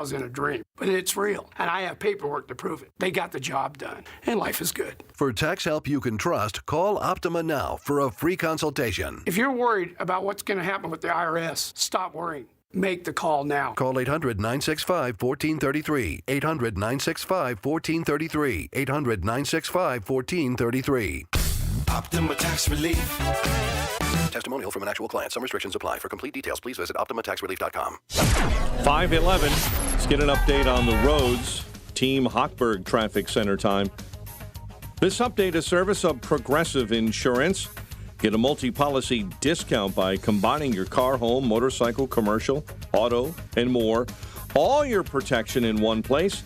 was in a dream, but it's real, and I have paperwork to prove it. They got the job done, and life is good. For tax help you can trust, call Optima now for a free consultation. If you're worried about what's going to happen with the IRS, stop worrying. Make the call now. Call 800-965-1433. 800-965-1433. 800-965-1433. Optima Tax Relief. Testimonial from an actual client. Some restrictions apply. For complete details, please visit OptimaTaxRelief.com. 5:11. Let's get an update on the roads. Team Hochberg Traffic Center time. This update is service of Progressive Insurance. Get a multi-policy discount by combining your car, home, motorcycle, commercial, auto, and more. All your protection in one place.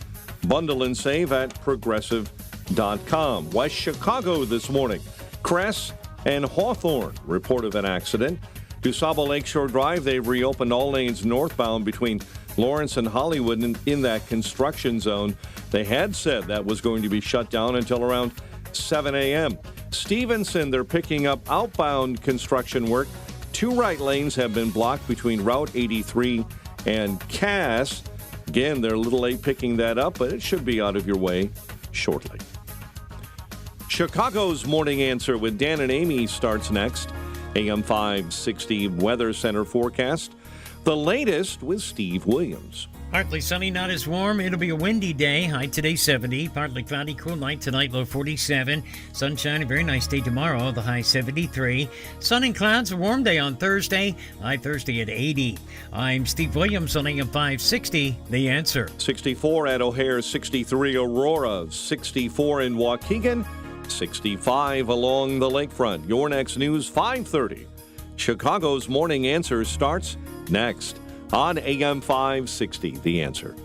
Bundle and save at Progressive.com. West Chicago this morning. Cress and Hawthorne report of an accident. DuSable Lakeshore Drive, they've reopened all lanes northbound between Lawrence and Hollywood in that construction zone. They had said that was going to be shut down until around 7 a.m. Stevenson, they're picking up outbound construction work. 2 right lanes have been blocked between Route 83 and Cass. Again, they're a little late picking that up, but it should be out of your way shortly. Chicago's Morning Answer with Dan and Amy starts next. AM 560 Weather Center forecast. The latest with Steve Williams. Partly sunny, not as warm. It'll be a windy day. High today 70. Partly cloudy, cool night tonight, low 47. Sunshine, a very nice day tomorrow, the high 73. Sun and clouds, a warm day on Thursday. High Thursday at 80. I'm Steve Williams on AM 560, The Answer. 64 at O'Hare, 63 Aurora, 64 in Waukegan, 65 along the lakefront. Your next news, 5:30. Chicago's Morning Answer starts next on AM 560, The Answer.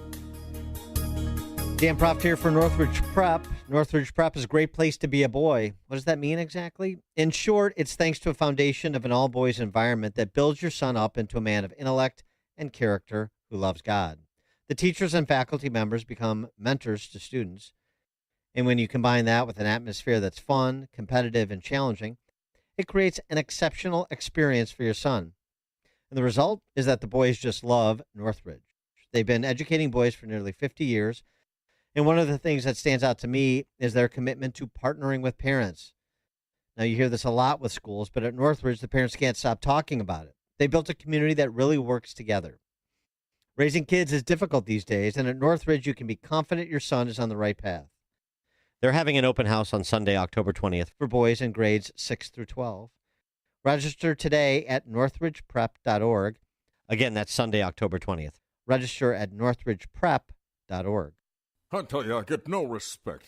Dan Proft here for Northridge Prep. Northridge Prep is a great place to be a boy. What does that mean exactly? In short, it's thanks to a foundation of an all-boys environment that builds your son up into a man of intellect and character who loves God. The teachers and faculty members become mentors to students. And when you combine that with an atmosphere that's fun, competitive, and challenging, it creates an exceptional experience for your son. And the result is that the boys just love Northridge. They've been educating boys for nearly 50 years. And one of the things that stands out to me is their commitment to partnering with parents. Now, you hear this a lot with schools, but at Northridge, the parents can't stop talking about it. They built a community that really works together. Raising kids is difficult these days, and at Northridge, you can be confident your son is on the right path. They're having an open house on Sunday, October 20th for boys in grades 6 through 12. Register today at northridgeprep.org. Again, that's Sunday, October 20th. Register at northridgeprep.org. I tell you, I get no respect.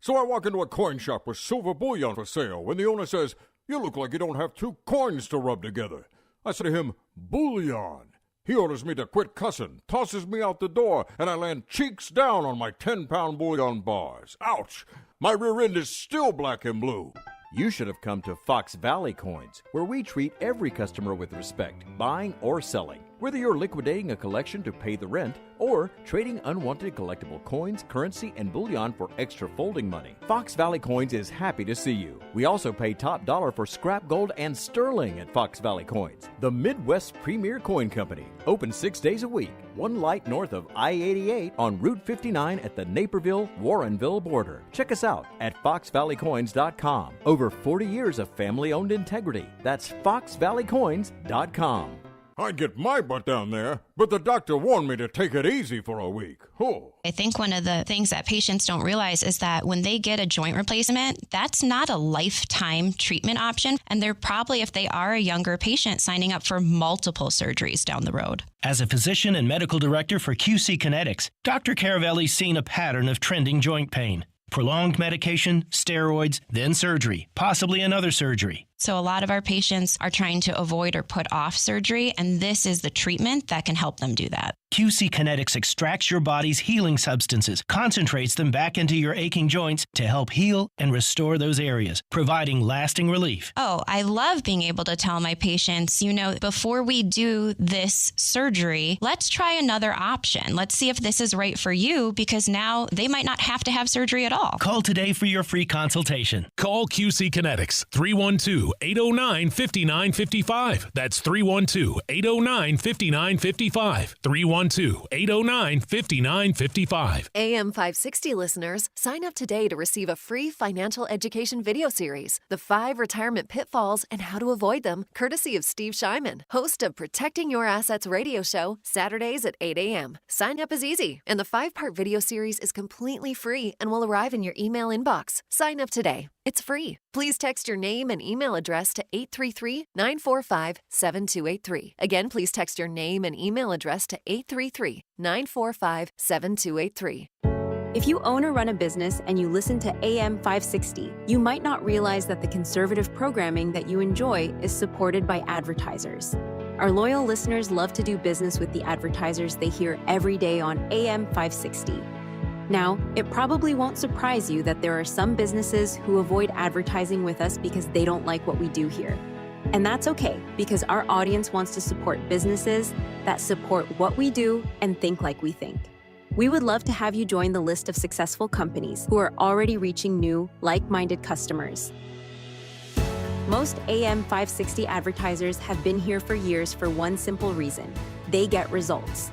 So I walk into a coin shop with silver bullion for sale when the owner says, "You look like you don't have 2 coins to rub together." I say to him, "Bullion." He orders me to quit cussing, tosses me out the door, and I land cheeks down on my 10-pound bullion bars. Ouch! My rear end is still black and blue. You should have come to Fox Valley Coins, where we treat every customer with respect, buying or selling. Whether you're liquidating a collection to pay the rent or trading unwanted collectible coins, currency, and bullion for extra folding money, Fox Valley Coins is happy to see you. We also pay top dollar for scrap gold and sterling at Fox Valley Coins, the Midwest's premier coin company. Open 6 days a week, 1 light north of I-88 on Route 59 at the Naperville-Warrenville border. Check us out at foxvalleycoins.com. Over 40 years of family-owned integrity. That's foxvalleycoins.com. I'd get my butt down there, but the doctor warned me to take it easy for a week. Oh. I think one of the things that patients don't realize is that when they get a joint replacement, that's not a lifetime treatment option. And they're probably, if they are a younger patient, signing up for multiple surgeries down the road. As a physician and medical director for QC Kinetics, Dr. Caravelli's seen a pattern of trending joint pain. Prolonged medication, steroids, then surgery, possibly another surgery. So a lot of our patients are trying to avoid or put off surgery, and this is the treatment that can help them do that. QC Kinetics extracts your body's healing substances, concentrates them back into your aching joints to help heal and restore those areas, providing lasting relief. Oh, I love being able to tell my patients, before we do this surgery, let's try another option. Let's see if this is right for you, because now they might not have to have surgery at all. Call today for your free consultation. Call QC Kinetics, 312 312-809-5955. That's 312-809-5955. 312-809-5955. AM 560 listeners, sign up today to receive a free financial education video series, The 5 Retirement Pitfalls and How to Avoid Them, courtesy of Steve Shyman, host of Protecting Your Assets radio show, Saturdays at 8 a.m. Sign up is easy, and the 5-part video series is completely free and will arrive in your email inbox. Sign up today. It's free. Please text your name and email address to 833-945-7283. Again, please text your name and email address to 833-945-7283. If you own or run a business and you listen to AM 560, you might not realize that the conservative programming that you enjoy is supported by advertisers. Our loyal listeners love to do business with the advertisers they hear every day on AM 560. Now, it probably won't surprise you that there are some businesses who avoid advertising with us because they don't like what we do here. And that's okay, because our audience wants to support businesses that support what we do and think like we think. We would love to have you join the list of successful companies who are already reaching new, like-minded customers. Most AM 560 advertisers have been here for years for one simple reason: they get results.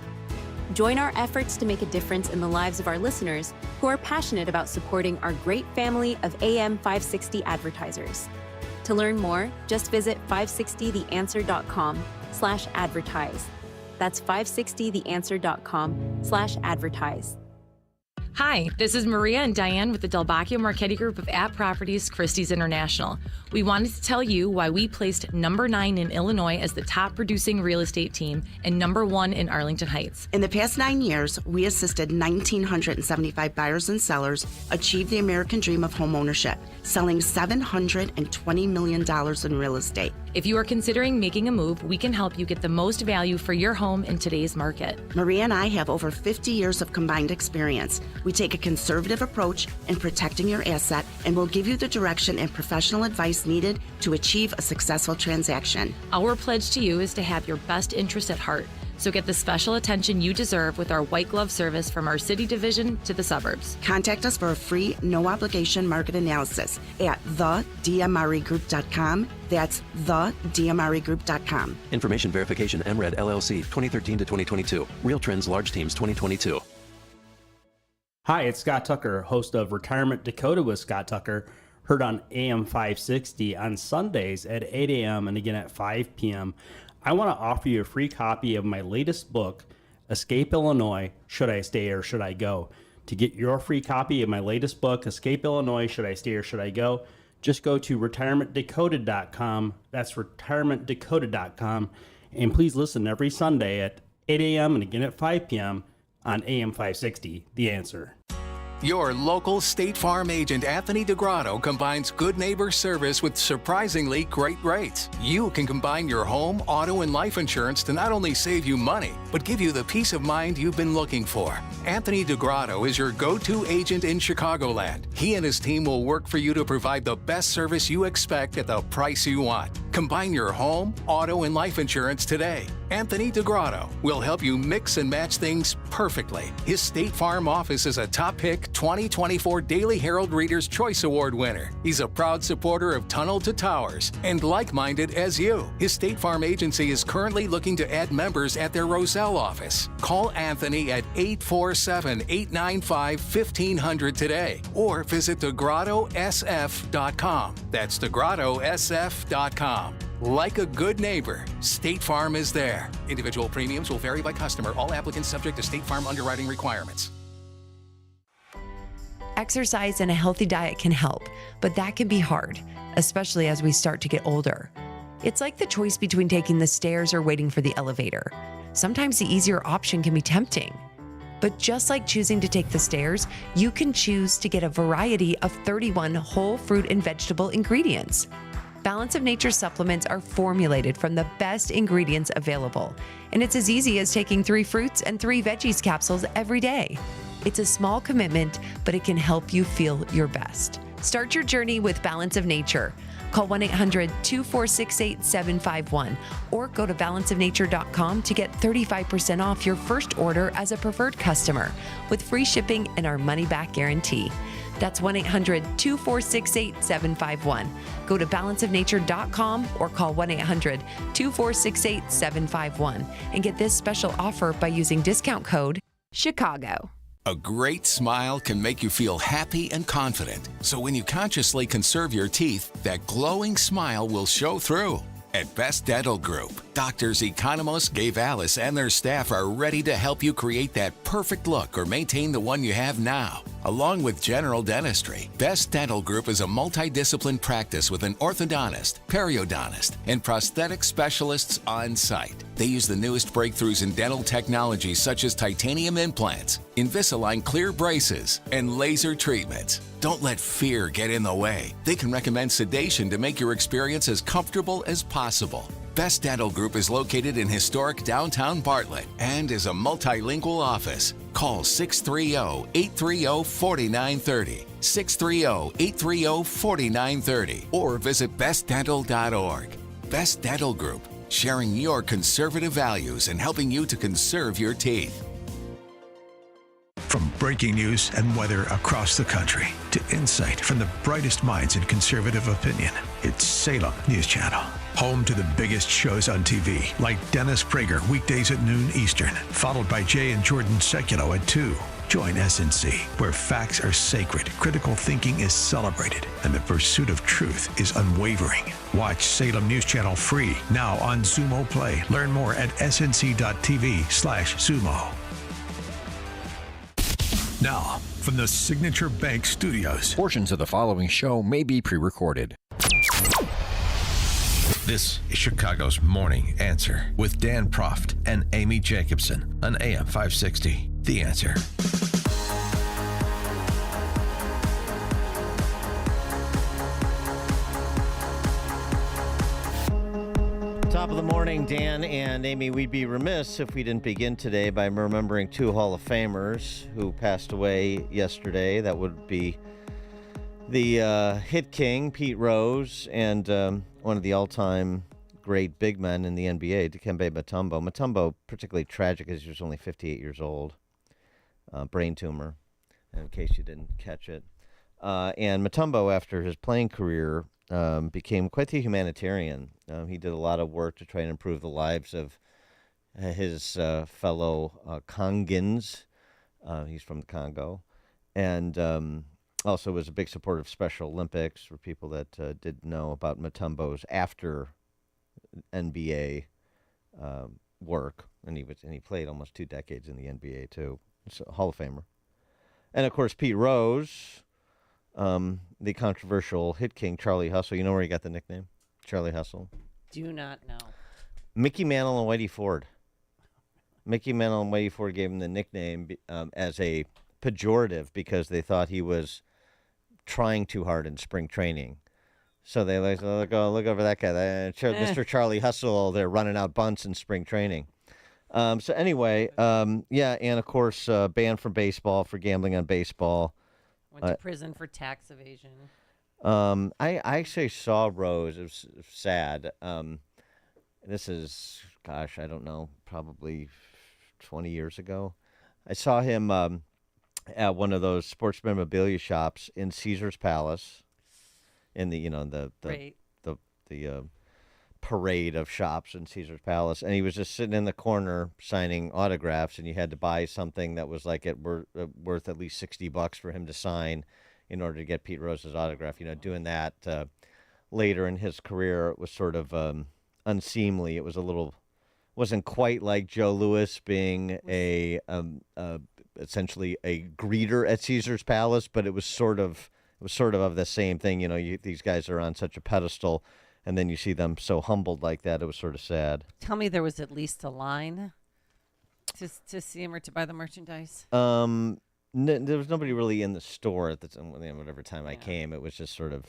Join our efforts to make a difference in the lives of our listeners who are passionate about supporting our great family of AM 560 advertisers. To learn more, just visit 560theanswer.com/advertise. That's 560theanswer.com/advertise. Hi, this is Maria and Diane with the Del Bacchio Marchetti Group of App Properties Christie's International. We wanted to tell you why we placed number 9 in Illinois as the top producing real estate team and number 1 in Arlington Heights. In the past 9 years, we assisted 1,975 buyers and sellers achieve the American dream of home ownership, selling $720 million in real estate. If you are considering making a move, we can help you get the most value for your home in today's market. Maria and I have over 50 years of combined experience. We take a conservative approach in protecting your asset and will give you the direction and professional advice needed to achieve a successful transaction. Our pledge to you is to have your best interest at heart. So get the special attention you deserve with our white glove service from our city division to the suburbs. Contact us for a free, no-obligation market analysis at thedmregroup.com. That's thedmregroup.com. Information verification, MRED LLC, 2013 to 2022. Real Trends Large Teams, 2022. Hi, it's Scott Tucker, host of Retirement Dakota with Scott Tucker, heard on AM 560 on Sundays at 8 a.m. and again at 5 p.m. I want to offer you a free copy of my latest book, Escape Illinois, Should I Stay or Should I Go? To get your free copy of my latest book, Escape Illinois, Should I Stay or Should I Go? Just go to retirementdakota.com. That's retirementdakota.com. And please listen every Sunday at 8 a.m. and again at 5 p.m. on AM 560, The Answer. Your local State Farm agent Anthony DeGrotto combines good neighbor service with surprisingly great rates. You can combine your home, auto, and life insurance to not only save you money, but give you the peace of mind you've been looking for. Anthony DeGrotto is your go-to agent in Chicagoland. He and his team will work for you to provide the best service you expect at the price you want. Combine your home, auto, and life insurance today. Anthony DeGrotto will help you mix and match things perfectly. His State Farm office is a top pick 2024 Daily Herald Reader's Choice Award winner. He's a proud supporter of Tunnel to Towers and like-minded as you. His State Farm agency is currently looking to add members at their Roselle office. Call Anthony at 847-895-1500 today or visit DeGrottoSF.com. That's DeGrottoSF.com. Like a good neighbor, State Farm is there. Individual premiums will vary by customer. All applicants subject to State Farm underwriting requirements. Exercise and a healthy diet can help, but that can be hard, especially as we start to get older. It's like the choice between taking the stairs or waiting for the elevator. Sometimes the easier option can be tempting. But just like choosing to take the stairs, you can choose to get a variety of 31 whole fruit and vegetable ingredients. Balance of Nature supplements are formulated from the best ingredients available, and it's as easy as taking 3 fruits and 3 veggies capsules every day. It's a small commitment, but it can help you feel your best. Start your journey with Balance of Nature. Call 1-800-246-8751 or go to balanceofnature.com to get 35% off your first order as a preferred customer with free shipping and our money-back guarantee. That's 1-800-246-8751. Go to balanceofnature.com or call 1-800-246-8751 and get this special offer by using discount code CHICAGO. A great smile can make you feel happy and confident. So when you consciously conserve your teeth, that glowing smile will show through. At Best Dental Group, doctors Economos, Gavalis, and their staff are ready to help you create that perfect look or maintain the one you have now. Along with general dentistry, Best Dental Group is a multidiscipline practice with an orthodontist, periodontist, and prosthetic specialists on site. They use the newest breakthroughs in dental technology such as titanium implants, Invisalign clear braces, and laser treatments. Don't let fear get in the way. They can recommend sedation to make your experience as comfortable as possible. Best Dental Group is located in historic downtown Bartlett and is a multilingual office. Call 630-830-4930, 630-830-4930, or visit bestdental.org. Best Dental Group, sharing your conservative values and helping you to conserve your teeth. From breaking news and weather across the country to insight from the brightest minds in conservative opinion, it's Salem News Channel. Home to the biggest shows on TV, like Dennis Prager, weekdays at noon Eastern, followed by Jay and Jordan Sekulow at 2. Join SNC, where facts are sacred, critical thinking is celebrated, and the pursuit of truth is unwavering. Watch Salem News Channel free now on Xumo Play. Learn more at snc.tv/Xumo. Now, from the Signature Bank Studios. Portions of the following show may be pre-recorded. This is Chicago's Morning Answer with Dan Proft and Amy Jacobson on AM 560. The Answer. Top of the morning, Dan and Amy. We'd be remiss if we didn't begin today by remembering two Hall of Famers who passed away yesterday. That would be the hit king, Pete Rose, and one of the all-time great big men in the NBA, Dikembe Mutombo. Mutombo, particularly tragic as he was only 58 years old. Brain tumor, in case you didn't catch it. And Mutombo, after his playing career, became quite the humanitarian. He did a lot of work to try and improve the lives of his fellow Congans. He's from the Congo. And also was a big supporter of Special Olympics. For people that didn't know about Mutombo's after NBA work. And he played almost 2 decades in the NBA, too. He's a Hall of Famer. And, of course, Pete Rose, the controversial hit king, Charlie Hustle. You know where he got the nickname? Charlie Hustle. Do not know. Mickey Mantle and Whitey Ford. Mickey Mantle and Whitey Ford gave him the nickname as a pejorative because they thought he was trying too hard in spring training. So they like, look over that guy, Mr. Charlie Hustle. They're running out bunts in spring training. So anyway, yeah, and of course, banned from baseball for gambling on baseball. Went to prison for tax evasion. I actually saw Rose. It was sad. This is, gosh, I don't know, probably 20 years ago. I saw him at one of those sports memorabilia shops in Caesar's Palace, in the parade of shops in Caesar's Palace, and he was just sitting in the corner signing autographs, and you had to buy something that was like worth at least $60 for him to sign in order to get Pete Rose's autograph. You know, doing that later in his career was sort of unseemly. It was wasn't quite like Joe Louis being essentially a greeter at Caesar's Palace, but it was sort of the same thing. You know, these guys are on such a pedestal, and then you see them so humbled like that. It was sort of sad. Tell me there was at least a line to see him or to buy the merchandise. There was nobody really in the store at the time. Whatever time I came, it was just sort of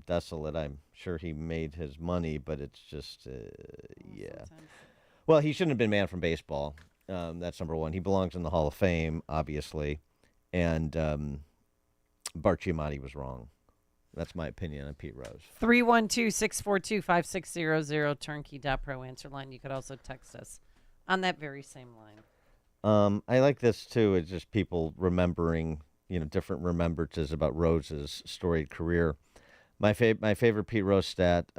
desolate. I'm sure he made his money, but it's just yeah. Well, he shouldn't have been banned from baseball. That's number one. He belongs in the Hall of Fame, obviously, and Bart Giamatti was wrong. That's my opinion on Pete Rose. 312-642-5600, turnkey.pro answer line. You could also text us on that very same line. I like this, too. It's just people remembering, different remembrances about Rose's storied career. My favorite Pete Rose stat: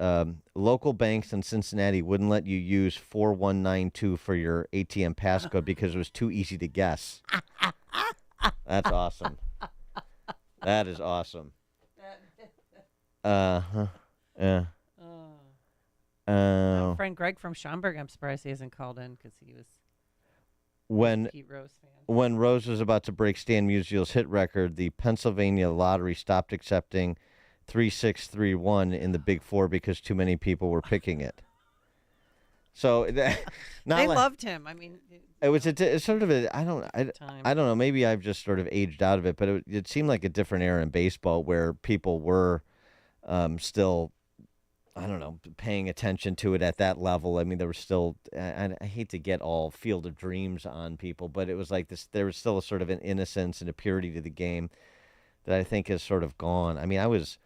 local banks in Cincinnati wouldn't let you use 4192 for your ATM passcode because it was too easy to guess. That's awesome. That is awesome. Yeah. My friend Greg from Schaumburg, I'm surprised he hasn't called in because he was when a Pete Rose fan. When Rose was about to break Stan Musial's hit record, the Pennsylvania lottery stopped accepting 3631 in the Big Four because too many people were picking it. So They loved him. I mean, it's sort of I don't know. Maybe I've just sort of aged out of it, but it seemed like a different era in baseball where people were still, I don't know, paying attention to it at that level. I mean, there was still, I hate to get all Field of Dreams on people, but it was like this. There was still a sort of an innocence and a purity to the game that I think has sort of gone. I mean, I was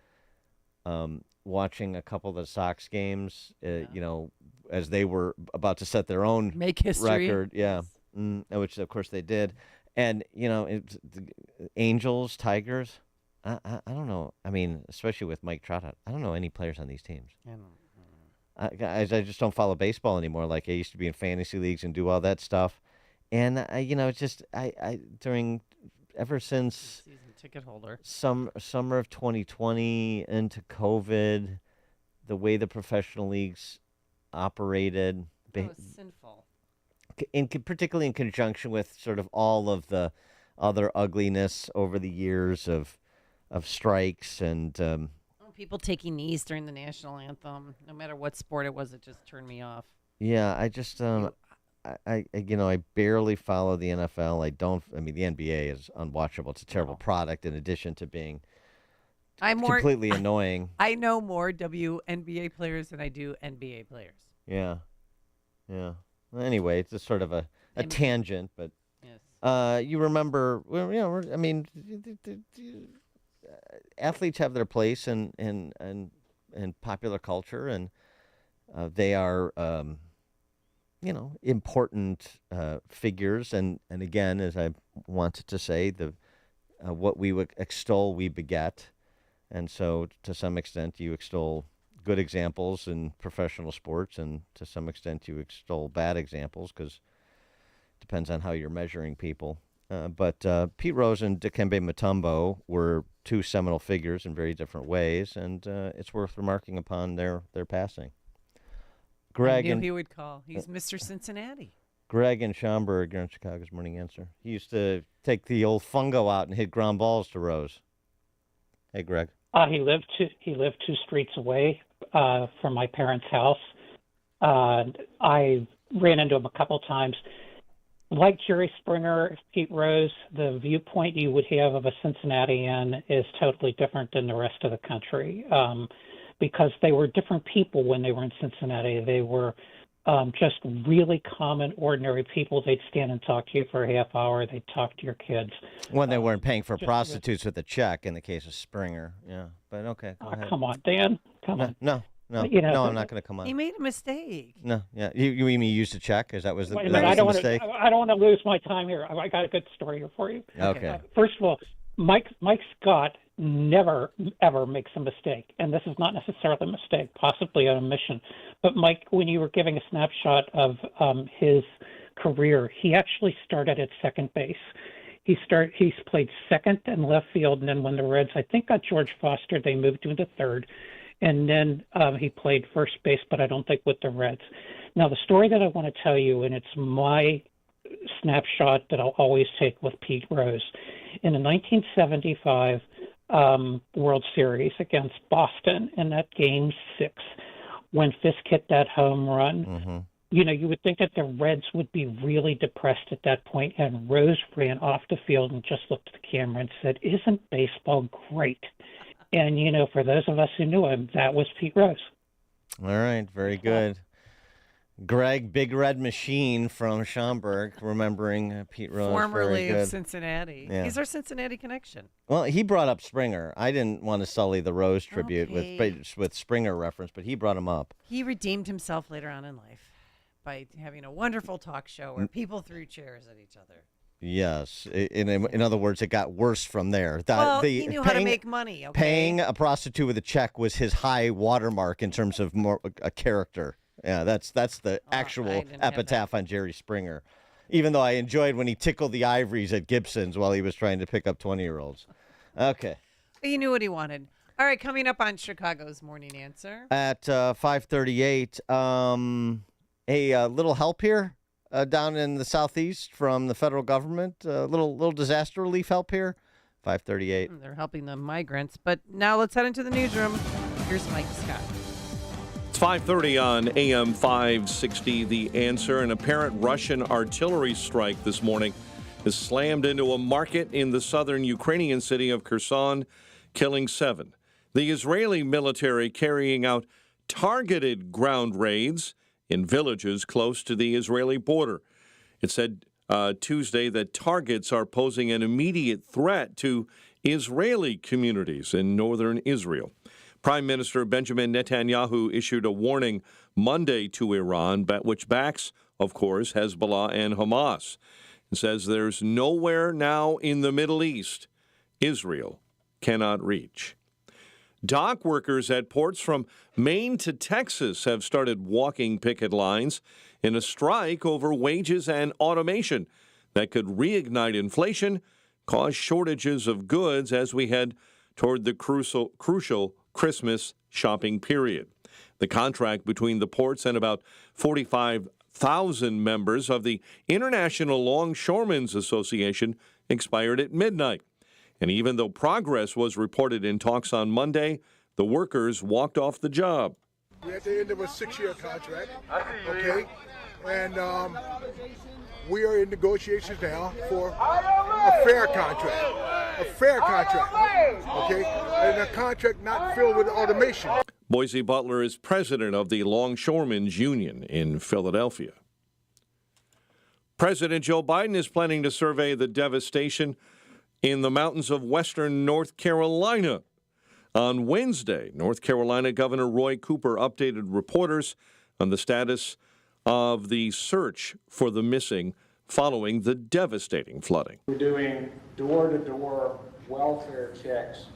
watching a couple of the Sox games, as they were about to set their own Make history. record. Yeah, which of course they did. And, the Angels, Tigers, I don't know. I mean, especially with Mike Trout, I don't know any players on these teams. I just don't follow baseball anymore. Like I used to be in fantasy leagues and do all that stuff. And, it's just, ever since season ticket holder. Summer of 2020 into COVID, the way the professional leagues operated. That was sinful. Particularly in conjunction with sort of all of the other ugliness over the years of strikes and people taking knees during the national anthem. No matter what sport it was, it just turned me off. Yeah, I just I barely follow the NFL. The NBA is unwatchable. It's a terrible product in addition to being completely annoying. I know more WNBA players than I do NBA players. Yeah. Well, anyway, it's just sort of a tangent, but yes. You remember, athletes have their place in popular culture, and they are important figures. And again, as I wanted to say, what we would extol, we beget. And so to some extent, you extol good examples in professional sports, and to some extent, you extol bad examples because it depends on how you're measuring people. But Pete Rose and Dikembe Mutombo were two seminal figures in very different ways, and it's worth remarking upon their passing. Greg I knew he would call. He's Mr. Cincinnati. Greg in Schaumburg, you're on Chicago's Morning Answer. He used to take the old fungo out and hit ground balls to Rose. Hey, Greg. He lived 2 streets away from my parents' house. I ran into him a couple times. Like Jerry Springer, Pete Rose, the viewpoint you would have of a Cincinnatian is totally different than the rest of the country because they were different people when they were in Cincinnati. They were just really common, ordinary people. They'd stand and talk to you for a half hour. They'd talk to your kids. When they weren't paying for prostitutes with a check in the case of Springer. Yeah, but okay, go ahead. Come on, Dan. Come on. No, I'm not going to come on. He made a mistake. No, yeah. You mean you used a check? Is that was the, Wait a that minute, was the mistake? I don't want to lose my time here. I got a good story here for you. Okay. First of all, Mike Scott never, ever makes a mistake. And this is not necessarily a mistake, possibly an omission. But Mike, when you were giving a snapshot of his career, he actually started at second base. He's played second and left field, and then when the Reds, I think, got George Foster, they moved him to third. And then he played first base, but I don't think with the Reds. Now, the story that I want to tell you, and it's my snapshot that I'll always take with Pete Rose. In the 1975 World Series against Boston, in that Game 6, when Fisk hit that home run, you would think that the Reds would be really depressed at that point, and Rose ran off the field and just looked at the camera and said, "Isn't baseball great?" And, for those of us who knew him, that was Pete Rose. All right, very good. Greg, Big Red Machine from Schaumburg, remembering Pete Rose. Formerly very good. of Cincinnati. Yeah. He's our Cincinnati connection. Well, he brought up Springer. I didn't want to sully the Rose tribute with Springer reference, but he brought him up. He redeemed himself later on in life by having a wonderful talk show where people threw chairs at each other. Yes. In other words, it got worse from there. He knew how to make money. Okay? Paying a prostitute with a check was his high watermark in terms of more a character. Yeah, that's the actual epitaph on Jerry Springer. Even though I enjoyed when he tickled the ivories at Gibson's while he was trying to pick up 20-year-olds. Okay. He knew what he wanted. All right, coming up on Chicago's Morning Answer. At 5:38, a little help here down in the southeast from the federal government. Little disaster relief help here. 5:38. They're helping the migrants. But now let's head into the newsroom. Here's Mike Scott. It's 5:30 on AM 560. The Answer. An apparent Russian artillery strike this morning has slammed into a market in the southern Ukrainian city of Kherson, killing 7. The Israeli military carrying out targeted ground raids in villages close to the Israeli border. It said Tuesday that targets are posing an immediate threat to Israeli communities in northern Israel. Prime Minister Benjamin Netanyahu issued a warning Monday to Iran, which backs, of course, Hezbollah and Hamas. It says there's nowhere now in the Middle East Israel cannot reach. Dock workers at ports from Maine to Texas have started walking picket lines in a strike over wages and automation that could reignite inflation, cause shortages of goods as we head toward the crucial Christmas shopping period. The contract between the ports and about 45,000 members of the International Longshoremen's Association expired at midnight. And even though progress was reported in talks on Monday, the workers walked off the job. We're at the end of a 6-year contract, okay? And we are in negotiations now for a fair contract, okay? And a contract not filled with automation. Boise Butler is president of the Longshoremen's Union in Philadelphia. President Joe Biden is planning to survey the devastation in the mountains of western North Carolina. On Wednesday, North Carolina Governor Roy Cooper updated reporters on the status of the search for the missing following the devastating flooding. We're doing door-to-door welfare checks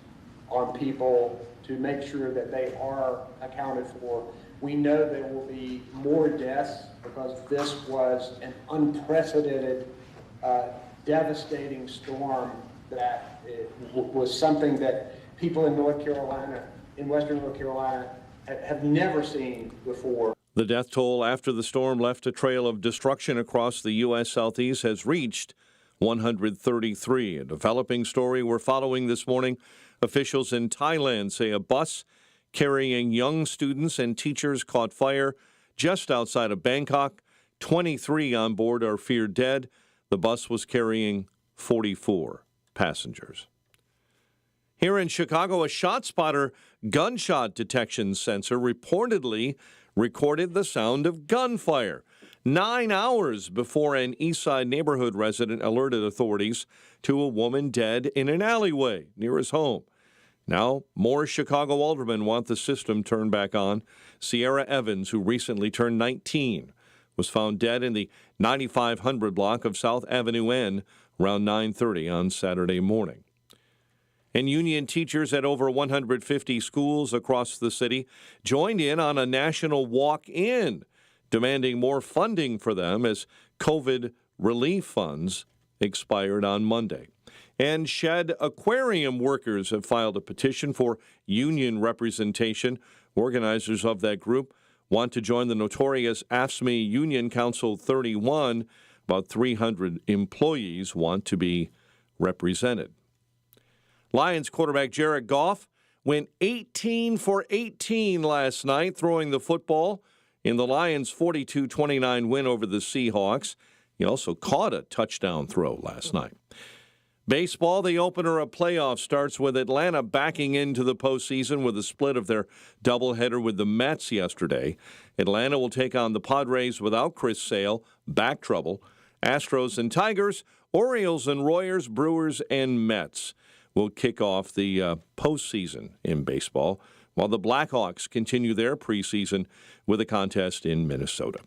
on people to make sure that they are accounted for. We know there will be more deaths because this was an unprecedented, devastating storm that was something that people in North Carolina, in western North Carolina, have never seen before. The death toll after the storm left a trail of destruction across the U.S. Southeast has reached 133. A developing story we're following this morning. Officials in Thailand say a bus carrying young students and teachers caught fire just outside of Bangkok. 23 on board are feared dead. The bus was carrying 44 passengers. Here in Chicago, a ShotSpotter gunshot detection sensor reportedly recorded the sound of gunfire 9 hours before an Eastside neighborhood resident alerted authorities to a woman dead in an alleyway near his home. Now, more Chicago aldermen want the system turned back on. Sierra Evans, who recently turned 19, was found dead in the 9500 block of South Avenue N around 9:30 on Saturday morning. And union teachers at over 150 schools across the city joined in on a national walk-in, demanding more funding for them as COVID relief funds expired on Monday. And Shed Aquarium workers have filed a petition for union representation. Organizers of that group want to join the notorious AFSCME Union Council 31. About 300 employees want to be represented. Lions quarterback Jared Goff went 18 for 18 last night, throwing the football in the Lions' 42-29 win over the Seahawks. He also caught a touchdown throw last night. Baseball, the opener of playoffs starts with Atlanta backing into the postseason with a split of their doubleheader with the Mets yesterday. Atlanta will take on the Padres without Chris Sale, back trouble. Astros and Tigers, Orioles and Royals, Brewers and Mets will kick off the postseason in baseball, while the Blackhawks continue their preseason with a contest in Minnesota.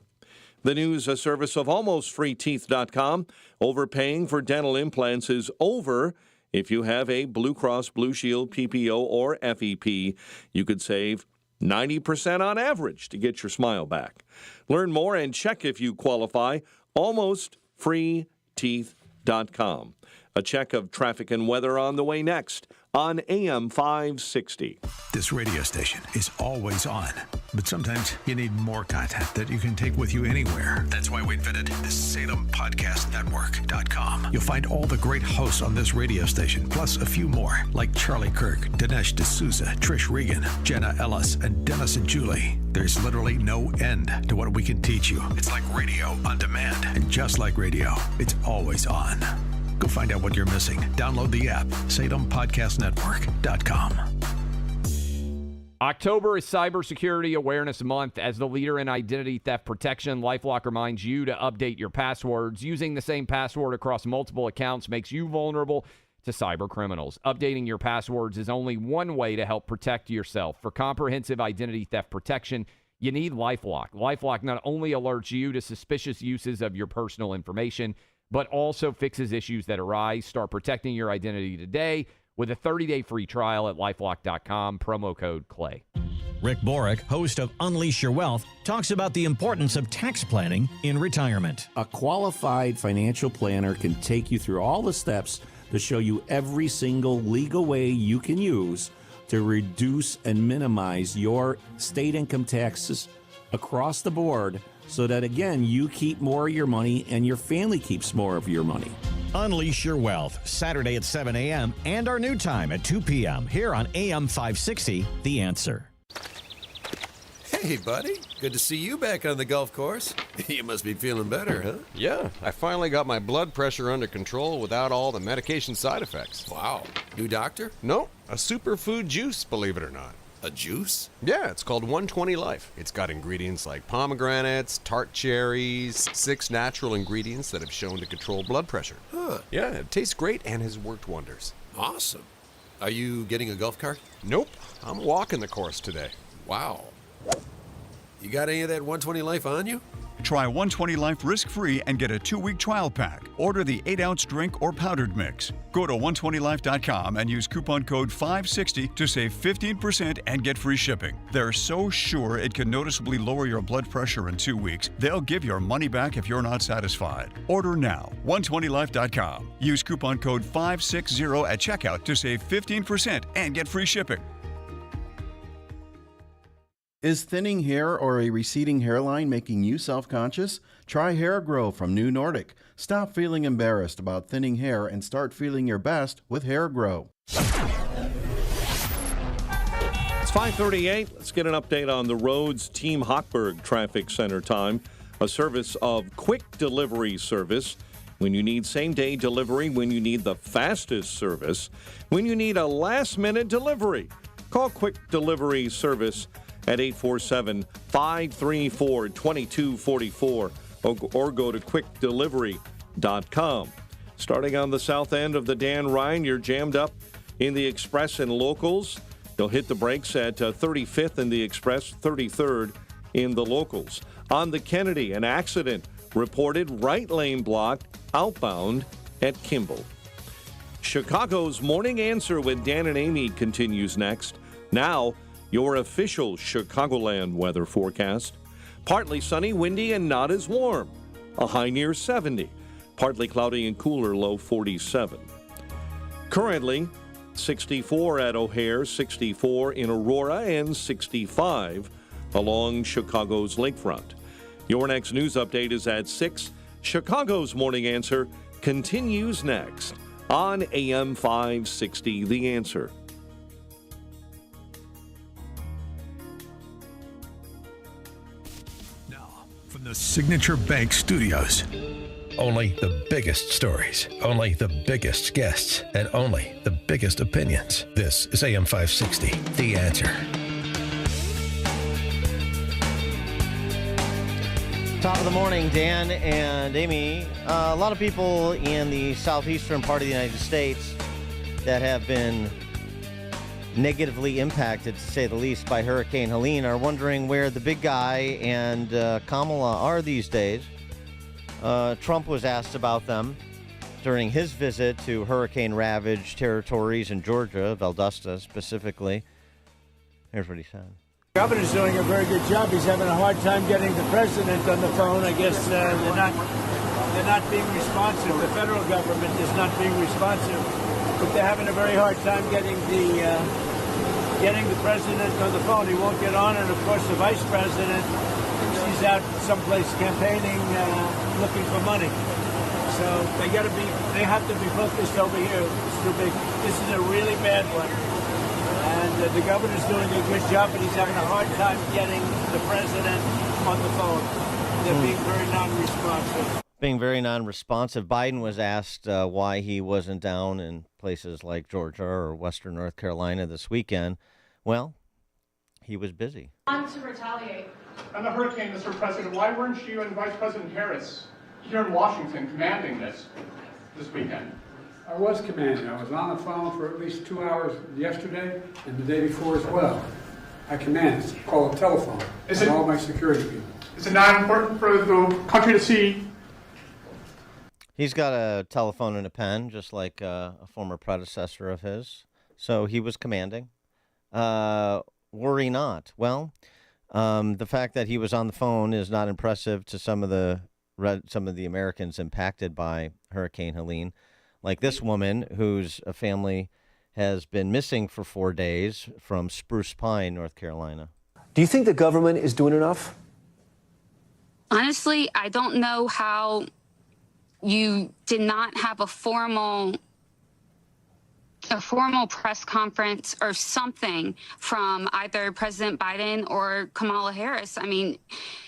The news, a service of almostfreeteeth.com. Overpaying for dental implants is over. If you have a Blue Cross Blue Shield PPO or FEP, you could save 90% on average to get your smile back. Learn more and check if you qualify. Almostfreeteeth.com. A check of traffic and weather on the way next on AM 560. This radio station is always on, but sometimes you need more content that you can take with you anywhere. That's why we invented the SalemPodcastNetwork.com. You'll find all the great hosts on this radio station, plus a few more, like Charlie Kirk, Dinesh D'Souza, Trish Regan, Jenna Ellis, and Dennis and Julie. There's literally no end to what we can teach you. It's like radio on demand, and just like radio, it's always on. Go find out what you're missing. Download the app, SalemPodcastNetwork.com. October is Cybersecurity Awareness Month. As the leader in identity theft protection, LifeLock reminds you to update your passwords. Using the same password across multiple accounts makes you vulnerable to cyber criminals. Updating your passwords is only one way to help protect yourself. For comprehensive identity theft protection, you need LifeLock. LifeLock not only alerts you to suspicious uses of your personal information, but also fixes issues that arise. Start protecting your identity today with a 30-day free trial at LifeLock.com, promo code CLAY. Rick Borick, host of Unleash Your Wealth, talks about the importance of tax planning in retirement. A qualified financial planner can take you through all the steps to show you every single legal way you can use to reduce and minimize your state income taxes across the board, so that, again, you keep more of your money and your family keeps more of your money. Unleash Your Wealth, Saturday at 7 a.m. and our new time at 2 p.m. here on AM 560, The Answer. Hey, buddy. Good to see you back on the golf course. You must be feeling better, huh? Yeah, I finally got my blood pressure under control without all the medication side effects. Wow. New doctor? No, a superfood juice, believe it or not. A juice? Yeah, it's called 120 Life. It's got ingredients like pomegranates, tart cherries, 6 natural ingredients that have shown to control blood pressure. Huh. Yeah, it tastes great and has worked wonders. Awesome. Are you getting a golf cart? Nope, I'm walking the course today. Wow. You got any of that 120 Life on you? Try 120 Life risk-free and get a 2-week trial pack. Order the 8-ounce drink or powdered mix. Go to 120life.com and use coupon code 560 to save 15% and get free shipping. They're so sure it can noticeably lower your blood pressure in 2 weeks, they'll give your money back if you're not satisfied. Order now. 120life.com. Use coupon code 560 at checkout to save 15% and get free shipping. Is thinning hair or a receding hairline making you self-conscious? Try Hair Grow from New Nordic. Stop feeling embarrassed about thinning hair and start feeling your best with Hair Grow. It's 5:38. Let's get an update on the roads. Team Hochberg Traffic Center time, a service of Quick Delivery Service. When you need same-day delivery, when you need the fastest service, when you need a last-minute delivery, call Quick Delivery Service at 847-534-2244 or go to quickdelivery.com. Starting on the south end of the Dan Ryan, you're jammed up in the Express and Locals. You'll hit the brakes at 35th in the Express, 33rd in the Locals. On the Kennedy, an accident reported, right lane blocked outbound at Kimball. Chicago's Morning Answer with Dan and Amy continues next. Now, your official Chicagoland weather forecast. Partly sunny, windy, and not as warm. A high near 70. Partly cloudy and cooler, low 47. Currently, 64 at O'Hare, 64 in Aurora, and 65 along Chicago's lakefront. Your next news update is at 6. Chicago's Morning Answer continues next on AM 560, The Answer. The Signature Bank Studios. Only the biggest stories, only the biggest guests, and only the biggest opinions. This is AM 560, The Answer. Top of the morning, Dan and Amy. A lot of people in the southeastern part of the United States that have been negatively impacted, to say the least, by Hurricane Helene are wondering where the big guy and Kamala are these days. Trump was asked about them during his visit to hurricane-ravaged territories in Georgia, Valdosta specifically. Here's what he said. The governor's doing a very good job. He's having a hard time getting the president on the phone. I guess they're not being responsive. The federal government is not being responsive, but they're having a very hard time getting the president on the phone. He won't get on, and of course the vice president, she's out someplace campaigning, looking for money. So they have to be focused over here. It's too big. This is a really bad one. And the governor's doing a good job, but he's having a hard time getting the president on the phone. They're being very non-responsive. Being very non-responsive. Biden was asked why he wasn't down in places like Georgia or Western North Carolina this weekend. Well, he was busy. On to retaliate. On the hurricane, Mr. President, why weren't you and Vice President Harris here in Washington commanding this weekend? I was commanding. I was on the phone for at least 2 hours yesterday and the day before as well. I command. It's called a telephone. And all my security people. Is it not important for the country to see? He's got a telephone and a pen, just like a former predecessor of his. So he was commanding. Worry not. Well, the fact that he was on the phone is not impressive to some of the Americans impacted by Hurricane Helene, like this woman whose family has been missing for 4 days from Spruce Pine, North Carolina. Do you think the government is doing enough? Honestly, I don't know how you did not have a formal press conference or something from either President Biden or Kamala Harris. I mean,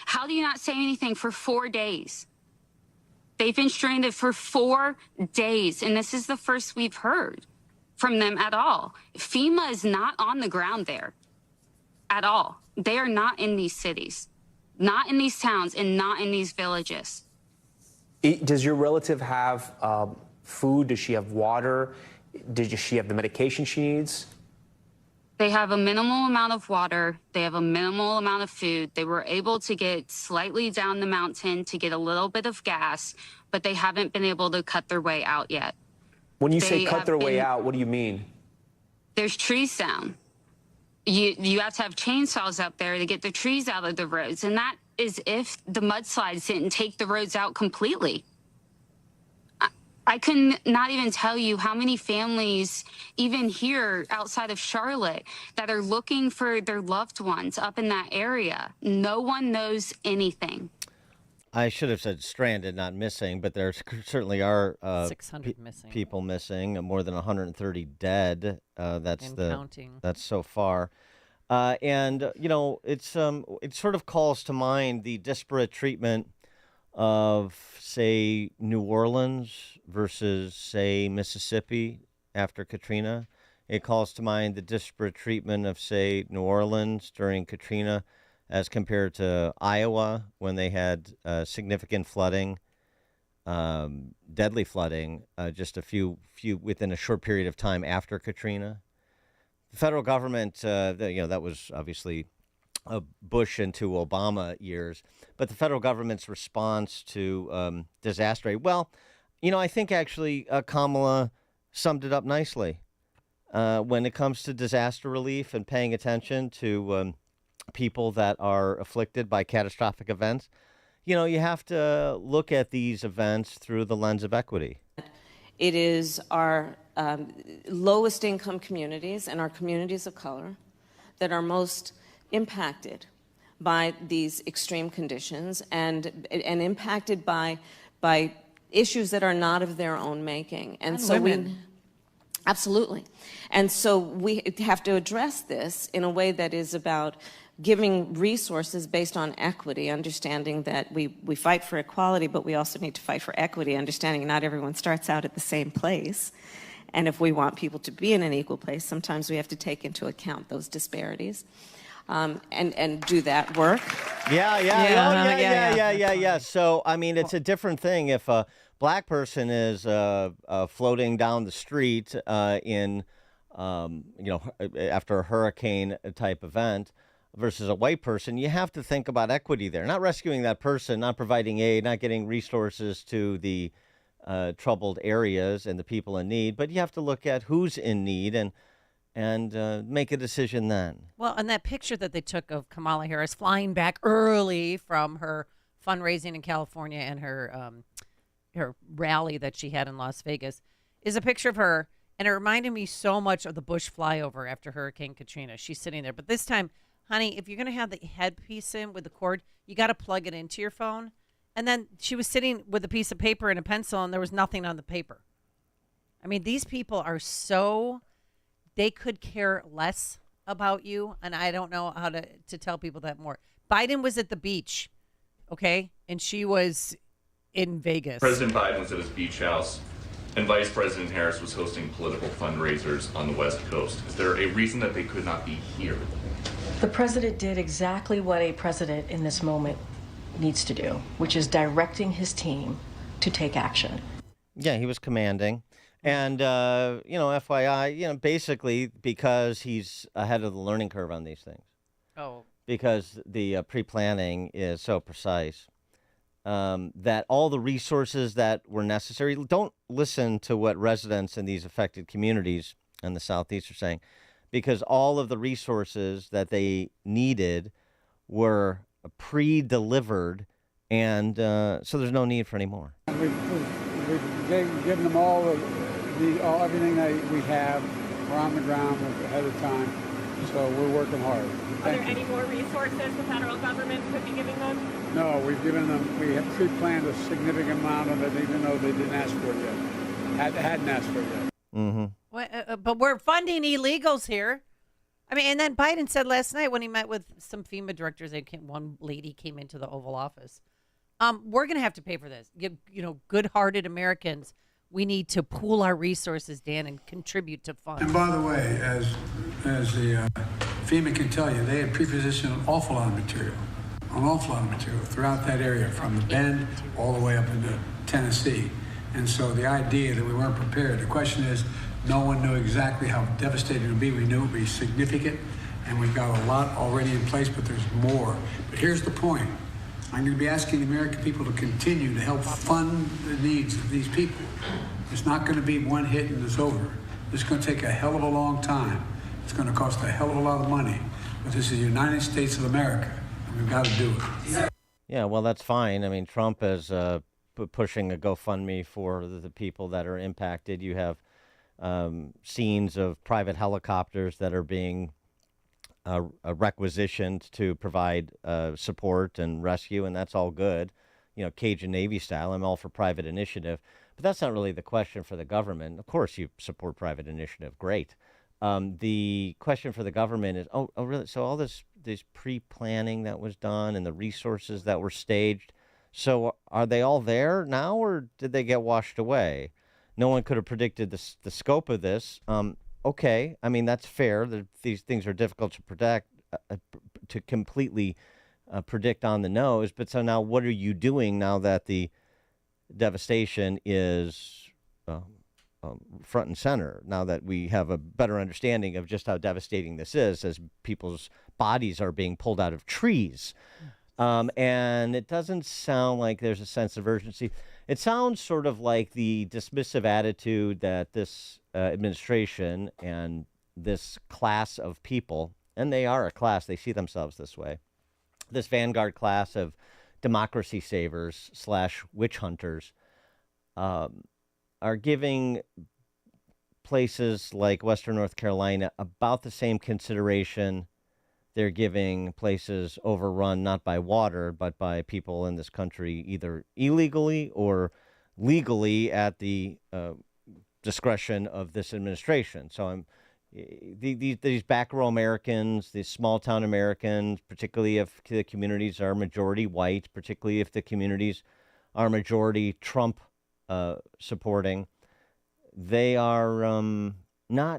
how do you not say anything for 4 days? They've been stranded for 4 days, and this is the first we've heard from them at all. FEMA is not on the ground there at all. They are not in these cities, not in these towns, and not in these villages. Does your relative have food? Does she have water? Does she have the medication she needs? They have a minimal amount of water. They have a minimal amount of food. They were able to get slightly down the mountain to get a little bit of gas, but they haven't been able to cut their way out yet. When you say cut their way out, what do you mean? There's trees down. You have to have chainsaws up there to get the trees out of the roads, and that is if the mudslides didn't take the roads out completely. I could not even tell you how many families, even here outside of Charlotte, that are looking for their loved ones up in that area. No one knows anything. I should have said stranded, not missing, but there certainly are 600 missing. People missing, more than 130 dead. That's counting. That's so far. And you know, it sort of calls to mind the disparate treatment of, say, New Orleans versus, say, Mississippi after Katrina. It calls to mind the disparate treatment of, say, New Orleans during Katrina as compared to Iowa when they had significant flooding, deadly flooding, just a few within a short period of time after Katrina. The federal government, that was obviously Bush into Obama years, but the federal government's response to disaster aid, well, I think actually Kamala summed it up nicely. When it comes to disaster relief and paying attention to people that are afflicted by catastrophic events, you have to look at these events through the lens of equity. It is our lowest income communities and our communities of color that are most impacted by these extreme conditions and impacted by issues that are not of their own making. And so women. Absolutely. And so we have to address this in a way that is about giving resources based on equity, understanding that we fight for equality, but we also need to fight for equity, understanding not everyone starts out at the same place. And if we want people to be in an equal place, sometimes we have to take into account those disparities. And do that work. Yeah. So, I mean, it's a different thing if a black person is floating down the street in after a hurricane type event versus a white person, you have to think about equity there. Not rescuing that person, not providing aid, not getting resources to the troubled areas and the people in need, but you have to look at who's in need and make a decision then. Well, and that picture that they took of Kamala Harris flying back early from her fundraising in California and her rally that she had in Las Vegas is a picture of her, and it reminded me so much of the Bush flyover after Hurricane Katrina. She's sitting there, but this time, honey, if you're going to have the headpiece in with the cord, you got to plug it into your phone. And then she was sitting with a piece of paper and a pencil, and there was nothing on the paper. I mean, these people are they could care less about you, and I don't know how to tell people that more. Biden was at the beach, okay? And she was in Vegas. President Biden was at his beach house, and Vice President Harris was hosting political fundraisers on the West Coast. Is there a reason that they could not be here? The president did exactly what a president in this moment needs to do, which is directing his team to take action. Yeah, he was commanding. And, FYI, basically because he's ahead of the learning curve on these things. Oh. Because the pre-planning is so precise that all the resources that were necessary, don't listen to what residents in these affected communities in the Southeast are saying, because all of the resources that they needed were pre-delivered, and so there's no need for any more. We've given them all everything that we have. We're on the ground ahead of time, so we're working hard. Are there any more resources the federal government could be giving them? No, we've given them, we have pre-planned a significant amount of it, even though they didn't ask for it yet. Hadn't asked for it yet. Mm-hmm. But we're funding illegals here. I mean, and then Biden said last night when he met with some FEMA directors, one lady came into the Oval Office. We're going to have to pay for this. Good-hearted Americans, we need to pool our resources, Dan, and contribute to funds. And by the way, as the FEMA can tell you, they had pre-positioned an awful lot of material throughout that area, from the Bend all the way up into Tennessee. And so the idea that we weren't prepared, the question is, no one knew exactly how devastating it would be. We knew it would be significant, and we've got a lot already in place, but there's more. But here's the point. I'm going to be asking the American people to continue to help fund the needs of these people. It's not going to be one hit and it's over. It's going to take a hell of a long time. It's going to cost a hell of a lot of money. But this is the United States of America, and we've got to do it. Yeah, well, that's fine. I mean, Trump is pushing a GoFundMe for the people that are impacted. You have scenes of private helicopters that are being requisitioned to provide support and rescue, and that's all good, Cajun Navy style. I'm all for private initiative, but that's not really the question for the government. Of course, you support private initiative, great. The question for the government is, oh, really? So all this pre-planning that was done and the resources that were staged, so are they all there now, or did they get washed away? No one could have predicted the scope of this. Okay, I mean, that's fair. These things are difficult to predict, to completely predict on the nose. But so now what are you doing now that the devastation is front and center, now that we have a better understanding of just how devastating this is as people's bodies are being pulled out of trees? And it doesn't sound like there's a sense of urgency. It sounds sort of like the dismissive attitude that this administration and this class of people, and they are a class, they see themselves this way, this vanguard class of democracy savers / witch hunters, are giving places like Western North Carolina about the same consideration they're giving places overrun not by water, but by people in this country either illegally or legally at the discretion of this administration. So these back row Americans, these small town Americans, particularly if the communities are majority white, particularly if the communities are majority Trump supporting, they are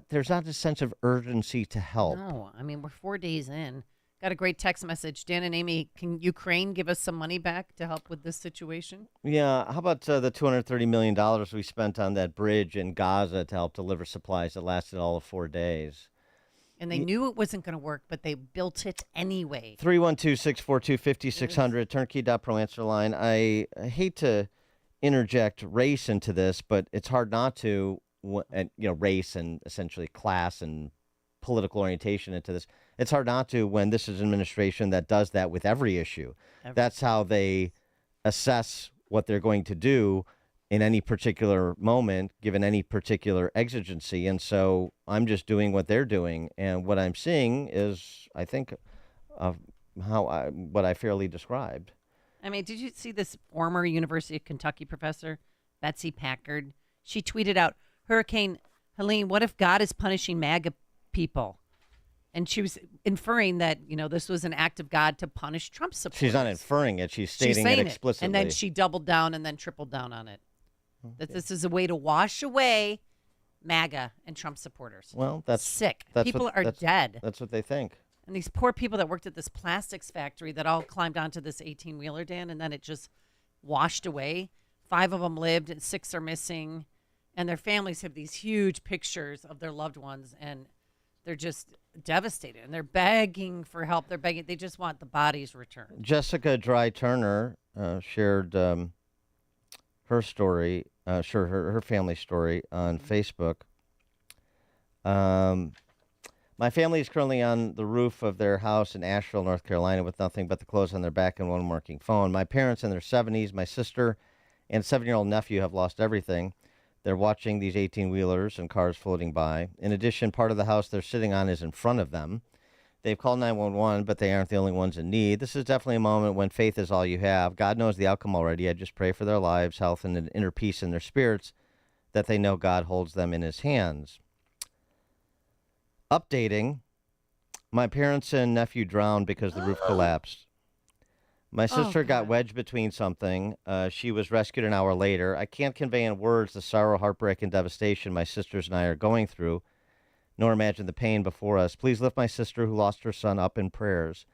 there's not a sense of urgency to help. No, I mean, we're 4 days in. Got a great text message. Dan and Amy, can Ukraine give us some money back to help with this situation? Yeah, how about the $230 million we spent on that bridge in Gaza to help deliver supplies that lasted all of 4 days? And they knew it wasn't going to work, but they built it anyway. 312-642-5600, turnkey.pro answer line. I hate to interject race into this, but it's hard not to, race and essentially class and political orientation into this. It's hard not to when this is an administration that does that with every issue. That's how they assess what they're going to do in any particular moment, given any particular exigency. And so I'm just doing what they're doing. And what I'm seeing is, I think, what I fairly described. I mean, did you see this former University of Kentucky professor, Betsy Packard? She tweeted out, Hurricane Helene, what if God is punishing MAGA people? And she was inferring that, this was an act of God to punish Trump supporters. She's not inferring it. She's stating it explicitly. And then she doubled down and then tripled down on it. That this is a way to wash away MAGA and Trump supporters. Well, that's sick. People are dead. That's what they think. And these poor people that worked at this plastics factory that all climbed onto this 18-wheeler, Dan, and then it just washed away. 5 of them lived and 6 are missing. And their families have these huge pictures of their loved ones, and they're just devastated. And they're begging for help. They just want the bodies returned. Jessica Dry Turner shared her story, her family story on Facebook. My family is currently on the roof of their house in Asheville, North Carolina, with nothing but the clothes on their back and one working phone. My parents in their 70s, my sister and 7-year-old nephew have lost everything. They're watching these 18-wheelers and cars floating by. In addition, part of the house they're sitting on is in front of them. They've called 911, but they aren't the only ones in need. This is definitely a moment when faith is all you have. God knows the outcome already. I just pray for their lives, health, and an inner peace in their spirits, that they know God holds them in his hands. Updating, my parents and nephew drowned because the roof collapsed. My sister got wedged between something. She was rescued an hour later. I can't convey in words the sorrow, heartbreak, and devastation my sisters and I are going through, nor imagine the pain before us. Please lift my sister who lost her son up in prayers,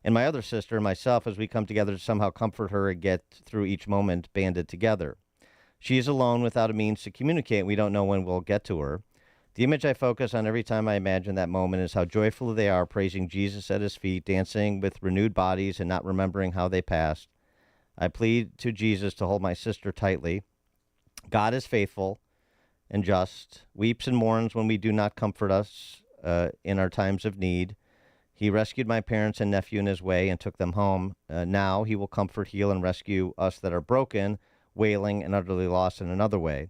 and my other sister and myself as we come together to somehow comfort her and get through each moment banded together. She is alone without a means to communicate, and we don't know when we'll get to her. The image I focus on every time I imagine that moment is how joyful they are, praising Jesus at his feet, dancing with renewed bodies and not remembering how they passed. I plead to Jesus to hold my sister tightly. God is faithful and just, weeps and mourns when we do not comfort us in our times of need. He rescued my parents and nephew in his way and took them home. Now he will comfort, heal, and rescue us that are broken, wailing, and utterly lost in another way.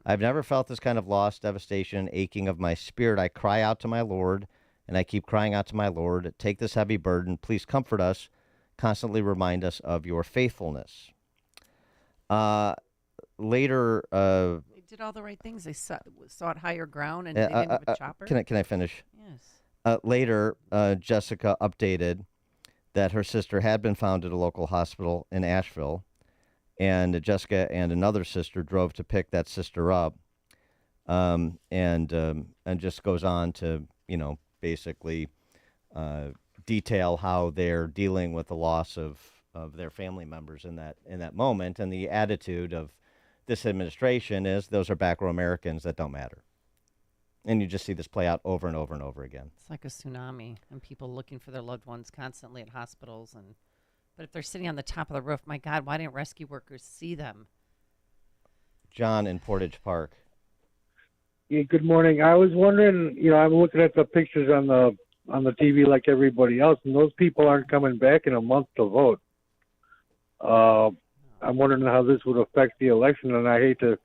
I've never felt this kind of loss, devastation, and aching of my spirit. I cry out to my Lord, and I keep crying out to my Lord. Take this heavy burden. Please comfort us. Constantly remind us of your faithfulness. Later... They did all the right things. They sought higher ground, and they didn't have a chopper. Can I finish? Yes. Later, Jessica updated that her sister had been found at a local hospital in Asheville, and Jessica and another sister drove to pick that sister up, and just goes on to, basically detail how they're dealing with the loss of their family members in that moment. And the attitude of this administration is those are back row Americans that don't matter. And you just see this play out over and over and over again. It's like a tsunami, and people looking for their loved ones constantly at hospitals. But if they're sitting on the top of the roof, my God, why didn't rescue workers see them? John in Portage Park. Yeah, good morning. I was wondering, I'm looking at the pictures on the TV like everybody else, and those people aren't coming back in a month to vote. I'm wondering how this would affect the election, and I hate to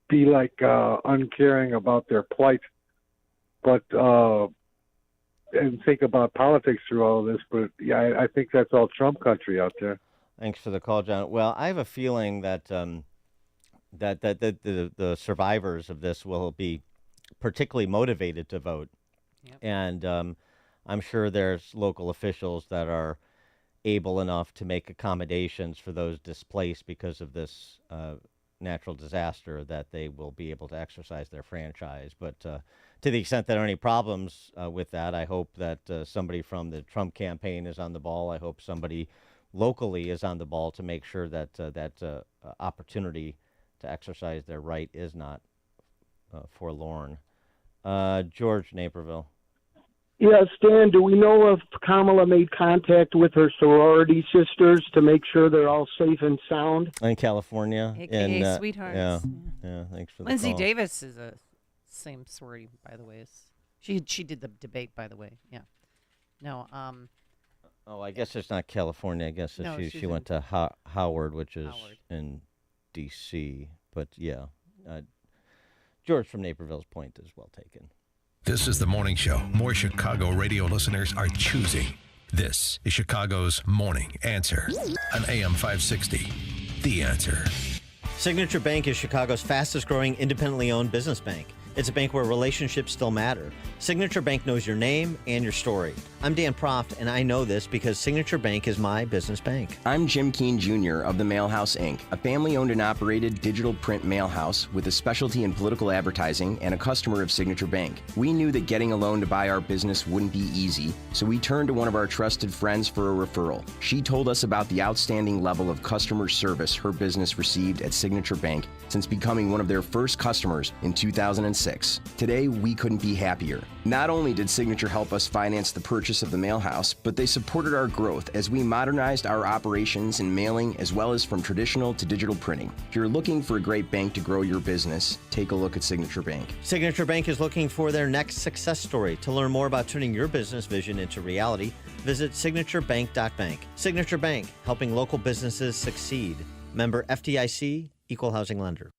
be like uncaring about their plight, but and think about politics through all of this. But yeah, I think that's all Trump country out there. Thanks for the call, John. Well, I have a feeling that that the survivors of this will be particularly motivated to vote, and I'm sure there's local officials that are able enough to make accommodations for those displaced because of this natural disaster, that they will be able to exercise their franchise. But to the extent there are any problems with that, I hope that somebody from the Trump campaign is on the ball. I hope somebody locally is on the ball to make sure that that opportunity to exercise their right is not forlorn. George, Naperville. Yes, Dan, do we know if Kamala made contact with her sorority sisters to make sure they're all safe and sound? In California. AKA Sweethearts. Yeah, thanks for the Lindsay call. Davis is a same sorority, by the way. She did the debate, by the way. Yeah. No, Oh, I guess it's not California. I guess No, she went to Howard, which is in D.C. But yeah, George from Naperville's point is well taken. This is the morning show more Chicago radio listeners are choosing. This is Chicago's Morning Answer on AM 560. The Answer. Signature Bank is Chicago's fastest growing independently owned business bank. It's a bank where relationships still matter. Signature Bank knows your name and your story. I'm Dan Proft, and I know this because Signature Bank is my business bank. I'm Jim Keene Jr. of the Mailhouse Inc., a family-owned and operated digital print mailhouse with a specialty in political advertising and a customer of Signature Bank. We knew that getting a loan to buy our business wouldn't be easy, so we turned to one of our trusted friends for a referral. She told us about the outstanding level of customer service her business received at Signature Bank since becoming one of their first customers in 2006. Today, we couldn't be happier. Not only did Signature help us finance the purchase of the mailhouse, but they supported our growth as we modernized our operations in mailing as well as from traditional to digital printing. If you're looking for a great bank to grow your business, take a look at Signature Bank. Signature Bank is looking for their next success story. To learn more about turning your business vision into reality, visit signaturebank.bank. Signature Bank, helping local businesses succeed. Member FDIC, Equal Housing Lender.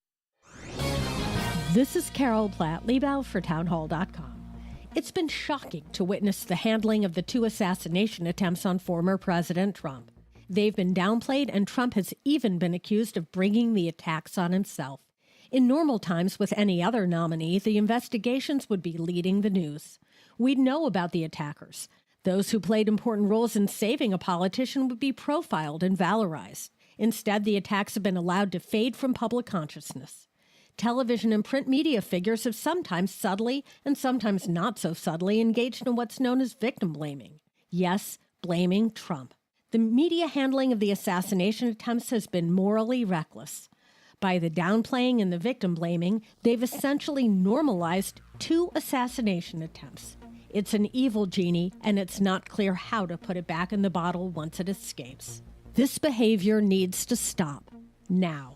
This is Carol Platt, Liebau for townhall.com. It's been shocking to witness the handling of the 2 assassination attempts on former President Trump. They've been downplayed, and Trump has even been accused of bringing the attacks on himself. In normal times with any other nominee, the investigations would be leading the news. We'd know about the attackers. Those who played important roles in saving a politician would be profiled and valorized. Instead, the attacks have been allowed to fade from public consciousness. Television and print media figures have sometimes subtly and sometimes not so subtly engaged in what's known as victim blaming. Yes, blaming Trump. The media handling of the assassination attempts has been morally reckless. By the downplaying and the victim blaming, they've essentially normalized 2 assassination attempts. It's an evil genie, and it's not clear how to put it back in the bottle once it escapes. This behavior needs to stop now.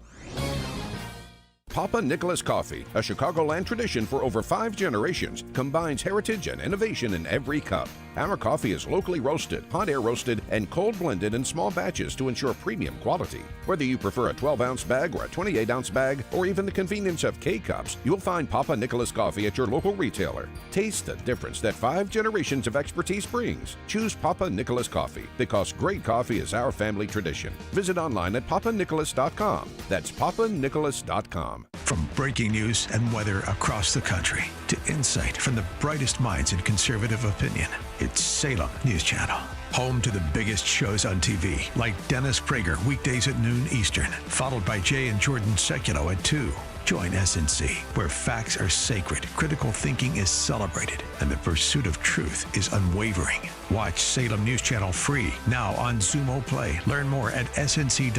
Papa Nicholas Coffee, a Chicagoland tradition for over 5 generations, combines heritage and innovation in every cup. Our coffee is locally roasted, hot air roasted, and cold blended in small batches to ensure premium quality. Whether you prefer a 12-ounce bag or a 28-ounce bag, or even the convenience of K-Cups, you'll find Papa Nicholas Coffee at your local retailer. Taste the difference that 5 generations of expertise brings. Choose Papa Nicholas Coffee, because great coffee is our family tradition. Visit online at papanicholas.com. That's papanicholas.com. From breaking news and weather across the country to insight from the brightest minds in conservative opinion, it's Salem News Channel. Home to the biggest shows on TV, like Dennis Prager weekdays at noon Eastern, followed by Jay and Jordan Sekulow at 2. Join SNC, where facts are sacred, critical thinking is celebrated, and the pursuit of truth is unwavering. Watch Salem News Channel free now on Xumo Play. Learn more at snc.tv/Xumo.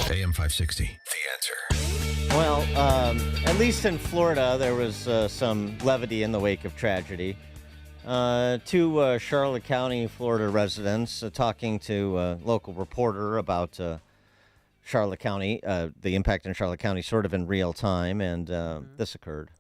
AM 560, The Answer. Well, at least in Florida, there was some levity in the wake of tragedy. 2 Charlotte County, Florida residents talking to a local reporter about Charlotte County, the impact in Charlotte County sort of in real time, and this occurred.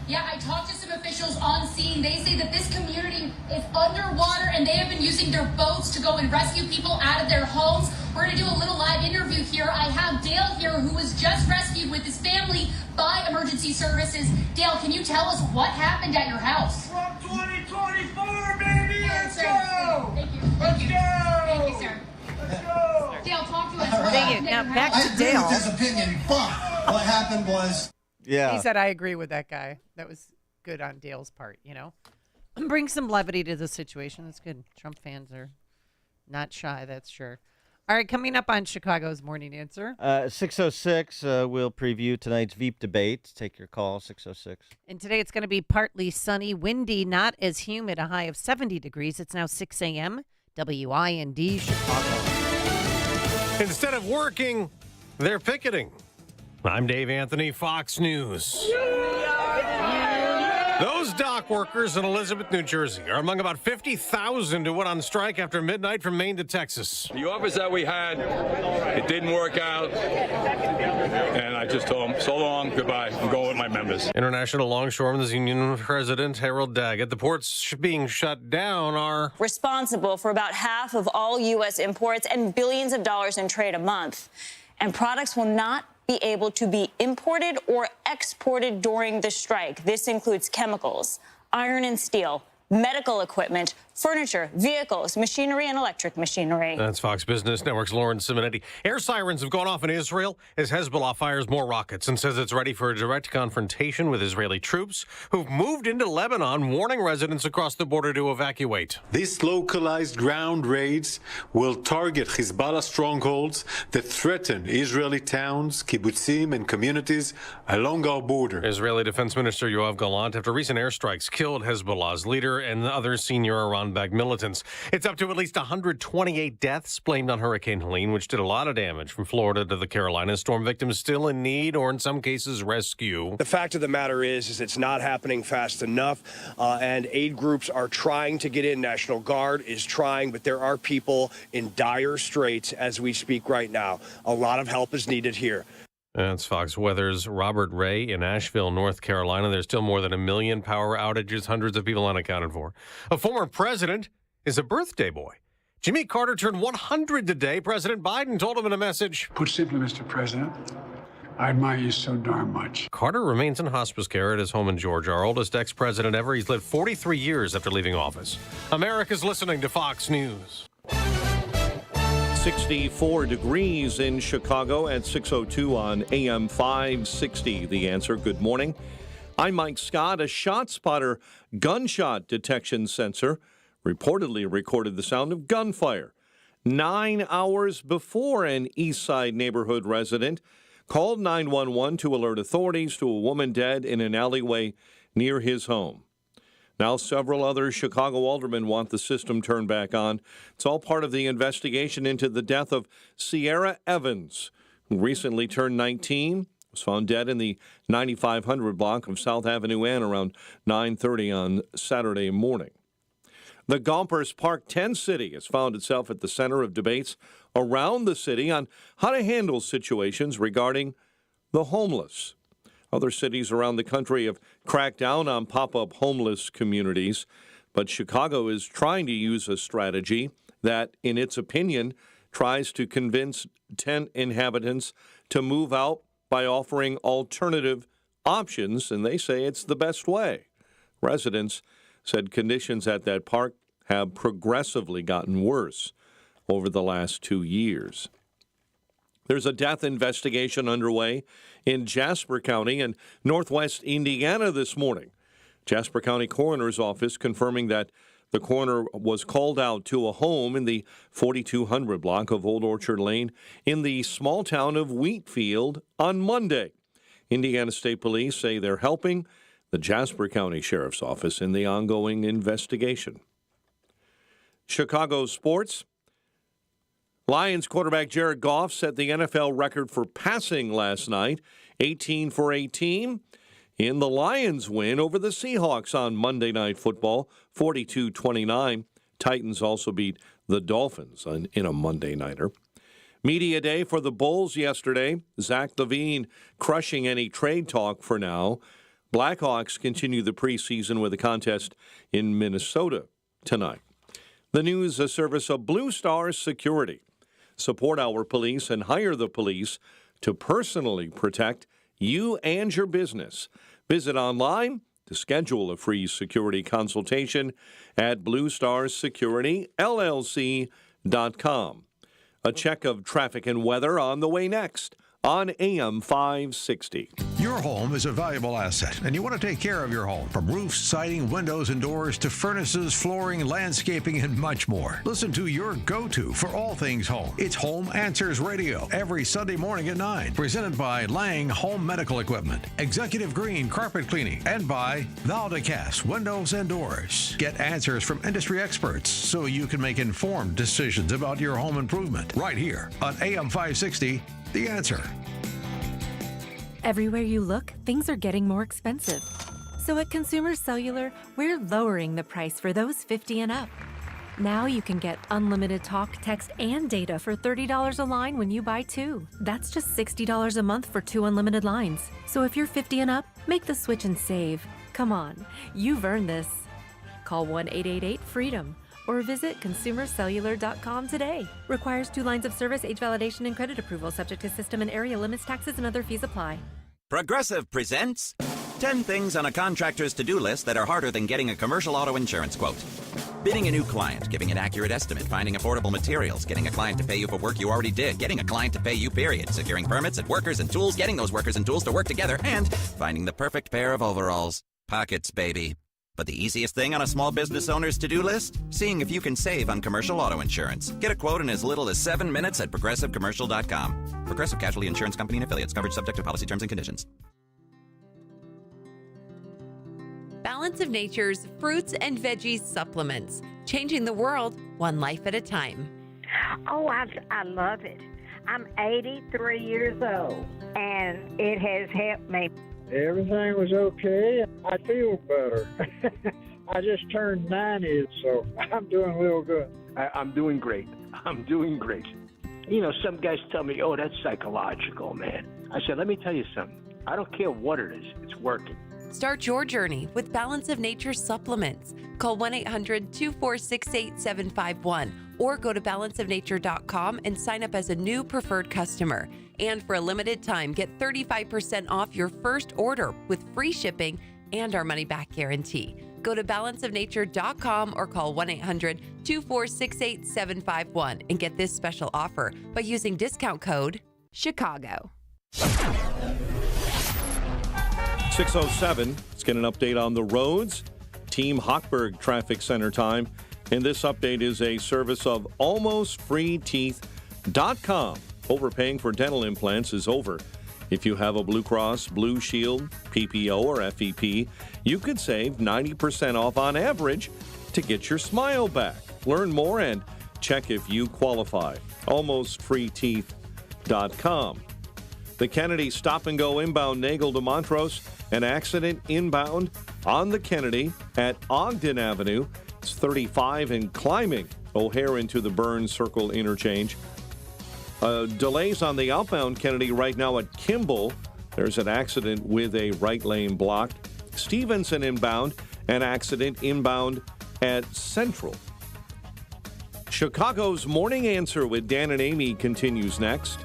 Yeah, I talked to some officials on scene. They say that this community is underwater and they have been using their boats to go and rescue people out of their homes. We're going to do a little live interview here. I have Dale here, who was just rescued with his family by emergency services. Dale, can you tell us what happened at your house? From 2024, baby! Let's go! Thank you. Let's go! Thank you, sir. Let's go! Dale, talk to us. Thank you. Now back to Dale. I agree with his opinion, but what happened was... Yeah. He said, I agree with that guy. That was good on Dale's part, you know. Bring some levity to the situation. That's good. Trump fans are not shy, that's sure. All right, coming up on Chicago's Morning Answer. 6:06, we'll preview tonight's Veep debate. Take your call, 6:06. And today it's going to be partly sunny, windy, not as humid, a high of 70 degrees. It's now 6 a.m. WIND Chicago. Instead of working, they're picketing. I'm Dave Anthony, Fox News. Those dock workers in Elizabeth, New Jersey are among about 50,000 who went on strike after midnight from Maine to Texas. The offers that we had, it didn't work out. And I just told them, so long, goodbye. I'm going with my members. International Longshoremen's Union President Harold Daggett. The ports being shut down are responsible for about half of all U.S. imports and billions of dollars in trade a month. And products will not be able to be imported or exported during the strike. This includes chemicals, iron and steel, medical equipment, furniture, vehicles, machinery, and electric machinery. That's Fox Business Network's Lauren Simonetti. Air sirens have gone off in Israel as Hezbollah fires more rockets and says it's ready for a direct confrontation with Israeli troops who've moved into Lebanon, warning residents across the border to evacuate. These localized ground raids will target Hezbollah strongholds that threaten Israeli towns, kibbutzim, and communities along our border. Israeli Defense Minister Yoav Gallant, after recent airstrikes, killed Hezbollah's leader and other senior Iran-backed militants. It's up to at least 128 deaths blamed on Hurricane Helene, which did a lot of damage from Florida to the Carolinas. Storm victims still in need or in some cases rescue. The fact of the matter is it's not happening fast enough, and aid groups are trying to get in. National Guard is trying, but there are people in dire straits as we speak right now. A lot of help is needed here. That's Fox Weather's Robert Ray in Asheville, North Carolina. There's still more than 1 million power outages, hundreds of people unaccounted for. A former president is a birthday boy. Jimmy Carter turned 100 today. President Biden told him in a message, Put simply, Mr. President, I admire you so darn much. Carter remains in hospice care at his home in Georgia, our oldest ex-president ever. He's lived 43 years after leaving office. America's listening to Fox News. 64 degrees in Chicago at 6:02 on AM 560. The Answer. Good morning. I'm Mike Scott. A ShotSpotter gunshot detection sensor reportedly recorded the sound of gunfire 9 hours before an East Side neighborhood resident called 911 to alert authorities to a woman dead in an alleyway near his home. Now, several other Chicago aldermen want the system turned back on. It's all part of the investigation into the death of Sierra Evans, who recently turned 19, was found dead in the 9500 block of South Avenue N around 9:30 on Saturday morning. The Gompers Park 10 City has found itself at the center of debates around the city on how to handle situations regarding the homeless. Other cities around the country have cracked down on pop-up homeless communities, but Chicago is trying to use a strategy that, in its opinion, tries to convince tent inhabitants to move out by offering alternative options, and they say it's the best way. Residents said conditions at that park have progressively gotten worse over the last 2 years. There's a death investigation underway in Jasper County and northwest Indiana this morning. Jasper County Coroner's Office confirming that the coroner was called out to a home in the 4200 block of Old Orchard Lane in the small town of Wheatfield on Monday. Indiana State Police say they're helping the Jasper County Sheriff's Office in the ongoing investigation. Chicago sports. Lions quarterback Jared Goff set the NFL record for passing last night, 18 for 18, in the Lions' win over the Seahawks on Monday Night Football, 42-29. Titans also beat the Dolphins in a Monday Nighter. Media day for the Bulls yesterday. Zach LaVine crushing any trade talk for now. Blackhawks continue the preseason with a contest in Minnesota tonight. The news, a service of Blue Star Security. Support our police and hire the police to personally protect you and your business. Visit online to schedule a free security consultation at bluestarsecurityllc.com. A check of traffic and weather on the way next on AM 560. Your home is a valuable asset, and you want to take care of your home. From roofs, siding, windows, and doors to furnaces, flooring, landscaping, and much more. Listen to your go-to for all things home. It's Home Answers Radio every Sunday morning at 9. Presented by Lang Home Medical Equipment, Executive Green Carpet Cleaning, and by Valdecast Windows and Doors. Get answers from industry experts so you can make informed decisions about your home improvement. Right here on AM 560, The Answer. Everywhere you look, things are getting more expensive. So at Consumer Cellular, we're lowering the price for those 50 and up. Now you can get unlimited talk, text, and data for $30 a line when you buy 2. That's just $60 a month for 2 unlimited lines. So if you're 50 and up, make the switch and save. Come on, you've earned this. Call 1-888-FREEDOM or visit consumercellular.com today. Requires 2 lines of service, age validation, and credit approval, subject to system and area limits, taxes, and other fees apply. Progressive presents 10 things on a contractor's to-do list that are harder than getting a commercial auto insurance quote. Bidding a new client, giving an accurate estimate, finding affordable materials, getting a client to pay you for work you already did, getting a client to pay you, period, securing permits and workers and tools, getting those workers and tools to work together, and finding the perfect pair of overalls. Pockets, baby. But the easiest thing on a small business owner's to-do list? Seeing if you can save on commercial auto insurance. Get a quote in as little as 7 minutes at ProgressiveCommercial.com. Progressive Casualty Insurance Company and Affiliates. Coverage subject to policy terms and conditions. Balance of Nature's fruits and veggies supplements. Changing the world, one life at a time. Oh, I love it. I'm 83 years old, and it has helped me. Everything was okay. I feel better. I just turned 90, so I'm doing real good. I'm doing great. I'm doing great. You know, some guys tell me, oh, that's psychological, man. I said, let me tell you something. I don't care what it is. It's working. Start your journey with Balance of Nature supplements. Call 1-800-246-8751 or go to balanceofnature.com and sign up as a new preferred customer. And for a limited time, get 35% off your first order with free shipping and our money-back guarantee. Go to balanceofnature.com or call 1-800-246-8751 and get this special offer by using discount code CHICAGO. 6:07. Let's get an update on the roads. Team Hochberg Traffic Center time. And this update is a service of almostfreeteeth.com. Overpaying for dental implants is over. If you have a Blue Cross, Blue Shield, PPO, or FEP, you could save 90% off on average to get your smile back. Learn more and check if you qualify. almostfreeteeth.com. The Kennedy stop-and-go inbound Nagel to Montrose. An accident inbound on the Kennedy at Ogden Avenue. It's 35 and climbing O'Hare into the Burns Circle interchange. Delays on the outbound Kennedy right now at Kimball. There's an accident with a right lane blocked. Stevenson inbound, an accident inbound at Central. Chicago's Morning Answer with Dan and Amy continues next.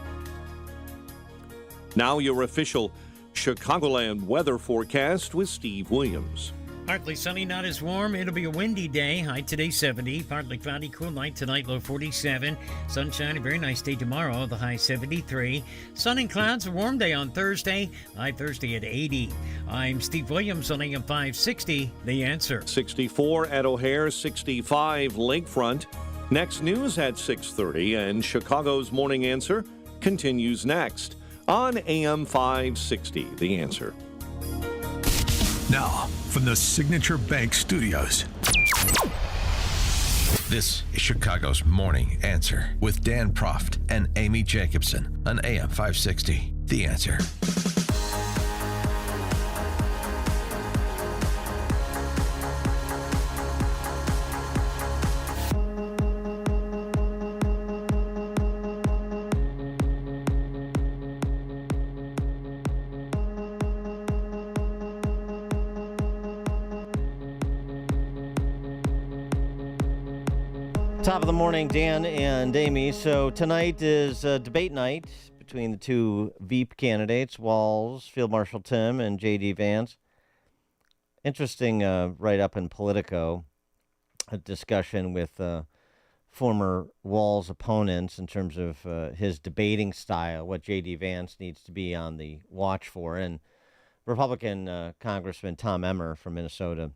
Now your official Chicagoland weather forecast with Steve Williams. Partly sunny, not as warm. It'll be a windy day. High today 70. Partly cloudy, cool night tonight, low 47. Sunshine, a very nice day tomorrow, the high 73. Sun and clouds, a warm day on Thursday. High Thursday at 80. I'm Steve Williams on AM 560, The Answer. 64 at O'Hare, 65 Lakefront. Next news at 6:30, and Chicago's Morning Answer continues next on AM 560, The Answer. Now, from the Signature Bank Studios. This is Chicago's Morning Answer with Dan Proft and Amy Jacobson on AM 560, The Answer. Top of the morning, Dan and Amy. So tonight is debate night between the two Veep candidates, Walz, Field Marshal Tim, and J.D. Vance. Interesting write-up in Politico, a discussion with former Walz opponents in terms of his debating style, what J.D. Vance needs to be on the watch for. And Republican Congressman Tom Emmer from Minnesota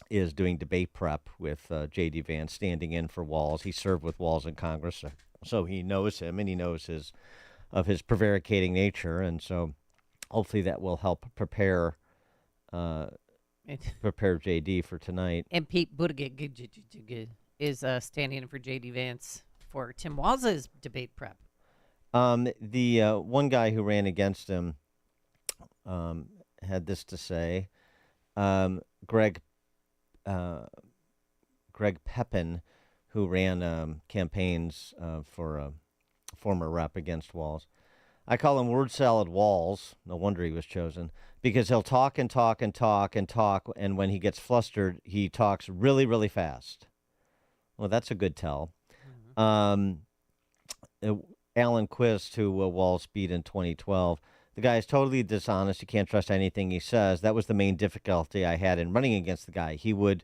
is doing debate prep with J.D. Vance, standing in for Walz. He served with Walz in Congress, so he knows him, and he knows his prevaricating nature. And so hopefully that will help prepare J.D. for tonight. And Pete Buttigieg is standing in for J.D. Vance for Tim Walz's debate prep. The one guy who ran against him had this to say. Greg Pepin, who ran campaigns for a former rep against Walz. I call him word salad Walz. No wonder he was chosen, because he'll talk and talk and talk and talk, and when he gets flustered, he talks really, really fast. Well, that's a good tell. Alan Quist, who Walz beat in 2012, the guy is totally dishonest. You can't trust anything he says. That was the main difficulty I had in running against the guy. He would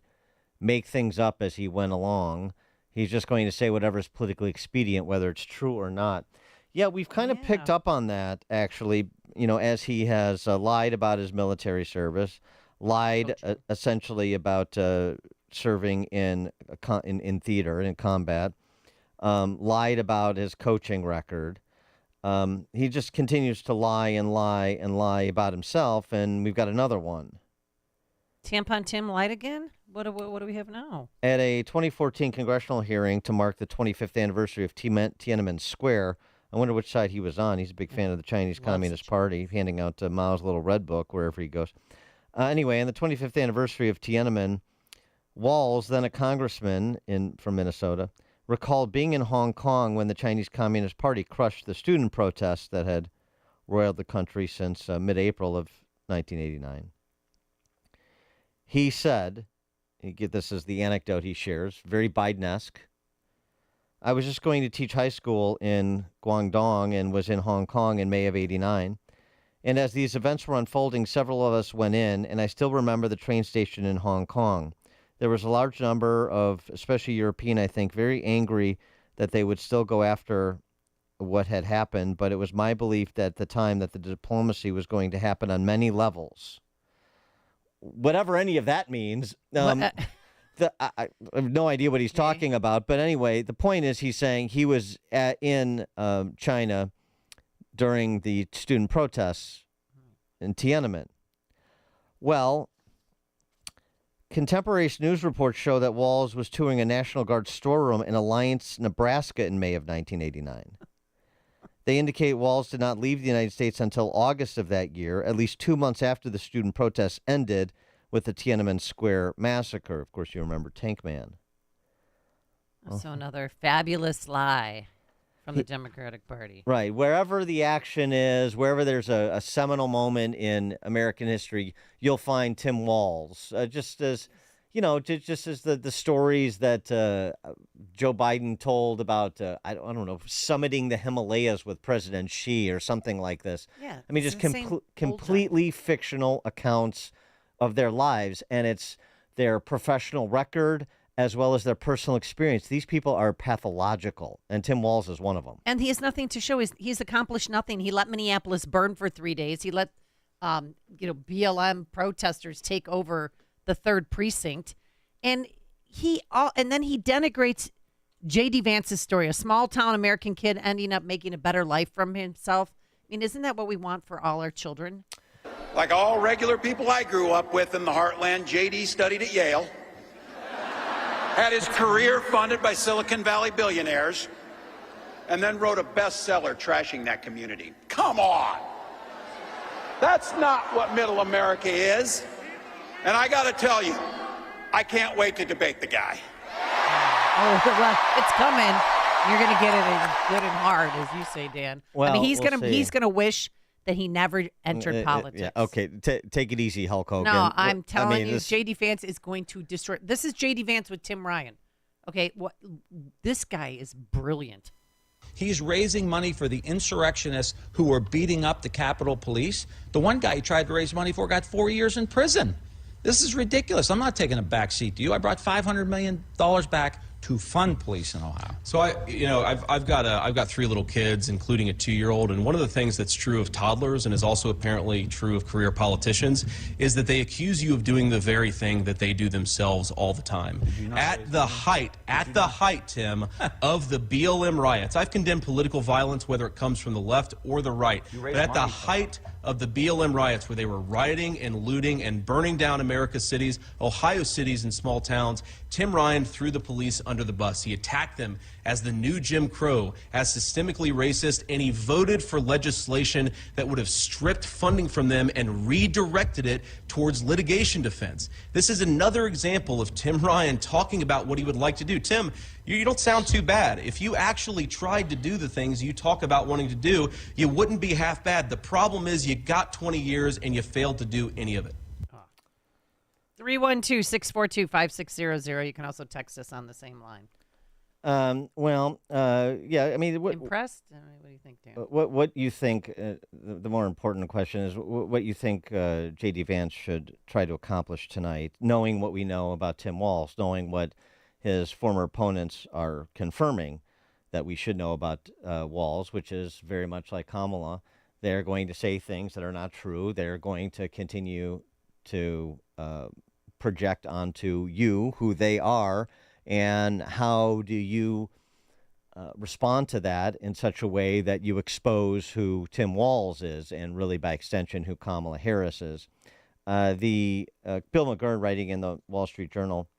make things up as he went along. He's just going to say whatever is politically expedient, whether it's true or not. Yeah, we've kind of picked up on that, actually, as he has lied about his military service, lied essentially about serving in theater, in combat, lied about his coaching record. He just continues to lie and lie and lie about himself, and we've got another one. Tampon Tim lied again? What do we have now? At a 2014 congressional hearing to mark the 25th anniversary of Tiananmen Square, I wonder which side he was on. He's a big fan of the Chinese Communist Party, handing out Mao's little red book wherever he goes. Anyway, on the 25th anniversary of Tiananmen, Walz, then a congressman from Minnesota, recalled being in Hong Kong when the Chinese Communist Party crushed the student protests that had roiled the country since mid-April of 1989. He said, this is the anecdote he shares, very Biden-esque, I was just going to teach high school in Guangdong and was in Hong Kong in May of '89. And as these events were unfolding, several of us went in, and I still remember the train station in Hong Kong. There was a large number of, especially European, I think, very angry that they would still go after what had happened, but it was my belief that at the time that the diplomacy was going to happen on many levels. Whatever any of that means, I have no idea what he's talking about. But anyway, the point is he's saying he was in China during the student protests in Tiananmen. Well, contemporary news reports show that Walz was touring a National Guard storeroom in Alliance, Nebraska in May of 1989. They indicate Walz did not leave the United States until August of that year, at least 2 months after the student protests ended with the Tiananmen Square massacre. Of course, you remember Tank Man. So another fabulous lie from the Democratic Party. Right. Wherever the action is, wherever there's a seminal moment in American history, you'll find Tim Walz. Just as the stories that Joe Biden told about, I don't know, summiting the Himalayas with President Xi or something like this. Yeah. I mean, just completely fictional accounts of their lives, and it's their professional record as well as their personal experience. These people are pathological, and Tim Walz is one of them. And he has nothing to show. He's accomplished nothing. He let Minneapolis burn for 3 days. He let BLM protesters take over the 3rd precinct, and then he denigrates J.D. Vance's story, a small-town American kid ending up making a better life from himself. I mean, isn't that what we want for all our children? Like all regular people I grew up with in the heartland, J.D. studied at Yale, had his career funded by Silicon Valley billionaires, and then wrote a bestseller trashing that community. Come on! That's not what middle America is. And I got to tell you, I can't wait to debate the guy. Oh, well, it's coming. You're going to get it in good and hard, as you say, Dan. Well, I mean, he's we'll going to wish that he never entered politics. Yeah, okay. Take it easy, Hulk Hogan. No, I'm telling you, this... J.D. Vance is going to destroy. This is J.D. Vance with Tim Ryan. Okay, this guy is brilliant. He's raising money for the insurrectionists who were beating up the Capitol Police. The one guy he tried to raise money for got 4 years in prison. This is ridiculous. I'm not taking a back seat to you. I brought $500 million back to fund police in Ohio? So I've got 3 little kids, including a 2-year-old, and one of the things that's true of toddlers and is also apparently true of career politicians is that they accuse you of doing the very thing that they do themselves all the time. At the height, Tim, of the BLM riots, I've condemned political violence whether it comes from the left or the right. But at the height of the BLM riots, where they were rioting and looting and burning down America's cities, Ohio cities and small towns, Tim Ryan threw the police under the bus. He attacked them as the new Jim Crow, as systemically racist, and he voted for legislation that would have stripped funding from them and redirected it towards litigation defense. This is another example of Tim Ryan talking about what he would like to do. Tim, you don't sound too bad. If you actually tried to do the things you talk about wanting to do, you wouldn't be half bad. The problem is you got 20 years and you failed to do any of it. 312-642-5600. You can also text us on the same line. Yeah, I mean, Impressed? What do you think, Dan? What you think, the more important question is what you think J.D. Vance should try to accomplish tonight, knowing what we know about Tim Walz, knowing what his former opponents are confirming that we should know about Walz, which is very much like Kamala. They're going to say things that are not true. They're going to continue to project onto you who they are, and how do you respond to that in such a way that you expose who Tim Walz is, and really by extension who Kamala Harris is. Bill McGurn, writing in the Wall Street Journal,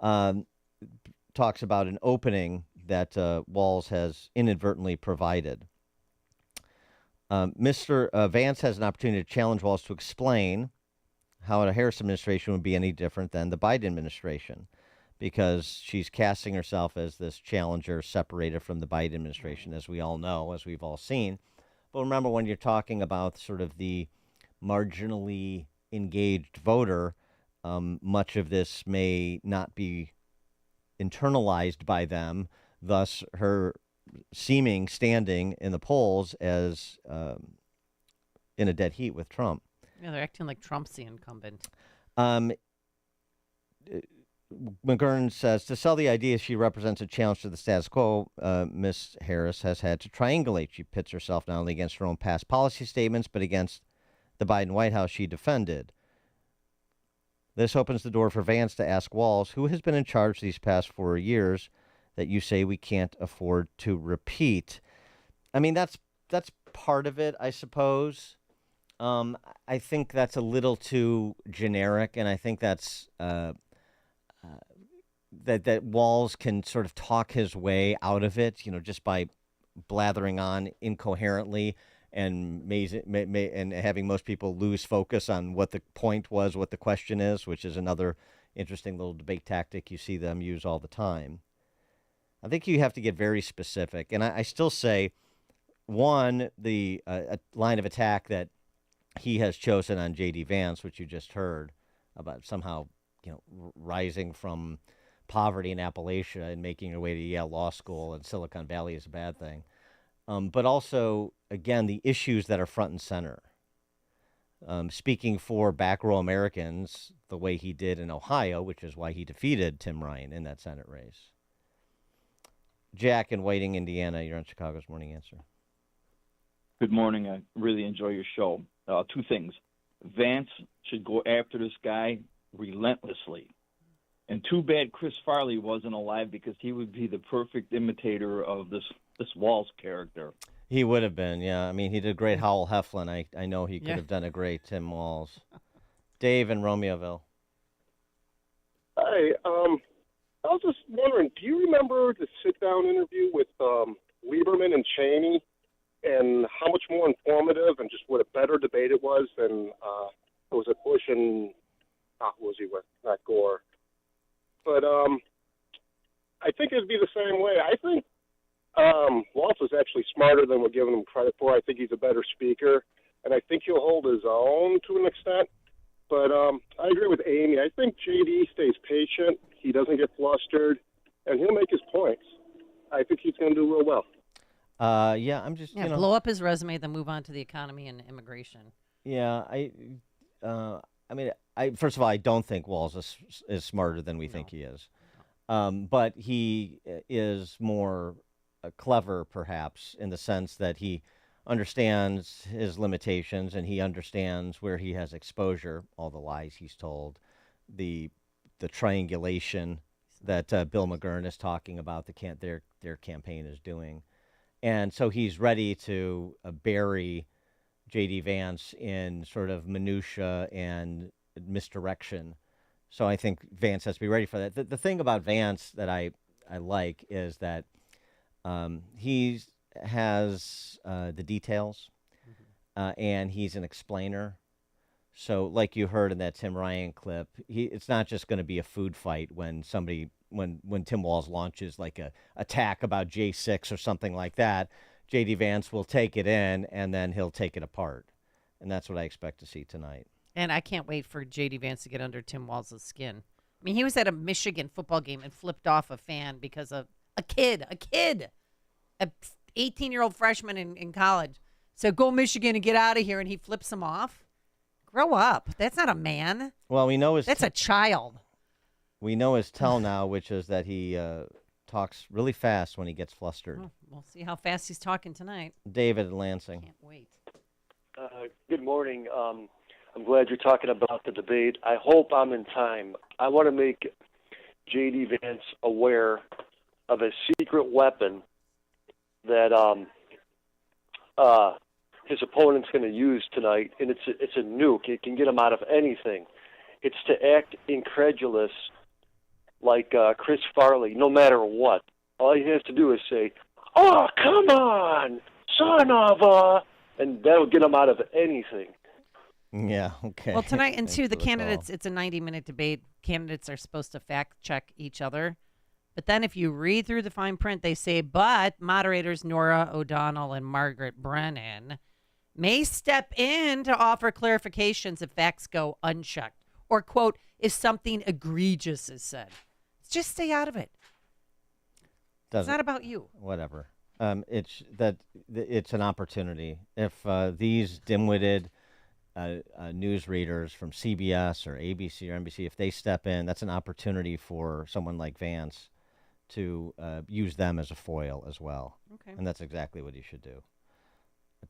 talks about an opening that Walz has inadvertently provided. Mr. Vance has an opportunity to challenge Walz to explain how a Harris administration would be any different than the Biden administration, because she's casting herself as this challenger separated from the Biden administration, as we all know, as we've all seen. But remember, when you're talking about sort of the marginally engaged voter, much of this may not be internalized by them, thus her seeming standing in the polls as in a dead heat with Trump. Yeah, they're acting like Trump's the incumbent. McGurn says, to sell the idea she represents a challenge to the status quo, Ms. Harris has had to triangulate. She pits herself not only against her own past policy statements, but against the Biden White House she defended. This opens the door for Vance to ask Walz, who has been in charge these past 4 years, that you say we can't afford to repeat. I mean, that's part of it, I suppose. I think that's a little too generic, and I think that's that Walz can sort of talk his way out of it, just by blathering on incoherently and having most people lose focus on what the point was, what the question is, which is another interesting little debate tactic you see them use all the time. I think you have to get very specific, and I still say, one, the line of attack that he has chosen on J.D. Vance, which you just heard, about somehow rising from poverty in Appalachia and making your way to Yale Law School and Silicon Valley is a bad thing. But also, again, the issues that are front and center. Speaking for back row Americans the way he did in Ohio, which is why he defeated Tim Ryan in that Senate race. Jack in Whiting, Indiana, you're on Chicago's Morning Answer. Good morning. I really enjoy your show. 2 things. Vance should go after this guy relentlessly. And too bad Chris Farley wasn't alive, because he would be the perfect imitator of this Walz character. He would have been, yeah. I mean, he did a great Howell Heflin. I know he could have done a great Tim Walz. Dave in Romeoville. Hi. I was just wondering, do you remember the sit-down interview with Lieberman and Cheney, and how much more informative and just what a better debate it was than was it Bush and who was he with? Not Gore. But I think it'd be the same way. I think Walz is actually smarter than we're giving him credit for. I think he's a better speaker, and I think he'll hold his own to an extent. But I agree with Amy. I think J.D. stays patient. He doesn't get flustered, and he'll make his points. I think he's going to do real well. I'm just blow up his resume, then move on to the economy and immigration. Yeah, I mean, first of all, I don't think Walz is smarter than we think he is. But he is more clever, perhaps, in the sense that he understands his limitations and he understands where he has exposure, all the lies he's told, the triangulation that Bill McGurn is talking about, their campaign is doing. And so he's ready to bury J.D. Vance in sort of minutia and misdirection. So I think Vance has to be ready for that. The thing about Vance that I like is that he has the details, and he's an explainer. So like you heard in that Tim Ryan clip, it's not just going to be a food fight when Tim Walz launches like a attack about J6 or something like that. J.D. Vance will take it in, and then he'll take it apart. And that's what I expect to see tonight. And I can't wait for J.D. Vance to get under Tim Walz's skin. I mean, he was at a Michigan football game and flipped off a fan because of a kid, a 18-year-old freshman in college. So go Michigan and get out of here, and he flips him off. Grow up. That's not a man. Well, we know that's a child. We know his tell now, which is that he talks really fast when he gets flustered. Oh, we'll see how fast he's talking tonight. David in Lansing. Can't wait. Good morning. I'm glad you're talking about the debate. I hope I'm in time. I want to make J.D. Vance aware of a secret weapon that his opponent's going to use tonight, and it's a nuke. It can get him out of anything. It's to act incredulous like Chris Farley, no matter what. All he has to do is say, "Oh, come on, son of a," and that'll get him out of anything. Yeah, okay. Well, tonight, and Thanks two, for the call. candidates, it's a 90-minute debate. Candidates are supposed to fact-check each other. But then if you read through the fine print, they say, but moderators Nora O'Donnell and Margaret Brennan may step in to offer clarifications if facts go unchecked. Or, quote, if something egregious is said. Just stay out of it. It's not about you. Whatever. It's an opportunity. If these dim-witted newsreaders from CBS or ABC or NBC, if they step in, that's an opportunity for someone like Vance to use them as a foil as well. Okay. And that's exactly what he should do.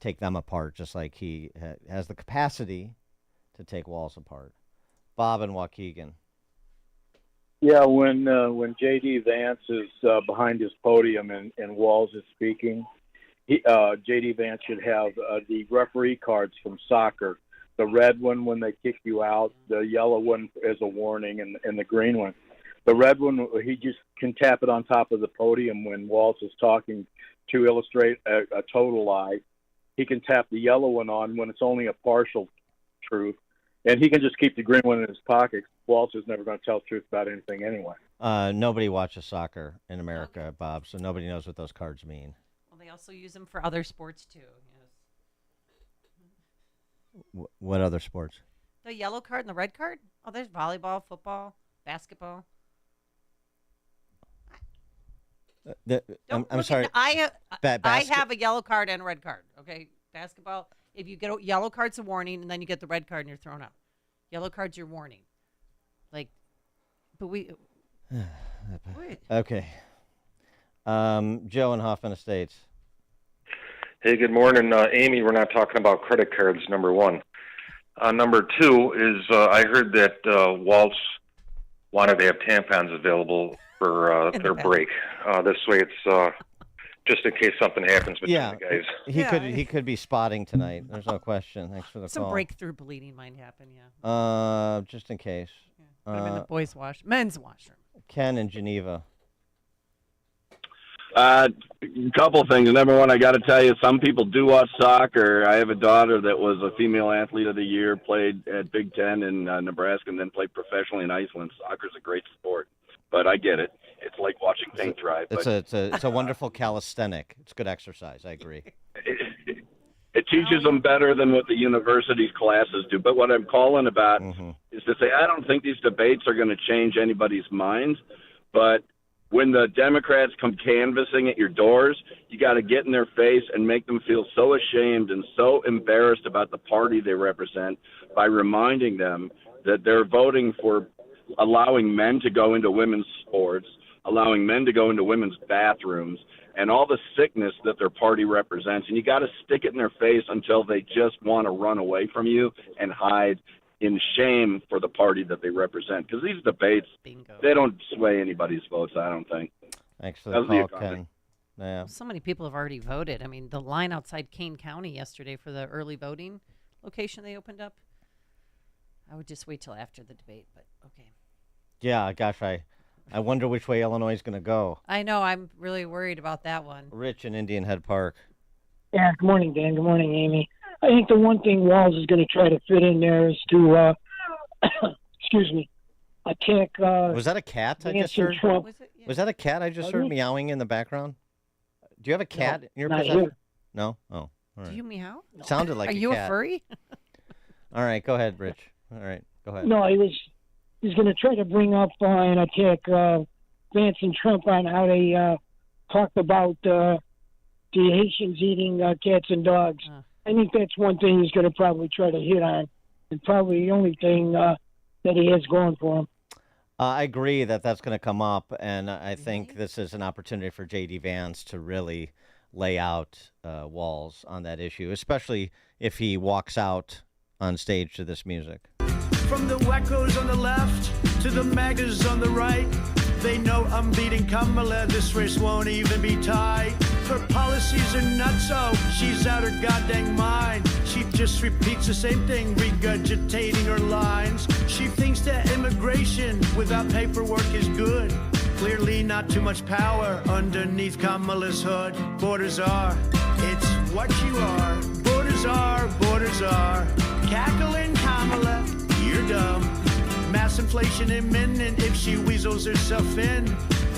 Take them apart, just like he has the capacity to take Walz apart. Bob and Waukegan. Yeah, when J.D. Vance is behind his podium and Walz is speaking, J.D. Vance should have the referee cards from soccer. The red one when they kick you out, the yellow one as a warning, and the green one. The red one, he just can tap it on top of the podium when Walz is talking to illustrate a total lie. He can tap the yellow one on when it's only a partial truth. And he can just keep the green one in his pocket. Walz is never going to tell the truth about anything anyway. Nobody watches soccer in America, Bob, so nobody knows what those cards mean. Well, they also use them for other sports, too. Yes. What other sports? The yellow card and the red card? Oh, there's volleyball, football, basketball. I'm sorry. I have a yellow card and a red card. Okay, basketball. If you get a yellow card's a warning, and then you get the red card and you're thrown out. Yellow card's your warning. But we. Wait. Okay. Joe in Hoffman Estates. Hey, good morning, Amy. We're not talking about credit cards. Number one. Number two is I heard that Walz wanted to have tampons available for their break. This way, it's just in case something happens between the guys. He could be spotting tonight. There's no question. Thanks for the Some call. breakthrough bleeding might happen. Yeah. Just in case. Put him in the men's washroom. Ken in Geneva. Couple things. Number one, I got to tell you, some people do watch soccer. I have a daughter that was a female athlete of the year, played at Big Ten in Nebraska, and then played professionally in Iceland. Soccer's a great sport, but I get it. It's like watching paint dry. It's a wonderful calisthenic. It's good exercise. I agree. It teaches them better than what the university's classes do. But what I'm calling about is to say I don't think these debates are going to change anybody's minds. But when the Democrats come canvassing at your doors, you got to get in their face and make them feel so ashamed and so embarrassed about the party they represent by reminding them that they're voting for allowing men to go into women's sports, allowing men to go into women's bathrooms, and all the sickness that their party represents. And you got to stick it in their face until they just want to run away from you and hide in shame for the party that they represent. Because these debates, they don't sway anybody's votes, I don't think. Thanks for That the was the call, economy. Ken. Yeah. So many people have already voted. I mean, the line outside Kane County yesterday for the early voting location they opened up. I would just wait till after the debate, but okay. Yeah, gosh, I wonder which way Illinois is going to go. I know. I'm really worried about that one. Rich in Indian Head Park. Yeah, good morning, Dan. Good morning, Amy. I think the one thing Walz is going to try to fit in there is to, excuse me, attack. Was that a cat I just heard? Trump. Was that a cat I just heard meowing in the background? Do you have a cat in your not possession? here. No? Oh, all right. Do you meow? Sounded like Are a you cat. a furry? All right, go ahead, Rich. All right, go ahead. No, he's going to try to bring up and attack Vance and Trump on how they talked about the Haitians eating cats and dogs. I think that's one thing he's going to probably try to hit on, and probably the only thing that he has going for him. I agree that that's going to come up, and I think this is an opportunity for J.D. Vance to really lay out Walz on that issue, especially if he walks out on stage to this music. From the wackos on the left to the MAGAs on the right, they know I'm beating Kamala. This race won't even be tied. Her policies are nutso. She's out her goddamn mind. She just repeats the same thing, regurgitating her lines. She thinks that immigration without paperwork is good. Clearly not too much power underneath Kamala's hood. Borders are, it's what you are. Borders are, borders are. Cackling Kamala, you're dumb. Mass inflation imminent if she weasels herself in.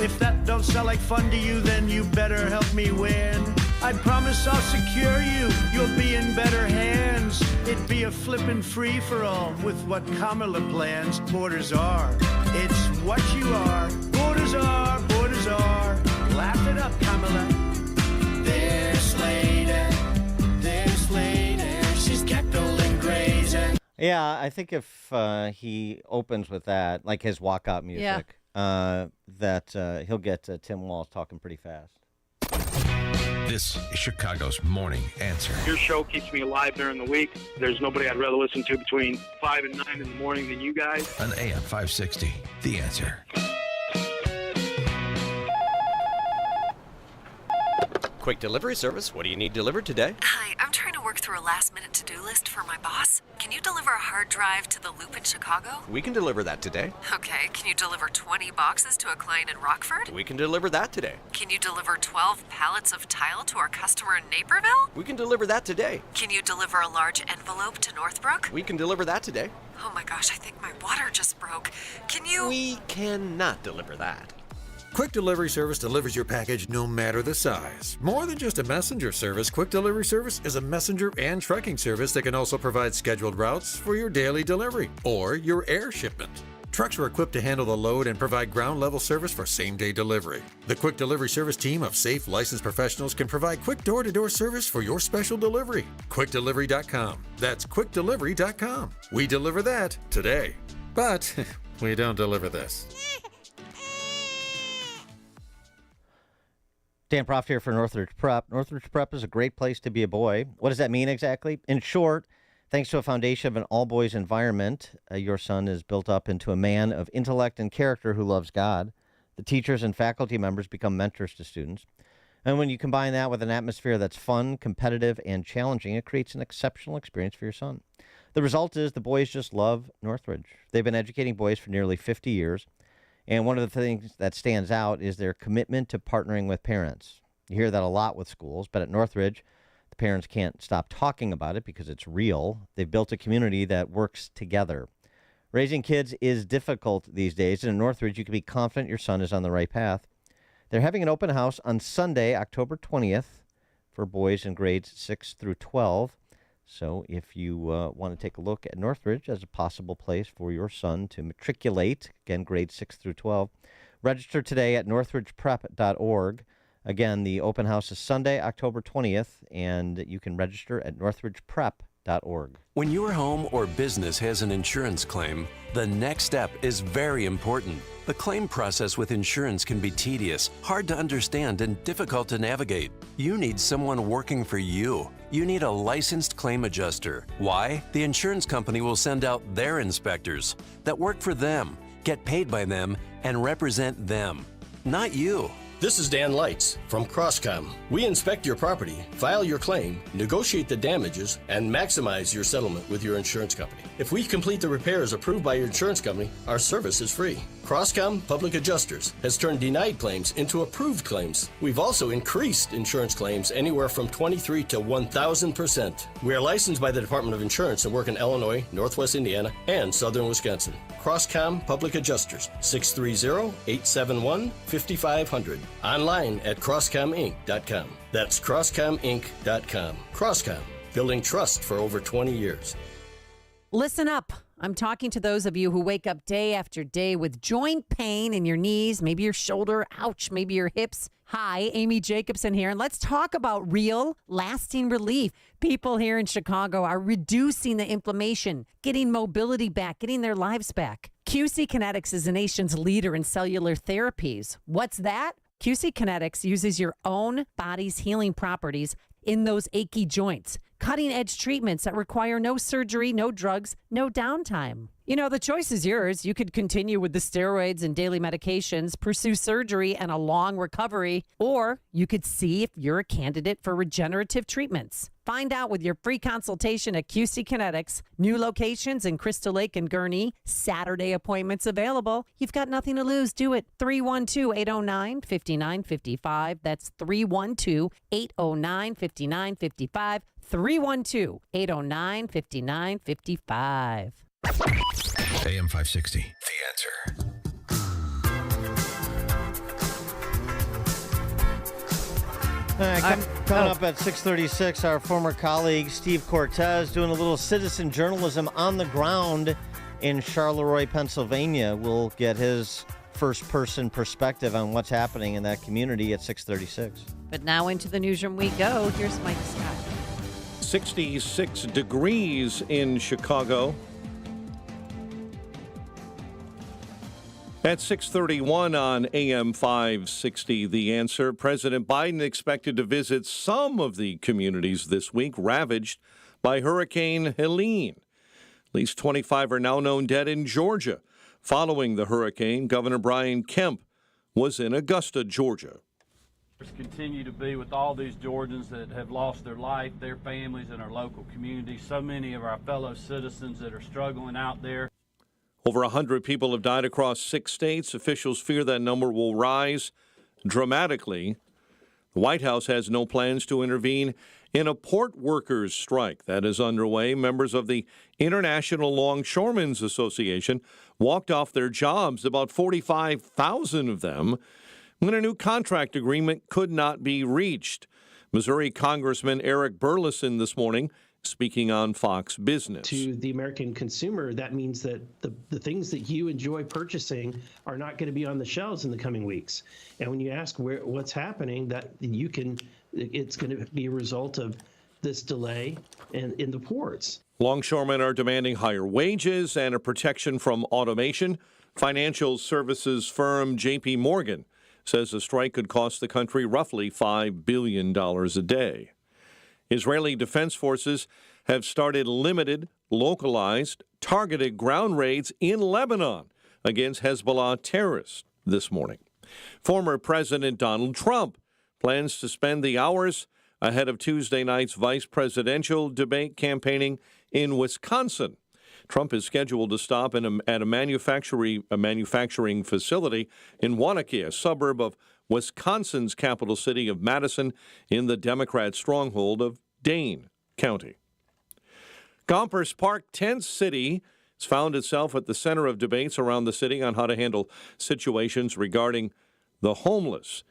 If that don't sound like fun to you, then you better help me win. I promise I'll secure you, you'll be in better hands. It'd be a flippin' free-for-all with what Kamala plans. Borders are, it's what you are. Borders are, borders are. Laugh it up, Kamala. This lady, she's cackling crazy. Yeah, I think if he opens with that, like his walkout music, that he'll get Tim Walz talking pretty fast. This is Chicago's Morning Answer. Your show keeps me alive during the week. There's nobody I'd rather listen to between 5 and 9 in the morning than you guys. On AM 560, The Answer. Quick delivery service. What do you need delivered today? Hi, I'm trying to work through a last-minute to-do list for my boss. Can you deliver a hard drive to the Loop in Chicago? We can deliver that today. Okay, can you deliver 20 boxes to a client in Rockford? We can deliver that today. Can you deliver 12 pallets of tile to our customer in Naperville? We can deliver that today. Can you deliver a large envelope to Northbrook? We can deliver that today. Oh my gosh, I think my water just broke. Can you... We cannot deliver that. Quick Delivery Service delivers your package no matter the size. More than just a messenger service, Quick Delivery Service is a messenger and trucking service that can also provide scheduled routes for your daily delivery or your air shipment. Trucks are equipped to handle the load and provide ground-level service for same-day delivery. The Quick Delivery Service team of safe, licensed professionals can provide quick door-to-door service for your special delivery. QuickDelivery.com. That's QuickDelivery.com. We deliver that today. But we don't deliver this. Dan Proft here for Northridge Prep. Northridge Prep is a great place to be a boy. What does that mean exactly? In short, thanks to a foundation of an all-boys environment, your son is built up into a man of intellect and character who loves God. The teachers and faculty members become mentors to students. And when you combine that with an atmosphere that's fun, competitive, and challenging, it creates an exceptional experience for your son. The result is the boys just love Northridge. They've been educating boys for nearly 50 years. And one of the things that stands out is their commitment to partnering with parents. You hear that a lot with schools, but at Northridge, the parents can't stop talking about it because it's real. They've built a community that works together. Raising kids is difficult these days, and at Northridge, you can be confident your son is on the right path. They're having an open house on Sunday, October 20th, for boys in grades 6 through 12. So if you want to take a look at Northridge as a possible place for your son to matriculate, again, grades 6 through 12, register today at northridgeprep.org. Again, the open house is Sunday, October 20th, and you can register at northridgeprep.org. When your home or business has an insurance claim, the next step is very important. The claim process with insurance can be tedious, hard to understand, and difficult to navigate. You need someone working for you. You need a licensed claim adjuster. Why? The insurance company will send out their inspectors that work for them, get paid by them, and represent them, not you. This is Dan Lights from Crosscom. We inspect your property, file your claim, negotiate the damages, and maximize your settlement with your insurance company. If we complete the repairs approved by your insurance company, our service is free. Crosscom Public Adjusters has turned denied claims into approved claims. We've also increased insurance claims anywhere from 23 to 1,000%. We are licensed by the Department of Insurance and work in Illinois, Northwest Indiana, and Southern Wisconsin. Crosscom Public Adjusters, 630-871-5500. Online at crosscominc.com. That's crosscominc.com. Crosscom, building trust for over 20 years. Listen up. I'm talking to those of you who wake up day after day with joint pain in your knees, maybe your shoulder, ouch, maybe your hips. Hi, Amy Jacobson here, and let's talk about real, lasting relief. People here in Chicago are reducing the inflammation, getting mobility back, getting their lives back. QC Kinetics is the nation's leader in cellular therapies. What's that? QC Kinetics uses your own body's healing properties in those achy joints. Cutting-edge treatments that require no surgery, no drugs, no downtime. You know, the choice is yours. You could continue with the steroids and daily medications, pursue surgery and a long recovery, or you could see if you're a candidate for regenerative treatments. Find out with your free consultation at QC Kinetics. New locations in Crystal Lake and Gurnee. Saturday appointments available. You've got nothing to lose. Do it. 312-809-5955. That's 312-809-5955. 312-809-5955. AM 560, The Answer. All right, coming up at 6:36, our former colleague Steve Cortez doing a little citizen journalism on the ground in Charleroi, Pennsylvania. We'll get his first-person perspective on what's happening in that community at 6:36. But now into the newsroom we go. Here's Mike Scott. 66 degrees in Chicago. At 6:31 on AM 560, The Answer, President Biden expected to visit some of the communities this week ravaged by Hurricane Helene. At least 25 are now known dead in Georgia. Following the hurricane, Governor Brian Kemp was in Augusta, Georgia. Continue to be with all these Georgians that have lost their life, their families, and our local community. So many of our fellow citizens that are struggling out there. Over 100 people have died across 6 states. Officials fear that number will rise dramatically. The White House has no plans to intervene in a port workers' strike that is underway. Members of the International Longshoremen's Association walked off their jobs, about 45,000 of them, when a new contract agreement could not be reached. Missouri Congressman Eric Burleson this morning speaking on Fox Business. To the American consumer, that means that the things that you enjoy purchasing are not going to be on the shelves in the coming weeks. And when you ask what's happening, that it's going to be a result of this delay in the ports. Longshoremen are demanding higher wages and a protection from automation. Financial services firm J.P. Morgan says the strike could cost the country roughly $5 billion a day. Israeli defense forces have started limited, localized, targeted ground raids in Lebanon against Hezbollah terrorists this morning. Former President Donald Trump plans to spend the hours ahead of Tuesday night's vice presidential debate campaigning in Wisconsin. Trump is scheduled to stop at a manufacturing facility in Waunakee, a suburb of Wisconsin's capital city of Madison, in the Democrat stronghold of Dane County. Gompers Park Tent City has found itself at the center of debates around the city on how to handle situations regarding the homeless.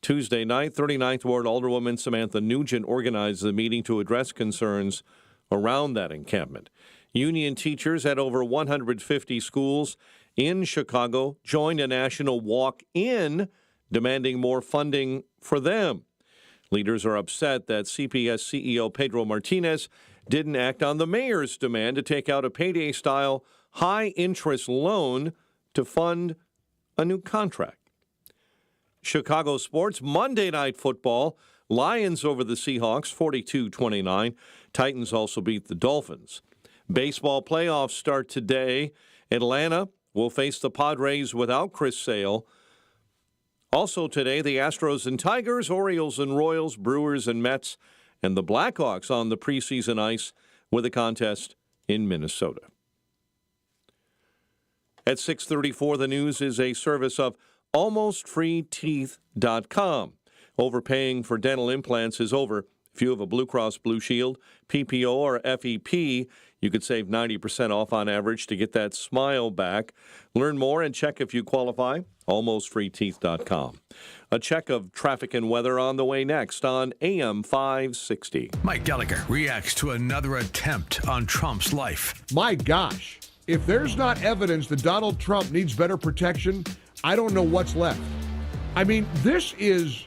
Tuesday night, 39th Ward Alderwoman Samantha Nugent organized the meeting to address concerns around that encampment. Union teachers at over 150 schools in Chicago joined a national walk-in demanding more funding for them. Leaders are upset that CPS CEO Pedro Martinez didn't act on the mayor's demand to take out a payday-style high-interest loan to fund a new contract. Chicago sports, Monday Night Football, Lions over the Seahawks, 42-29. Titans also beat the Dolphins. Baseball playoffs start today. Atlanta will face the Padres without Chris Sale. Also today, the Astros and Tigers, Orioles and Royals, Brewers and Mets, and the Blackhawks on the preseason ice with a contest in Minnesota. At 6:34, the news is a service of AlmostFreeTeeth.com. Overpaying for dental implants is over. If you have a Blue Cross Blue Shield, PPO, or FEP, you could save 90% off on average to get that smile back. Learn more and check if you qualify. AlmostFreeTeeth.com. A check of traffic and weather on the way next on AM 560. Mike Gallagher reacts to another attempt on Trump's life. My gosh, if there's not evidence that Donald Trump needs better protection, I don't know what's left. I mean, this is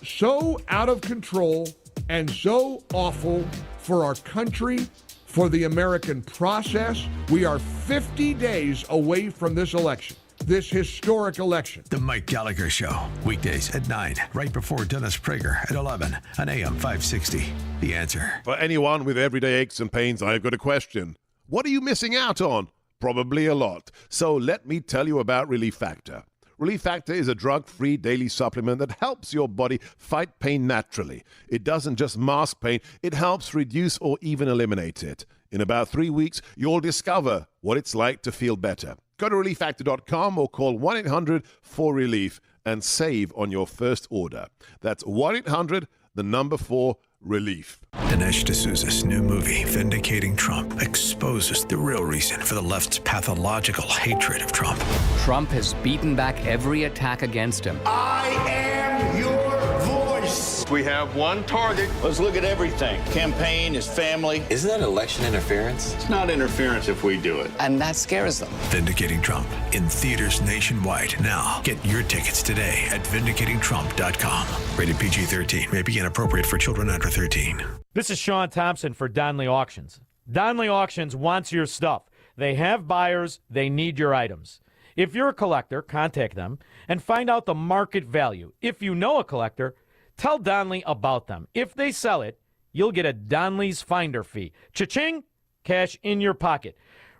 so out of control and so awful for our country, for the American process. We are 50 days away from this election, this historic election. The Mike Gallagher Show, weekdays at 9, right before Dennis Prager at 11 on AM 560. The Answer. For anyone with everyday aches and pains, I've got a question. What are you missing out on? Probably a lot. So let me tell you about Relief Factor. Relief Factor is a drug-free daily supplement that helps your body fight pain naturally. It doesn't just mask pain, it helps reduce or even eliminate it. In about 3 weeks, you'll discover what it's like to feel better. Go to relieffactor.com or call 1-800-4RELIEF and save on your first order. That's 1-800-4-RELIEF. Dinesh D'Souza's new movie, Vindicating Trump, exposes the real reason for the left's pathological hatred of Trump. Trump has beaten back every attack against him. I am your voice. We have one target. Let's look at everything. Campaign, his family. Isn't that election interference? It's not interference if we do it. And that scares them. Vindicating Trump in theaters nationwide. Now, get your tickets today at vindicatingtrump.com. Rated PG-13. May be inappropriate for children under 13. This is Sean Thompson for Donley Auctions. Donley Auctions wants your stuff. They have buyers. They need your items. If you're a collector, contact them and find out the market value. If you know a collector, tell Donley about them. If they sell it, you'll get a Donley's Finder fee. Cha-ching, cash in your pocket.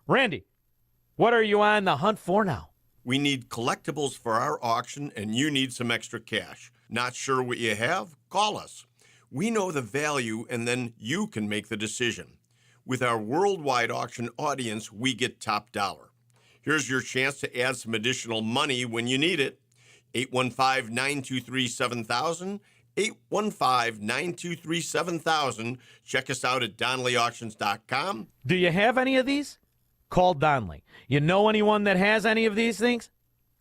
Randy, what are you on the hunt for now? We need collectibles for our auction, and you need some extra cash. Not sure what you have? Call us. We know the value, and then you can make the decision. With our worldwide auction audience, we get top dollar. Here's your chance to add some additional money when you need it. 815-923-7000, 815-923-7000. Check us out at DonleyAuctions.com. Do you have any of these? Call Donley. You know anyone that has any of these things?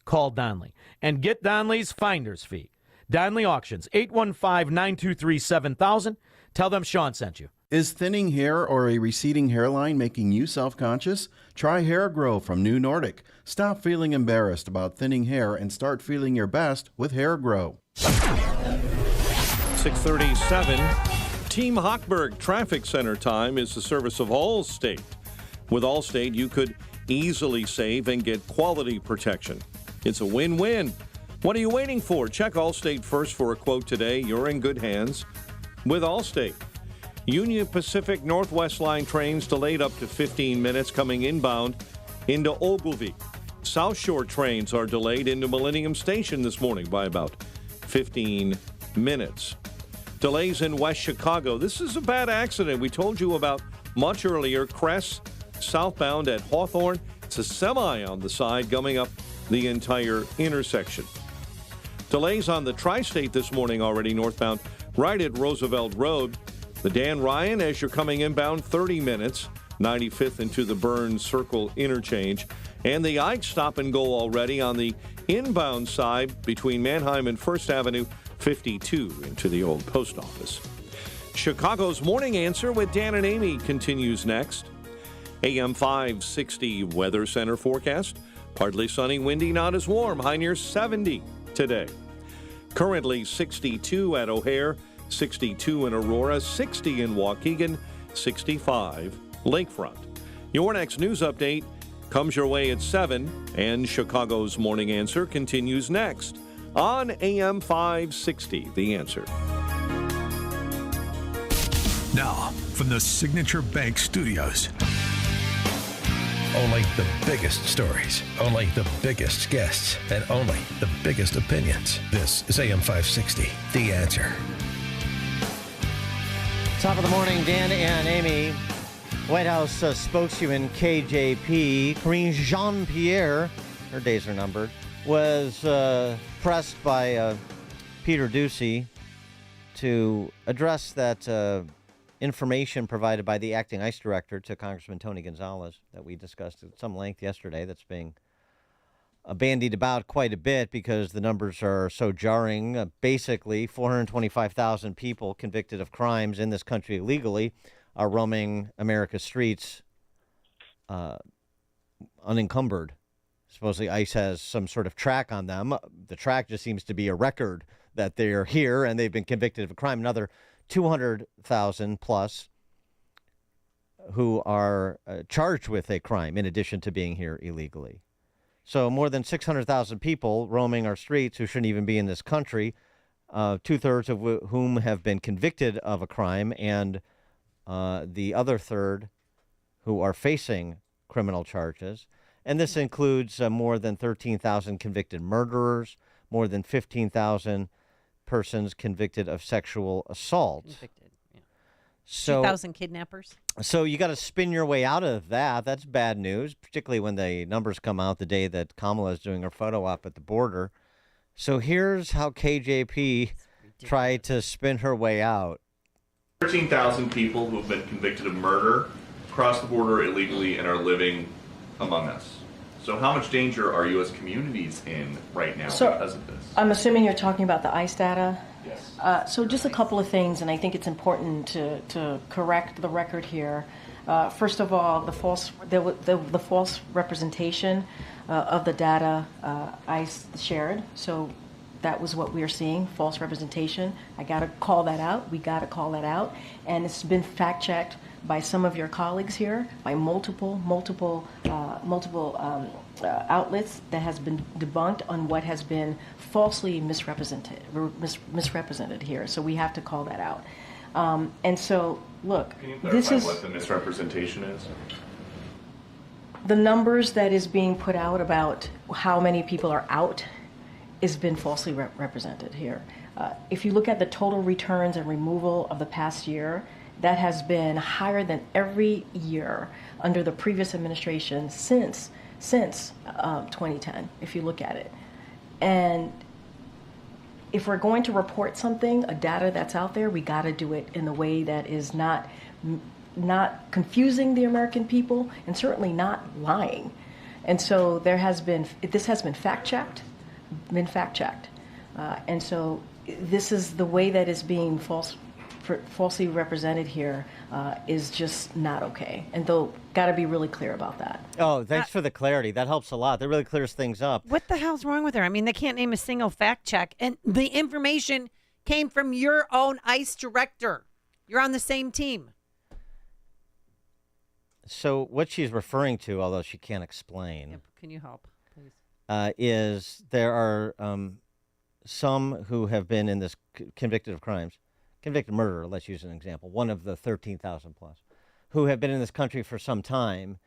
Call Donley and get Donley's Finder's fee. Donley Auctions, 815-923-7000. Tell them Sean sent you. Is thinning hair or a receding hairline making you self-conscious? Try Hair Grow from New Nordic. Stop feeling embarrassed about thinning hair and start feeling your best with Hair Grow. 6:37. Team Hochberg Traffic Center time is the service of Allstate. With Allstate, you could easily save and get quality protection. It's a win-win. What are you waiting for? Check Allstate first for a quote today. You're in good hands with Allstate. Union Pacific Northwest Line trains delayed up to 15 minutes coming inbound into Ogilvie. South Shore trains are delayed into Millennium Station this morning by about 15 minutes. Delays in West Chicago. This is a bad accident we told you about much earlier. Crest southbound at Hawthorne. It's a semi on the side gumming up the entire intersection. Delays on the Tri-State this morning already northbound right at Roosevelt Road. The Dan Ryan, as you're coming inbound, 30 minutes, 95th into the Burns Circle interchange. And the Ike stop and go already on the inbound side between Manheim and First Avenue, 52 into the old post office. Chicago's Morning Answer with Dan and Amy continues next. AM 560 Weather Center forecast. Partly sunny, windy, not as warm. High near 70 today. Currently 62 at O'Hare, 62 in Aurora, 60 in Waukegan, 65 Lakefront. Your next news update comes your way at 7, and Chicago's Morning Answer continues next on AM 560, The Answer. Now, from the Signature Bank Studios. Only the biggest stories, only the biggest guests, and only the biggest opinions. This is AM 560, The Answer. Top of the morning, Dan and Amy. White House spokeswoman KJP, Karine Jean-Pierre, her days are numbered, was pressed by Peter Doocy to address that information provided by the acting ICE director to Congressman Tony Gonzalez that we discussed at some length yesterday, that's being bandied about quite a bit because the numbers are so jarring. Basically, 425,000 people convicted of crimes in this country illegally are roaming America's streets unencumbered. Supposedly ICE has some sort of track on them. The track just seems to be a record that they're here and they've been convicted of a crime. Another 200,000 plus who are charged with a crime in addition to being here illegally. So more than 600,000 people roaming our streets who shouldn't even be in this country, two-thirds of whom have been convicted of a crime, and the other third who are facing criminal charges. And this includes more than 13,000 convicted murderers, more than 15,000 persons convicted of sexual assault. Convicted, yeah. So 2,000 kidnappers. So you got to spin your way out of that. That's bad news, particularly when the numbers come out the day that Kamala is doing her photo op at the border. So here's how KJP tried to spin her way out. 13,000 people who have been convicted of murder crossed the border illegally and are living among us. So how much danger are U.S. communities in right now because of this? I'm assuming you're talking about the ICE data? Yes. So just a couple of things, and I think it's important to correct the record here. First of all, the false representation of the data ICE shared. So that was what we are seeing, false representation. I got to call that out. We got to call that out. And it's been fact-checked by some of your colleagues here, by multiple outlets that has been debunked on what has been falsely misrepresented here. So we have to call that out. And so, look, can you clarify what the misrepresentation is? The numbers that is being put out about how many people are out has been falsely represented here. If you look at the total returns and removal of the past year, that has been higher than every year under the previous administration since 2010, if you look at it. And if we're going to report something, a data that's out there, we got to do it in a way that is not confusing the American people and certainly not lying. And so this has been fact-checked, and so this is the way that is being falsely represented here is just not okay. And they'll got to be really clear about that. Oh, thanks for the clarity. That helps a lot. That really clears things up. What the hell's wrong with her? I mean, they can't name a single fact check. And the information came from your own ICE director. You're on the same team. So what she's referring to, although she can't explain, Yep. Can you help, please? Is there are some who have been in this convicted of crimes, convicted murderer, let's use an example, one of the 13,000 plus, who have been in this country for some time,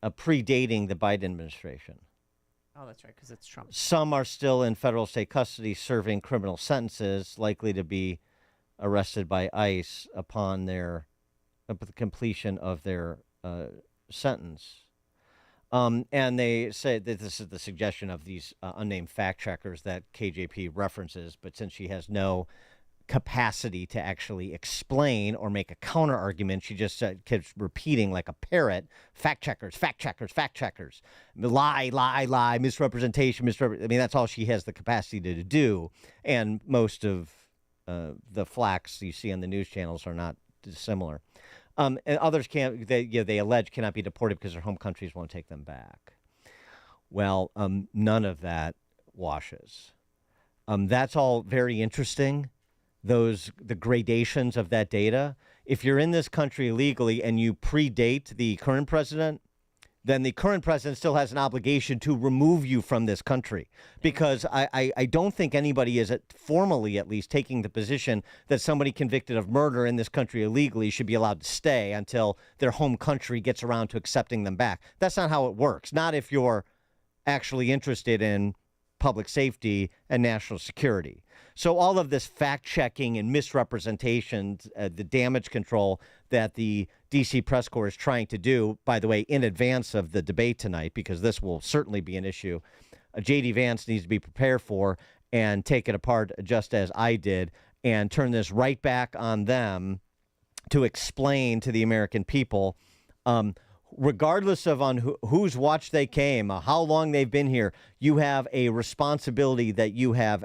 predating the Biden administration. Oh, that's right, because it's Trump. Some are still in federal state custody serving criminal sentences, likely to be arrested by ICE upon the completion of their sentence. And they say that this is the suggestion of these unnamed fact checkers that KJP references, but since she has no capacity to actually explain or make a counter argument, she just keeps repeating like a parrot, fact checkers, lie, misrepresentation, I mean, that's all she has the capacity to do. And most of the flacks you see on the news channels are not dissimilar. And others they allege cannot be deported because their home countries won't take them back. Well, none of that washes. That's all very interesting. The gradations of that data. If you're in this country illegally and you predate the current president, then the current president still has an obligation to remove you from this country, because I don't think anybody is, formally at least, taking the position that somebody convicted of murder in this country illegally should be allowed to stay until their home country gets around to accepting them back. That's not how it works. Not if you're actually interested in public safety and national security. So all of this fact-checking and misrepresentations, the damage control that the D.C. press corps is trying to do, by the way, in advance of the debate tonight, because this will certainly be an issue, J.D. Vance needs to be prepared for and take it apart just as I did and turn this right back on them to explain to the American people, regardless of on whose watch they came, how long they've been here, you have a responsibility that you have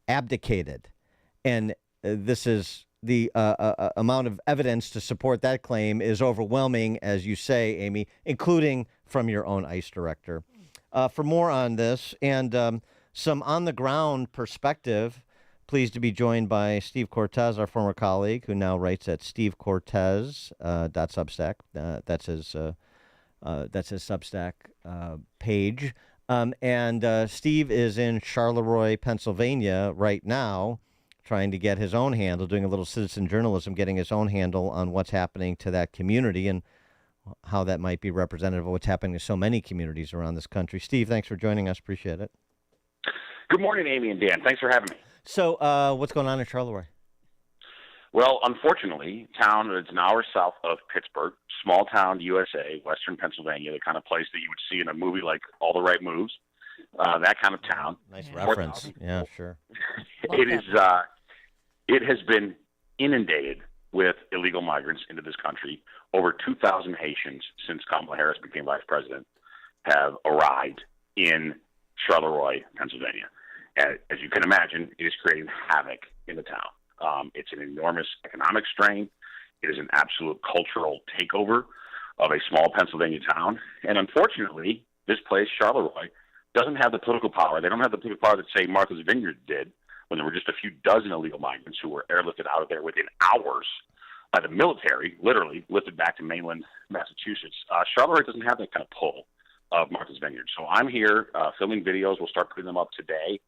abdicated. And this is the amount of evidence to support that claim is overwhelming, as you say, Amy, including from your own ICE director. For more on this and some on-the-ground perspective, pleased to be joined by Steve Cortes, our former colleague, who now writes at stevecortes.substack. That's his Substack page. And Steve is in Charleroi, Pennsylvania right now, trying to get his own handle, doing a little citizen journalism, getting his own handle on what's happening to that community and how that might be representative of what's happening to so many communities around this country. Steve, thanks for joining us. Appreciate it. Good morning, Amy and Dan. Thanks for having me. So what's going on in Charleroi? Well, unfortunately, town is an hour south of Pittsburgh, small town USA, western Pennsylvania, the kind of place that you would see in a movie like All the Right Moves, that kind of town. Nice reference. Yeah, sure. It has been inundated with illegal migrants into this country. Over 2,000 Haitians since Kamala Harris became vice president have arrived in Charleroi, Pennsylvania. And as you can imagine, it is creating havoc in the town. It's an enormous economic strain. It is an absolute cultural takeover of a small Pennsylvania town. And unfortunately, this place, Charleroi, doesn't have the political power. They don't have the political power that, say, Martha's Vineyard did when there were just a few dozen illegal migrants who were airlifted out of there within hours by the military, literally lifted back to mainland Massachusetts. Charleroi doesn't have that kind of pull of Martha's Vineyard. So I'm here filming videos. We'll start putting them up today,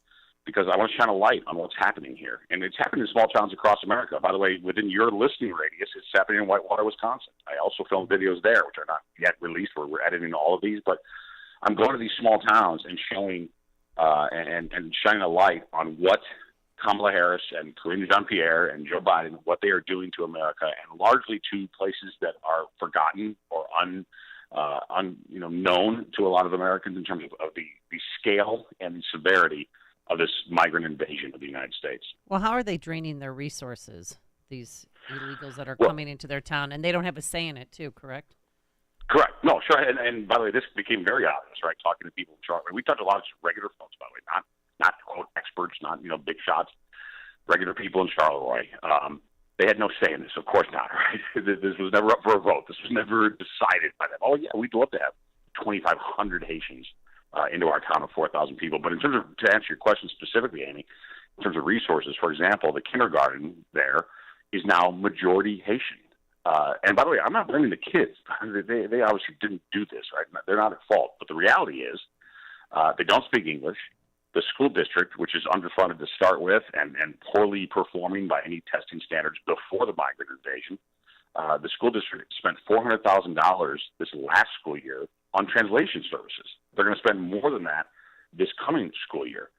because I want to shine a light on what's happening here. And it's happening in small towns across America. By the way, within your listening radius, it's happening in Whitewater, Wisconsin. I also filmed videos there, which are not yet released. We're editing all of these. But I'm going to these small towns and showing and shining a light on what Kamala Harris and Karine Jean-Pierre and Joe Biden, what they are doing to America, and largely to places that are forgotten or known to a lot of Americans in terms of the scale and the severity of this migrant invasion of the United States. Well, how are they draining their resources, these illegals that are coming into their town? And they don't have a say in it, too, correct? Correct. No, sure. And by the way, this became very obvious, right, talking to people in Charlotte. We talked to a lot of regular folks, by the way, not quote experts, not, big shots, regular people in Charleroi. They had no say in this. Of course not, right? This was never up for a vote. This was never decided by them. Oh, yeah, we'd love to have 2,500 Haitians into our town of 4,000 people. But in terms of, to answer your question specifically, Amy, in terms of resources, for example, the kindergarten there is now majority Haitian. And by the way, I'm not blaming the kids. They obviously didn't do this, right? They're not at fault. But the reality is they don't speak English. The school district, which is underfunded to start with and poorly performing by any testing standards before the migrant invasion, the school district spent $400,000 this last school year on translation services. They're going to spend more than that this coming school year.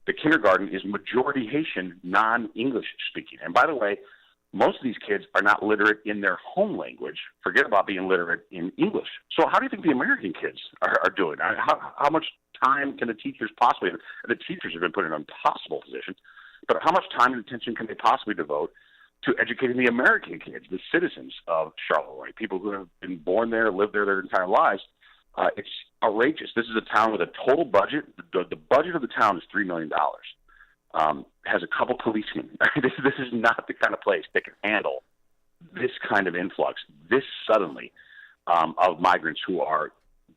The kindergarten is majority Haitian, non-English speaking. And by the way, most of these kids are not literate in their home language. Forget about being literate in English. So how do you think the American kids are doing? How much time can the teachers possibly, and the teachers have been put in an impossible position, but how much time and attention can they possibly devote to educating the American kids, the citizens of Charleroi, people who have been born there, lived there their entire lives? It's outrageous. This is a town with a total budget. The budget of the town is $3 million. Has a couple policemen. This is not the kind of place that can handle this kind of influx, this suddenly, of migrants who are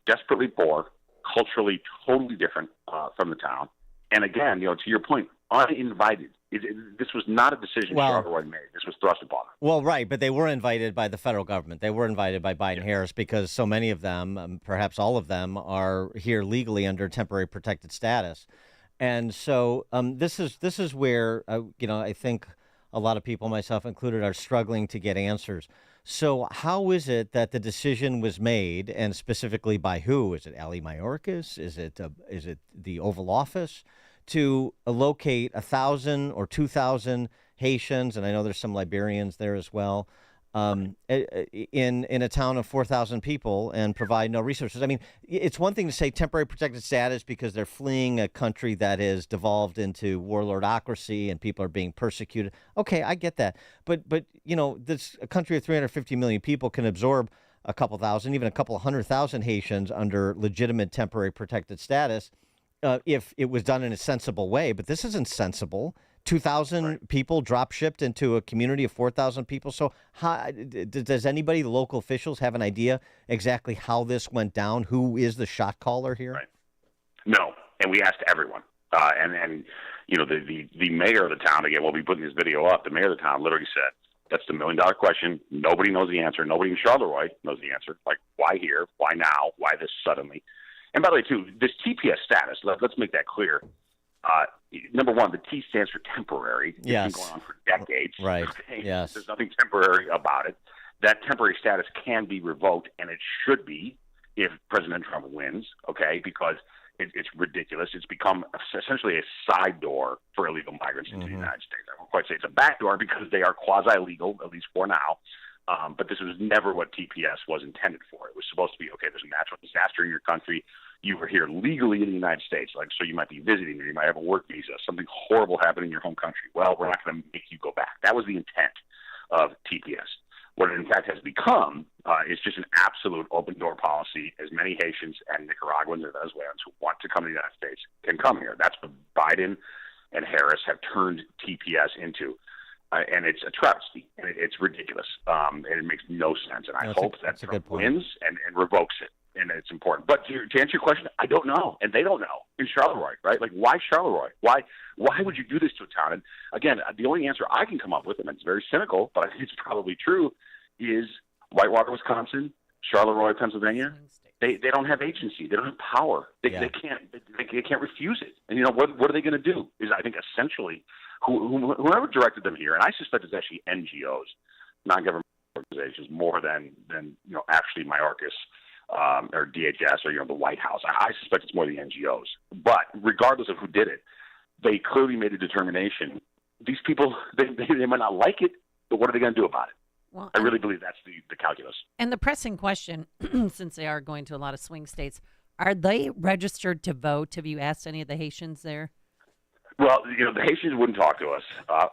desperately poor, culturally totally different from the town. And again, to your point, uninvited This was not a decision Charleroi made. This was thrust upon them. Well, right, but they were invited by the federal government. They were invited by Biden-Harris because so many of them, perhaps all of them, are here legally under temporary protected status. And so this is where, I think a lot of people, myself included, are struggling to get answers. So how is it that the decision was made, and specifically by who? Is it Ali Mayorkas? Is it the Oval Office to locate 1,000 or 2,000 Haitians, and I know there's some Liberians there as well, in a town of 4,000 people and provide no resources? I mean, it's one thing to say temporary protected status because they're fleeing a country that is devolved into warlordocracy and people are being persecuted. Okay, I get that. But this a country of 350 million people can absorb a couple thousand, even a couple 100,000 Haitians under legitimate temporary protected status if it was done in a sensible way. But this isn't sensible. 2,000 people drop shipped into a community of 4,000 people. So does anybody, the local officials, have an idea exactly how this went down? Who is the shot caller here? Right. No, and we asked everyone. And the mayor of the town, again, we'll be putting this video up, the mayor of the town literally said, that's the $1 million question. Nobody knows the answer. Nobody in Charleroi knows the answer. Like, why here? Why now? Why this suddenly? And by the way, too, this TPS status, let's make that clear. Number one, the T stands for temporary. It's Yes. been going on for decades. Right. Okay? Yes. There's nothing temporary about it. That temporary status can be revoked, and it should be if President Trump wins, okay, because it's ridiculous. It's become essentially a side door for illegal migrants into the United States. I won't quite say it's a back door because they are quasi-legal, at least for now. But this was never what TPS was intended for. It was supposed to be, okay, there's a natural disaster in your country. You were here legally in the United States, so you might be visiting or you might have a work visa. Something horrible happened in your home country. Well, we're not going to make you go back. That was the intent of TPS. What it in fact has become is just an absolute open door policy. As many Haitians and Nicaraguans and Venezuelans who want to come to the United States can come here. That's what Biden and Harris have turned TPS into. And it's a travesty, and it's ridiculous, and it makes no sense. And I hope that Trump wins and revokes it, and it's important. But to answer your question, I don't know, and they don't know in Charleroi, right? Like, why Charleroi? Why would you do this to a town? And again, the only answer I can come up with, and it's very cynical, but I think it's probably true, is Whitewater, Wisconsin, Charleroi, Pennsylvania. They don't have agency. They don't have power. They can't refuse it. And what are they going to do? Is I think essentially whoever directed them here, and I suspect it's actually NGOs, non-government organizations, more than actually Mayorkas or DHS or the White House. I suspect it's more the NGOs. But regardless of who did it, they clearly made a determination. These people they might not like it, but what are they going to do about it? Well, I really believe that's the calculus. And the pressing question, since they are going to a lot of swing states, are they registered to vote? Have you asked any of the Haitians there? Well, the Haitians wouldn't talk to us,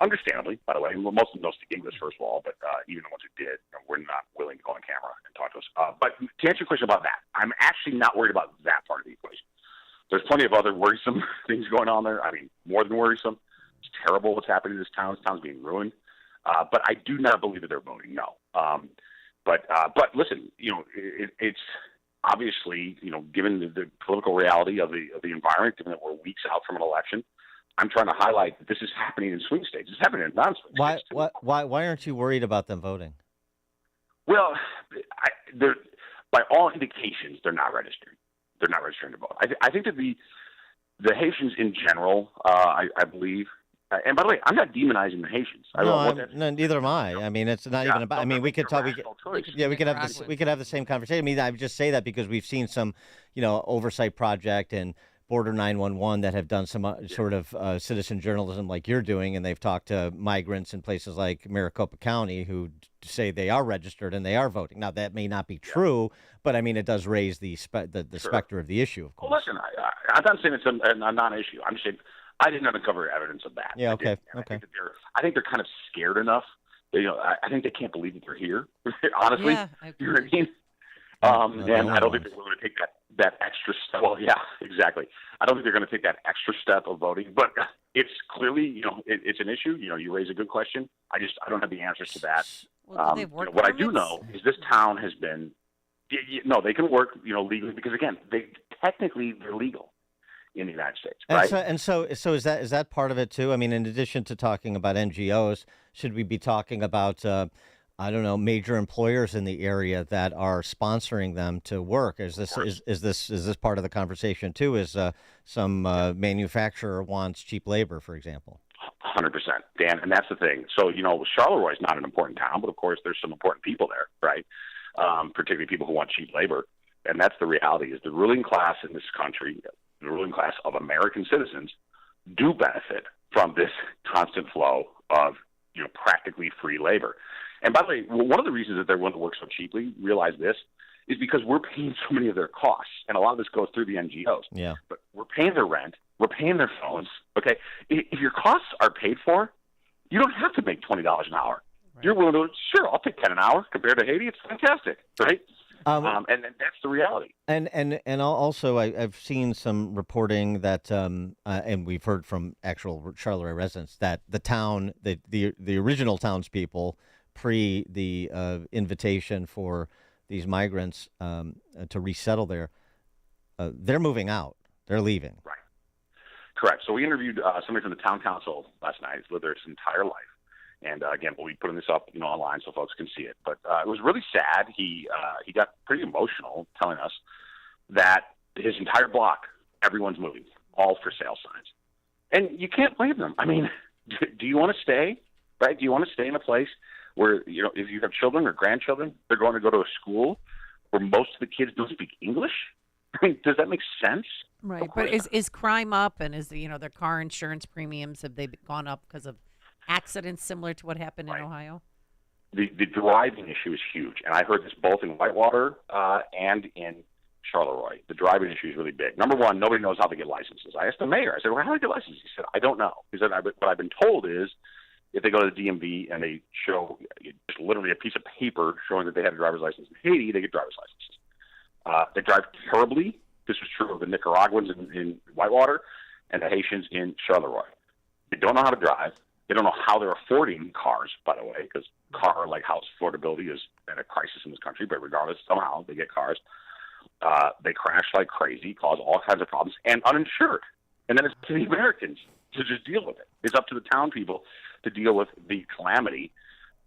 understandably, by the way. Most of them don't speak English, first of all, but even the ones who did, were not willing to go on camera and talk to us. But to answer your question about that, I'm actually not worried about that part of the equation. There's plenty of other worrisome things going on there. I mean, more than worrisome. It's terrible what's happening in this town. This town's being ruined. But I do not believe that they're voting no. But listen, it's obviously, given the political reality of the environment, given that we're weeks out from an election, I'm trying to highlight that this is happening in swing states. It's happening in non-swing states too. Why aren't you worried about them voting? Well, by all indications, they're not registered. They're not registering to vote. I think that the Haitians in general, I believe. And by the way, I'm not demonizing the Haitians. No, neither am I. I mean, it's not even about. I mean, we could talk. We could have the same conversation. I mean, I would just say that because we've seen some, oversight project and Border 911 that have done some sort of citizen journalism like you're doing, and they've talked to migrants in places like Maricopa County who say they are registered and they are voting. Now, that may not be true, but I mean, it does raise the specter of the issue. Of course. Well, listen, I'm not saying it's a non-issue. I'm just saying. I didn't uncover evidence of that. Yeah, okay. I think they're kind of scared enough. I think they can't believe that they're here. Honestly, yeah, you know what I mean? And I don't think they're willing to take that extra step. Well, yeah, exactly. I don't think they're going to take that extra step of voting. But it's clearly, it's an issue. You raise a good question. I don't have the answers to that. Well, what I do know is this town has been. No, they can work, legally because again, they're legal. in the United States, And right? so is that part of it too? I mean, in addition to talking about NGOs, should we be talking about I don't know, major employers in the area that are sponsoring them to work? Is this part of the conversation too? Is some manufacturer wants cheap labor, for example? 100%, Dan, and that's the thing. So, Charleroi is not an important town, but of course there's some important people there, right? Particularly people who want cheap labor. And that's the reality, is the ruling class in this country, the ruling class of American citizens, do benefit from this constant flow of, practically free labor. And by the way, one of the reasons that they're willing to work so cheaply, realize this, is because we're paying so many of their costs. And a lot of this goes through the NGOs. Yeah. But we're paying their rent. We're paying their phones. Okay. If your costs are paid for, you don't have to make $20 an hour. Right. You're willing to, sure, I'll take 10 an hour compared to Haiti. It's fantastic. Right. And that's the reality. And also, I've seen some reporting that, and we've heard from actual Charleroi residents, that the town, the original townspeople, pre the invitation for these migrants to resettle there, they're moving out. They're leaving. Right. Correct. So we interviewed somebody from the town council last night. He's lived there his entire life. And again, we'll be putting this up, online so folks can see it. But it was really sad. He got pretty emotional telling us that his entire block, everyone's moving, all for sale signs. And you can't blame them. I mean, do you want to stay? Right? Do you want to stay in a place where, if you have children or grandchildren, they're going to go to a school where most of the kids don't speak English? I mean, does that make sense? Right. But is crime up, and is their car insurance premiums, have they gone up because of accidents similar to what happened in Ohio? The driving issue is huge, and I heard this both in Whitewater and in Charleroi. The driving issue is really big. Number one, nobody knows how to get licenses. I asked the mayor. I said, "Well, how do I get licenses?" He said, "I don't know." He said, "What I've been told is if they go to the DMV and they show just literally a piece of paper showing that they had a driver's license in Haiti, they get driver's licenses. They drive terribly. This was true of the Nicaraguans in Whitewater and the Haitians in Charleroi. They don't know how to drive. They don't know how they're affording cars, by the way, because like house affordability is at a crisis in this country. But regardless, somehow they get cars. They crash like crazy, cause all kinds of problems, and uninsured. And then it's up to the Americans to just deal with it. It's up to the town people to deal with the calamity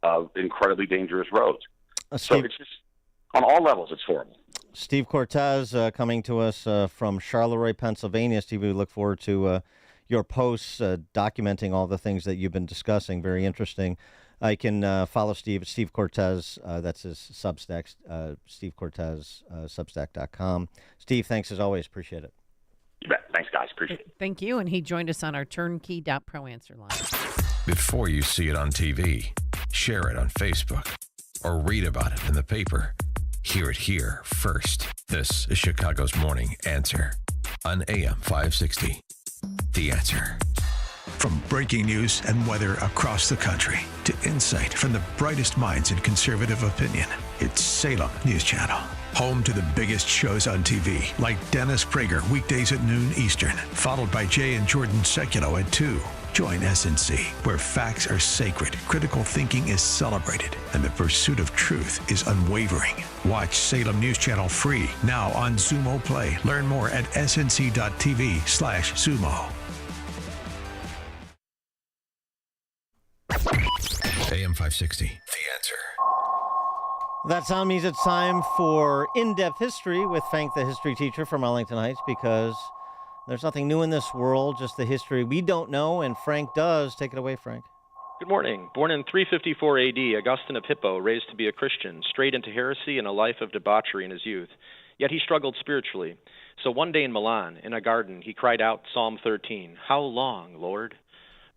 of incredibly dangerous roads. So it's just, on all levels, it's horrible. Steve Cortez coming to us from Charleroi, Pennsylvania. Steve, we look forward to your posts documenting all the things that you've been discussing. Very interesting. I can follow Steve at Steve Cortez. That's his Substack, Steve Cortez, Substack.com. Steve, thanks as always. Appreciate it. You bet. Thanks, guys. Appreciate it. Thank you. And he joined us on our turnkey.pro answer line. Before you see it on TV, share it on Facebook, or read about it in the paper, hear it here first. This is Chicago's Morning Answer on AM 560. The Answer. From breaking news and weather across the country to insight from the brightest minds in conservative opinion, it's Salem News Channel. Home to the biggest shows on TV, like Dennis Prager weekdays at noon Eastern, followed by Jay and Jordan Sekulow at 2. Join SNC, where facts are sacred, critical thinking is celebrated, and the pursuit of truth is unwavering. Watch Salem News Channel free now on Xumo Play. Learn more at snc.tv/Xumo. AM 560, The Answer. That sound means it's time for In-Depth History with Frank, the history teacher from Arlington Heights, because there's nothing new in this world, just the history we don't know, and Frank does. Take it away, Frank. Good morning. Born in 354 A.D., Augustine of Hippo, raised to be a Christian, strayed into heresy and a life of debauchery in his youth. Yet he struggled spiritually. So one day in Milan, in a garden, he cried out Psalm 13, "How long, Lord?"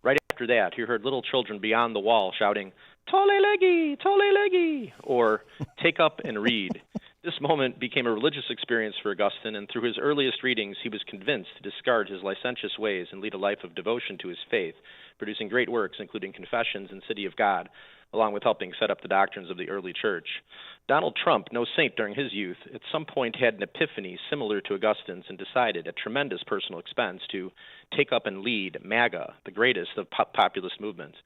Right after that, he heard little children beyond the wall shouting, "Tolle legi, tolle legi," or "Take up and read." This moment became a religious experience for Augustine, and through his earliest readings, he was convinced to discard his licentious ways and lead a life of devotion to his faith, producing great works, including Confessions and City of God, along with helping set up the doctrines of the early church. Donald Trump, no saint during his youth, at some point had an epiphany similar to Augustine's and decided, at tremendous personal expense, to take up and lead MAGA, the greatest of populist movements.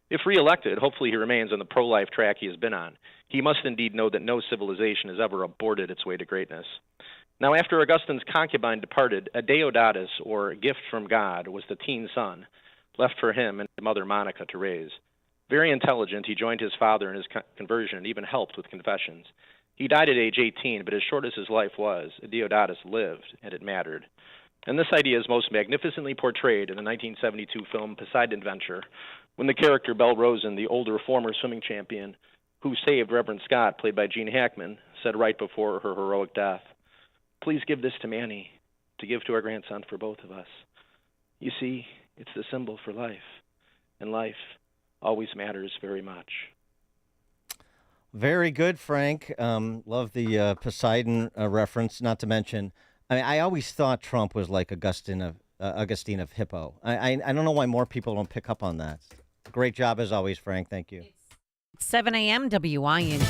If reelected, hopefully he remains on the pro-life track he has been on. He must indeed know that no civilization has ever aborted its way to greatness. Now, after Augustine's concubine departed, a Deodatus, or gift from God, was the teen son, left for him and his mother Monica to raise. Very intelligent, he joined his father in his conversion and even helped with confessions. He died at age 18, but as short as his life was, Deodatus lived, and it mattered. And this idea is most magnificently portrayed in the 1972 film Poseidon Adventure, when the character Belle Rosen, the older former swimming champion who saved Reverend Scott, played by Gene Hackman, said right before her heroic death, "Please give this to Manny, to give to our grandson for both of us. You see, it's the symbol for life, and life always matters very much." Very good, Frank. Love the Poseidon reference, not to mention, I always thought Trump was like Augustine of Hippo. I don't know why more people don't pick up on that. Great job as always, Frank. Thank you. 7 a.m. WIND.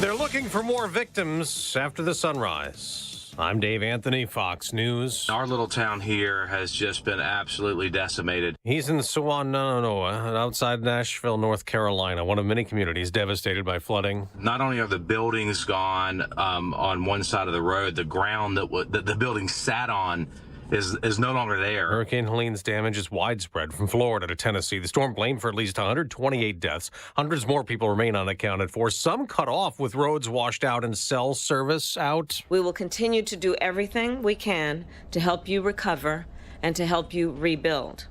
They're looking for more victims after the sunrise. I'm Dave Anthony, Fox News. Our little town here has just been absolutely decimated. He's in Sewananoa, outside Nashville, North Carolina, one of many communities devastated by flooding. Not only are the buildings gone on one side of the road, the ground that the building sat on is no longer there. Hurricane Helene's damage is widespread from Florida to Tennessee. The storm blamed for at least 128 deaths. Hundreds more people remain unaccounted for, some cut off with roads washed out and cell service out. We will continue to do everything we can to help you recover and to help you rebuild,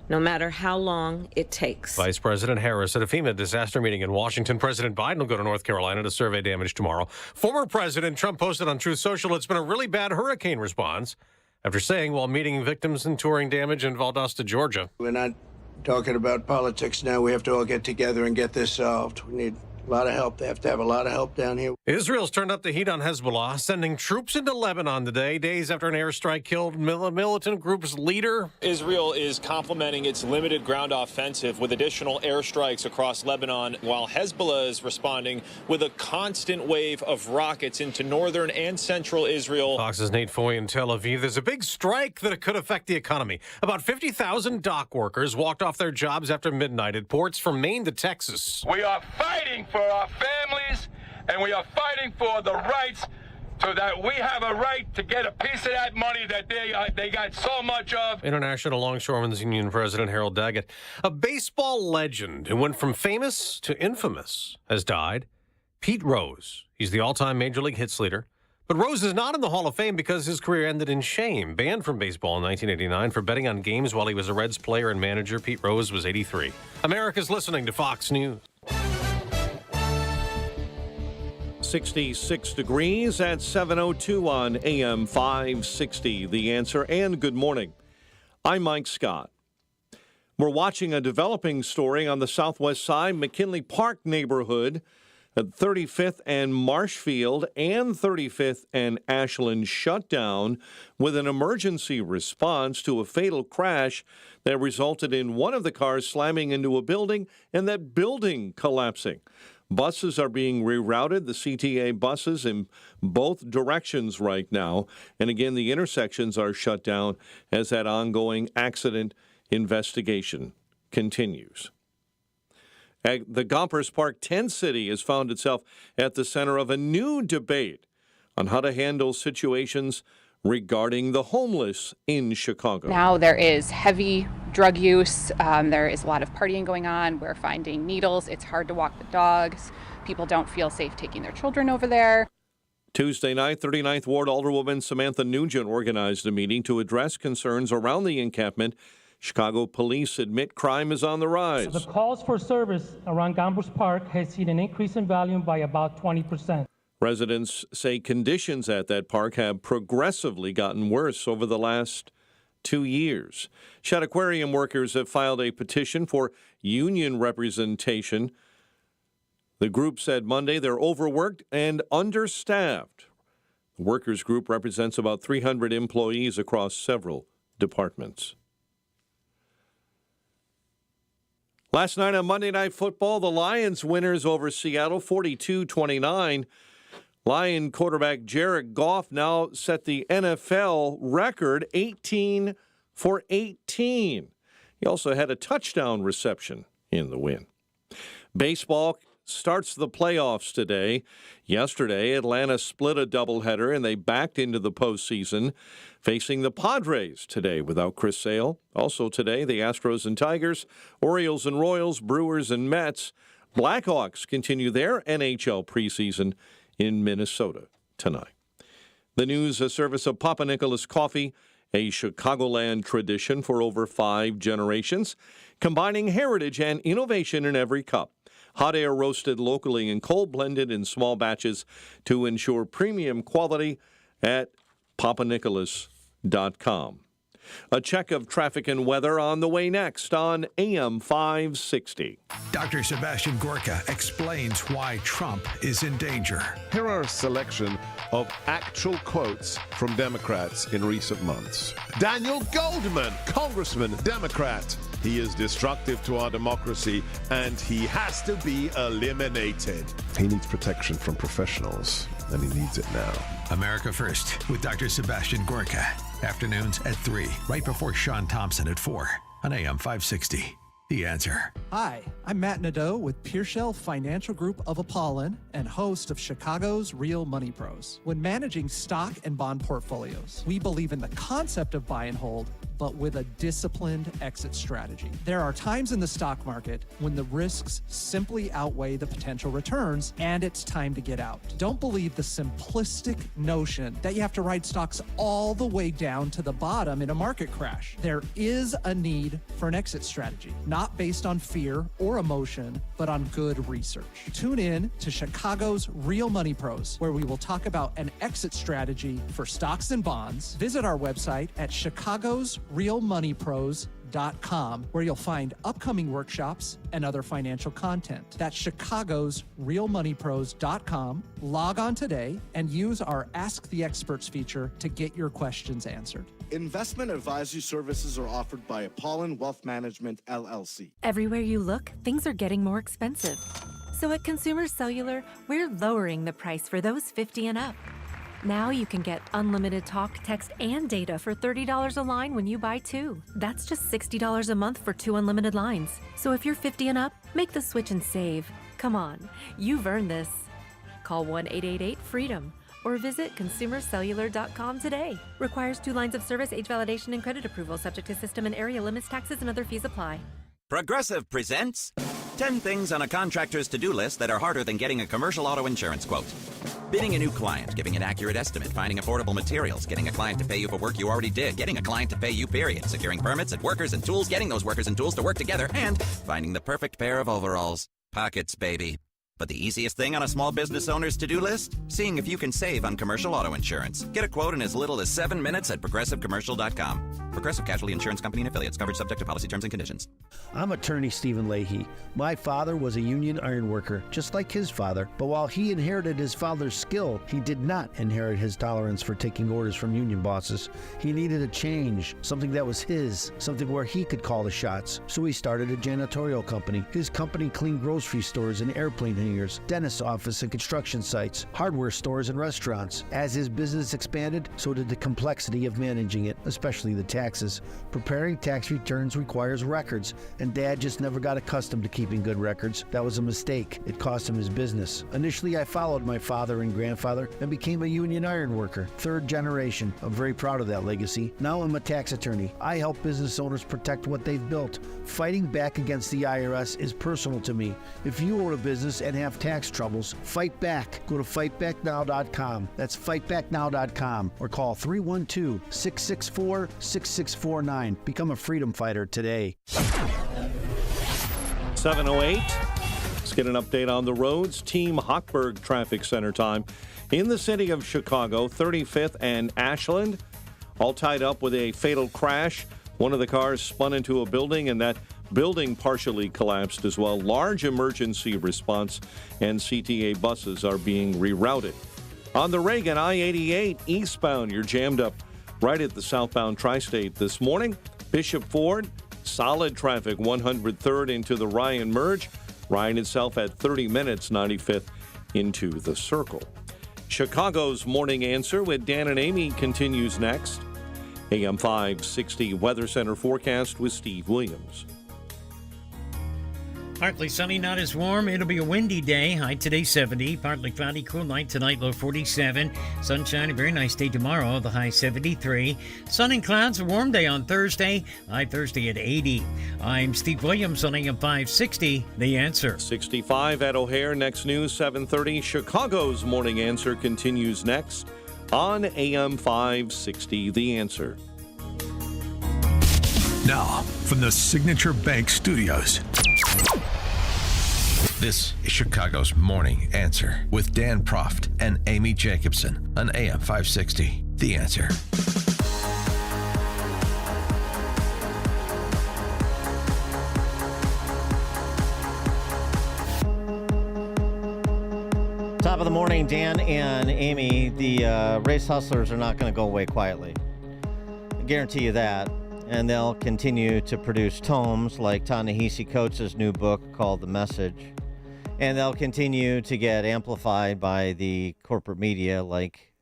no matter how long it takes. Vice President Harris at a FEMA disaster meeting in Washington. President Biden will go to North Carolina to survey damage tomorrow. Former President Trump posted on Truth Social it's been a really bad hurricane response, after saying while meeting victims and touring damage in Valdosta, Georgia. We're not talking about politics now. We have to all get together and get this solved. We need a lot of help. They have to have a lot of help down here. Israel's turned up the heat on Hezbollah, sending troops into Lebanon today, days after an airstrike killed militant group's leader. Israel is complementing its limited ground offensive with additional airstrikes across Lebanon, while Hezbollah is responding with a constant wave of rockets into northern and central Israel. Fox's Nate Foy in Tel Aviv. There's a big strike that could affect the economy. About 50,000 dock workers walked off their jobs after midnight at ports from Maine to Texas. We are fighting for our families, and we are fighting for the rights so that we have a right to get a piece of that money that they got so much of. International Longshoremen's Union President Harold Daggett, a baseball legend who went from famous to infamous, has died. Pete Rose. He's the all-time Major League hits leader. But Rose is not in the Hall of Fame because his career ended in shame. Banned from baseball in 1989 for betting on games while he was a Reds player and manager, Pete Rose was 83. America's listening to Fox News. 66 degrees at 7:02 on AM 560. The Answer, and good morning. I'm Mike Scott. We're watching a developing story on the southwest side, McKinley Park neighborhood at 35th and Marshfield and 35th and Ashland shut down with an emergency response to a fatal crash that resulted in one of the cars slamming into a building and that building collapsing. Buses are being rerouted, the CTA buses in both directions right now. And again, the intersections are shut down as that ongoing accident investigation continues. The Gompers Park Tent City has found itself at the center of a new debate on how to handle situations regarding the homeless in Chicago. Now there is heavy drug use. There is a lot of partying going on. We're finding needles. It's hard to walk the dogs. People don't feel safe taking their children over there. Tuesday night, 39th Ward Alderwoman Samantha Nugent organized a meeting to address concerns around the encampment. Chicago police admit crime is on the rise. The calls for service around Gompers Park has seen an increase in volume by about 20%. Residents say conditions at that park have progressively gotten worse over the last 2 years. Shad Aquarium workers have filed a petition for union representation. The group said Monday they're overworked and understaffed. The workers group represents about 300 employees across several departments. Last night on Monday Night Football, the Lions winners over Seattle 42-29. Lion quarterback Jared Goff now set the NFL record 18 for 18. He also had a touchdown reception in the win. Baseball starts the playoffs today. Yesterday, Atlanta split a doubleheader and they backed into the postseason, facing the Padres today without Chris Sale. Also today, the Astros and Tigers, Orioles and Royals, Brewers and Mets. Blackhawks continue their NHL preseason in Minnesota tonight. The news, a service of Papa Nicholas Coffee, a Chicagoland tradition for over 5 generations, combining heritage and innovation in every cup. Hot air roasted locally and cold blended in small batches to ensure premium quality at papanicholas.com. A check of traffic and weather on the way next on AM 560. Dr. Sebastian Gorka explains why Trump is in danger. Here are a selection of actual quotes from Democrats in recent months. Daniel Goldman, Congressman, Democrat. He is destructive to our democracy and he has to be eliminated. He needs protection from professionals and he needs it now. America First with Dr. Sebastian Gorka. Afternoons at 3, right before Sean Thompson at 4 on AM 560. The Answer. Hi, I'm Matt Nadeau with Pearshell Financial Group of Apollon and host of Chicago's Real Money Pros. When managing stock and bond portfolios, we believe in the concept of buy and hold, but with a disciplined exit strategy. There are times in the stock market when the risks simply outweigh the potential returns and it's time to get out. Don't believe the simplistic notion that you have to ride stocks all the way down to the bottom in a market crash. There is a need for an exit strategy, not based on fear or emotion, but on good research. Tune in to Chicago's Real Money Pros, where we will talk about an exit strategy for stocks and bonds. Visit our website at chicagosrealmoneypros.com, where you'll find upcoming workshops and other financial content. That's chicagosrealmoneypros.com. Log on today and use our Ask the Experts feature to get your questions answered. Investment advisory services are offered by Apollon Wealth Management, LLC. Everywhere you look, things are getting more expensive. So at Consumer Cellular, we're lowering the price for those 50 and up. Now you can get unlimited talk, text, and data for $30 a line when you buy 2. That's just $60 a month for 2 unlimited lines. So if you're 50 and up, make the switch and save. Come on, you've earned this. Call 1-888-FREEDOM or visit consumercellular.com today. Requires 2 lines of service, age validation, and credit approval, subject to system and area limits, taxes, and other fees apply. Progressive presents 10 things on a contractor's to-do list that are harder than getting a commercial auto insurance quote. Bidding a new client, giving an accurate estimate, finding affordable materials, getting a client to pay you for work you already did, getting a client to pay you, period, securing permits and workers and tools, getting those workers and tools to work together, and finding the perfect pair of overalls. Pockets, baby. But the easiest thing on a small business owner's to-do list? Seeing if you can save on commercial auto insurance. Get a quote in as little as 7 minutes at progressivecommercial.com. Progressive Casualty Insurance Company and Affiliates. Coverage subject to policy terms and conditions. I'm attorney Stephen Leahy. My father was a union iron worker, just like his father. But while he inherited his father's skill, he did not inherit his tolerance for taking orders from union bosses. He needed a change, something that was his, something where he could call the shots. So he started a janitorial company. His company cleaned grocery stores and airplane hangars, dentist office and construction sites, hardware stores and restaurants. As his business expanded, so did the complexity of managing it, especially the taxes. Preparing tax returns requires records, and Dad just never got accustomed to keeping good records. That was a mistake. It cost him his business. Initially, I followed my father and grandfather and became a union iron worker, 3rd generation. I'm very proud of that legacy. Now I'm a tax attorney. I help business owners protect what they've built. Fighting back against the IRS is personal to me. If you own a business and have tax troubles, fight back. Go to fightbacknow.com. That's fightbacknow.com, or call 312-664-6649. Become a freedom fighter today. 7:08. Let's get an update on the roads. Team Hochberg Traffic Center time in the city of Chicago, 35th and Ashland, all tied up with a fatal crash. One of the cars spun into a building, and that building partially collapsed as well. Large emergency response, and CTA buses are being rerouted. On the Reagan I-88 eastbound, you're jammed up right at the southbound Tri-State this morning. Bishop Ford, solid traffic, 103rd into the Ryan merge. Ryan itself at 30 minutes, 95th into the Circle. Chicago's Morning Answer with Dan and Amy continues next. AM 560 Weather Center forecast with Steve Williams. Partly sunny, not as warm. It'll be a windy day. High today 70. Partly cloudy, cool night tonight, low 47. Sunshine, a very nice day tomorrow, the high 73. Sun and clouds, a warm day on Thursday. High Thursday at 80. I'm Steve Williams on AM 560, The Answer. 65 at O'Hare. Next news, 7:30. Chicago's Morning Answer continues next on AM 560, The Answer. Now, from the Signature Bank Studios. This is Chicago's Morning Answer with Dan Proft and Amy Jacobson on AM 560. The Answer. Top of the morning, Dan and Amy. The race hustlers are not going to go away quietly. I guarantee you that. And they'll continue to produce tomes like Ta-Nehisi Coates' new book called The Message. And they'll continue to get amplified by the corporate media like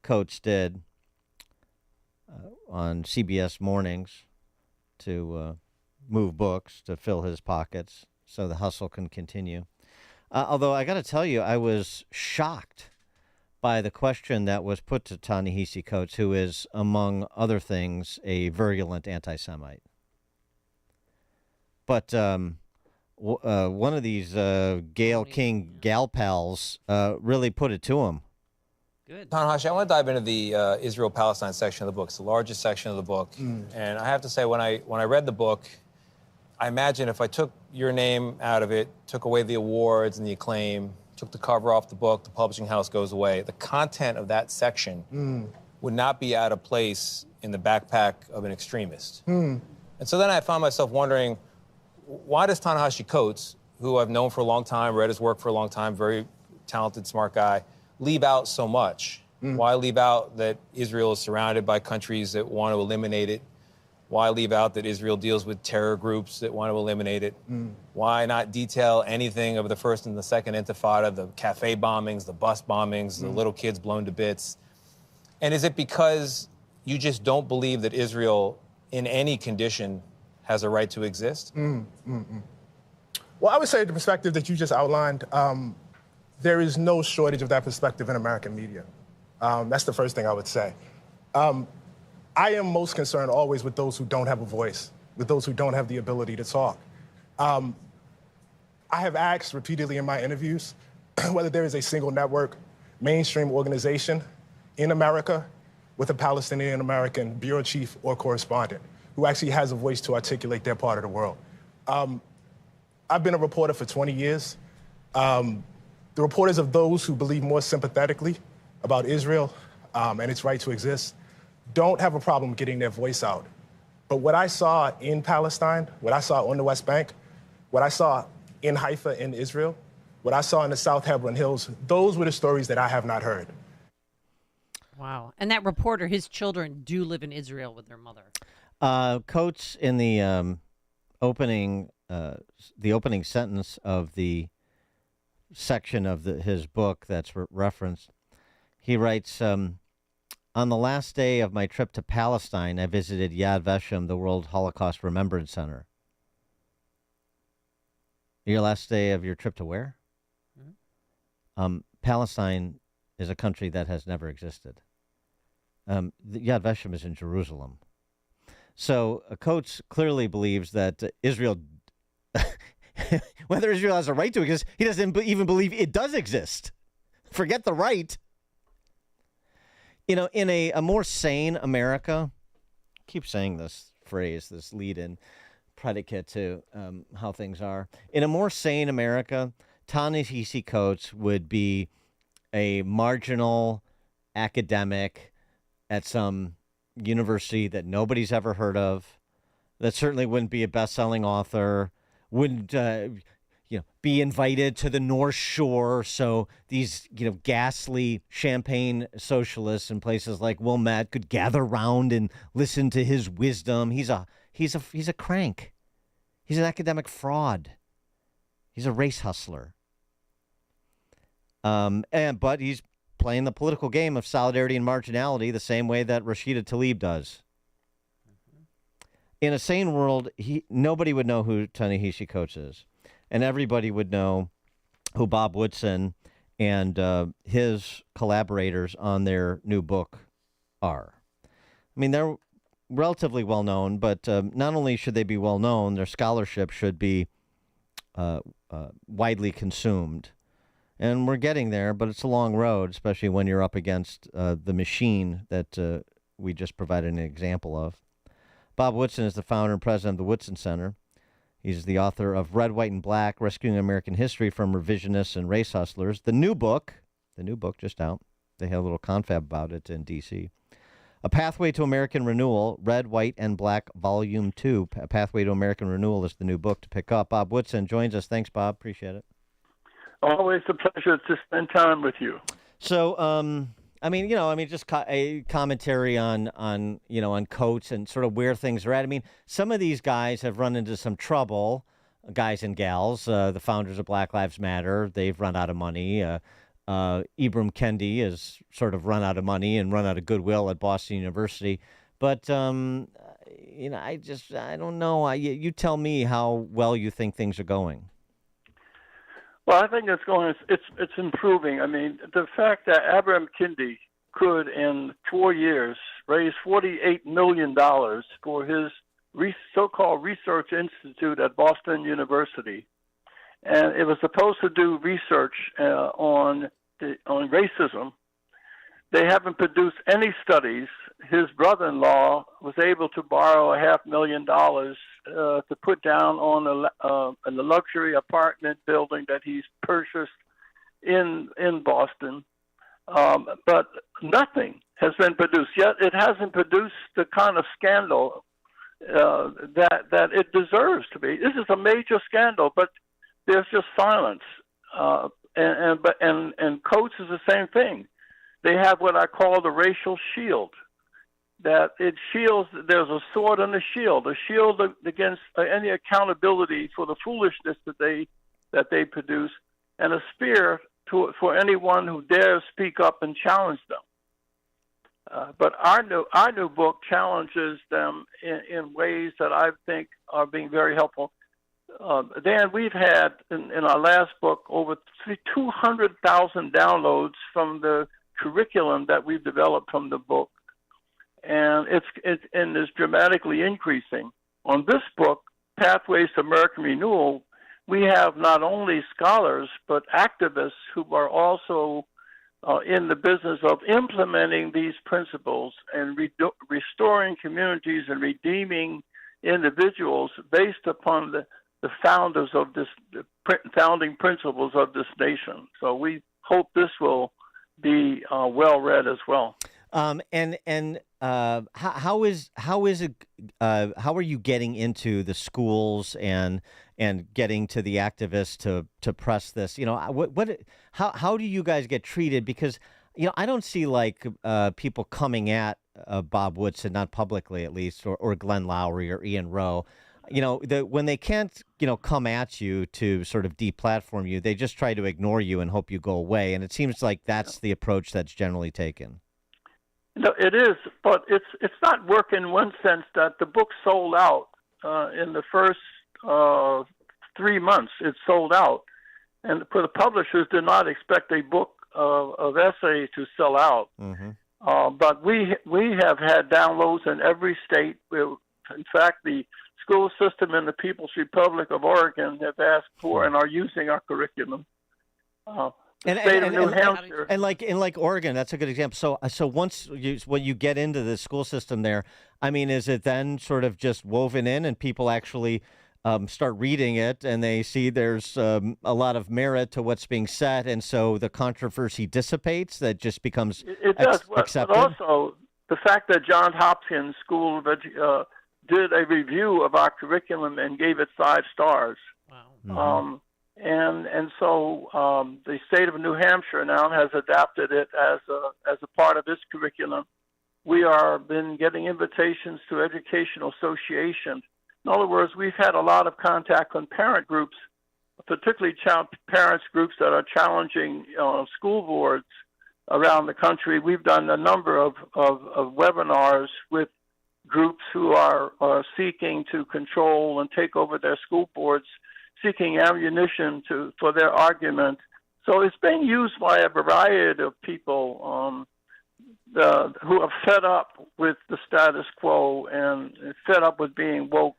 Coates did on CBS Mornings to move books to fill his pockets so the hustle can continue. Although I got to tell you, I was shocked by the question that was put to Ta-Nehisi Coates, who is, among other things, a virulent anti-Semite. But one of these Gayle King gal pals really put it to him. Good. Ta-Nehisi, I want to dive into the Israel-Palestine section of the book. It's the largest section of the book. And I have to say, when I read the book, I imagine if I took your name out of it, took away the awards and the acclaim, took the cover off the book, the publishing house goes away, the content of that section would not be out of place in the backpack of an extremist. And so then I found myself wondering, why does Ta-Nehisi Coates, who I've known for a long time, read his work for a long time, very talented, smart guy, leave out so much? Why leave out that Israel is surrounded by countries that want to eliminate it? Why leave out that Israel deals with terror groups that want to eliminate it? Why not detail anything of the first and the second intifada, the cafe bombings, the bus bombings, the little kids blown to bits? And is it because you just don't believe that Israel, in any condition, has a right to exist? Well, I would say the perspective that you just outlined, there is no shortage of that perspective in American media. That's the first thing I would say. I am most concerned always with those who don't have a voice, with those who don't have the ability to talk. I have asked repeatedly in my interviews whether there is a single network, mainstream organization in America with a Palestinian-American bureau chief or correspondent who actually has a voice to articulate their part of the world. I've been a reporter for 20 years. The reporters of those who believe more sympathetically about Israel and its right to exist don't have a problem getting their voice out. But what I saw in Palestine, what I saw on the West Bank, what I saw in Haifa in Israel, what I saw in the South Hebron Hills, those were the stories that I have not heard. Wow. And that reporter, his children do live in Israel with their mother. Coates, in the opening sentence of the section of his book that's referenced, he writes, on the last day of my trip to Palestine, I visited Yad Vashem, the World Holocaust Remembrance Center. Your last day of your trip to where? Palestine is a country that has never existed. Yad Vashem is in Jerusalem. So Coates clearly believes that Israel, whether Israel has a right to exist, he doesn't even believe it does exist. Forget the right. You know, in a more sane America, I keep saying this phrase, this lead-in predicate to how things are. In a more sane America, Ta-Nehisi Coates would be a marginal academic at some university that nobody's ever heard of, that certainly wouldn't be a best-selling author, wouldn't be invited to the North Shore, so these ghastly champagne socialists in places like Wilmette could gather round and listen to his wisdom. He's a crank. He's an academic fraud. He's a race hustler. But he's playing the political game of solidarity and marginality the same way that Rashida Tlaib does. In a sane world, nobody would know who Ta-Nehisi Coates is. and everybody would know who Bob Woodson and his collaborators on their new book are. I mean, they're relatively well known, but not only should they be well known, their scholarship should be widely consumed. And we're getting there, but it's a long road, especially when you're up against the machine that we just provided an example of. Bob Woodson is the founder and president of the Woodson Center. He's the author of Red, White, and Black, Rescuing American History from Revisionists and Race Hustlers. The new book just out. They had a little confab about it in D.C. A Pathway to American Renewal, Red, White, and Black, Volume 2. A Pathway to American Renewal is the new book to pick up. Bob Woodson joins us. Thanks, Bob. Appreciate it. Always a pleasure to spend time with you. So, just a commentary on Coates and sort of where things are at. I mean, some of these guys have run into some trouble, guys and gals. The founders of Black Lives Matter, they've run out of money. Ibram Kendi has sort of run out of money and run out of goodwill at Boston University. But, I don't know. You tell me how well you think things are going. Well, I think it's improving. I mean, the fact that Ibram Kendi could, in 4 years, raise $48 million for his so-called research institute at Boston University, and it was supposed to do research on racism. They haven't produced any studies. His brother-in-law was able to borrow $500,000 to put down on the luxury apartment building that he's purchased in Boston, but nothing has been produced yet. It hasn't produced the kind of scandal that it deserves to be. This is a major scandal, but there's just silence. And Coates is the same thing. They have what I call the racial shield. That it shields, there's a sword and a shield against any accountability for the foolishness that they produce, and a spear for anyone who dares speak up and challenge them. But our new book challenges them in ways that I think are being very helpful. Dan, we've had in our last book over 200,000 downloads from the curriculum that we've developed from the book. And it's dramatically increasing. On this book, Pathways to American Renewal, we have not only scholars but activists who are also in the business of implementing these principles and restoring communities and redeeming individuals based upon the founders of the founding principles of this nation. So we hope this will be well read as well. How are you getting into the schools and getting to the activists to press this? How do you guys get treated? Because I don't see people coming at Bob Woodson, not publicly at least, or Glenn Loury or Ian Rowe. When they can't come at you to sort of deplatform you, they just try to ignore you and hope you go away. And it seems like that's the approach that's generally taken. No, it is, but it's not working in one sense that the book sold out in the first 3 months. It sold out, and for the publishers did not expect a book of essays to sell out. Mm-hmm. But we have had downloads in every state. In fact, the school system in the People's Republic of Oregon have asked for and are using our curriculum. And like Oregon, that's a good example. So when you get into the school system there, I mean, is it then sort of just woven in and people actually start reading it and they see there's a lot of merit to what's being said, and so the controversy dissipates, that just becomes accepted? But also the fact that Johns Hopkins School of did a review of our curriculum and gave it 5 stars. Wow. So the state of New Hampshire now has adapted it as a part of its curriculum. We are been getting invitations to educational associations. In other words, we've had a lot of contact on parent groups, particularly parents groups that are challenging school boards around the country. We've done a number of webinars with groups who are seeking to control and take over their school boards, seeking ammunition for their argument. So it's being used by a variety of people who are fed up with the status quo and fed up with being woke.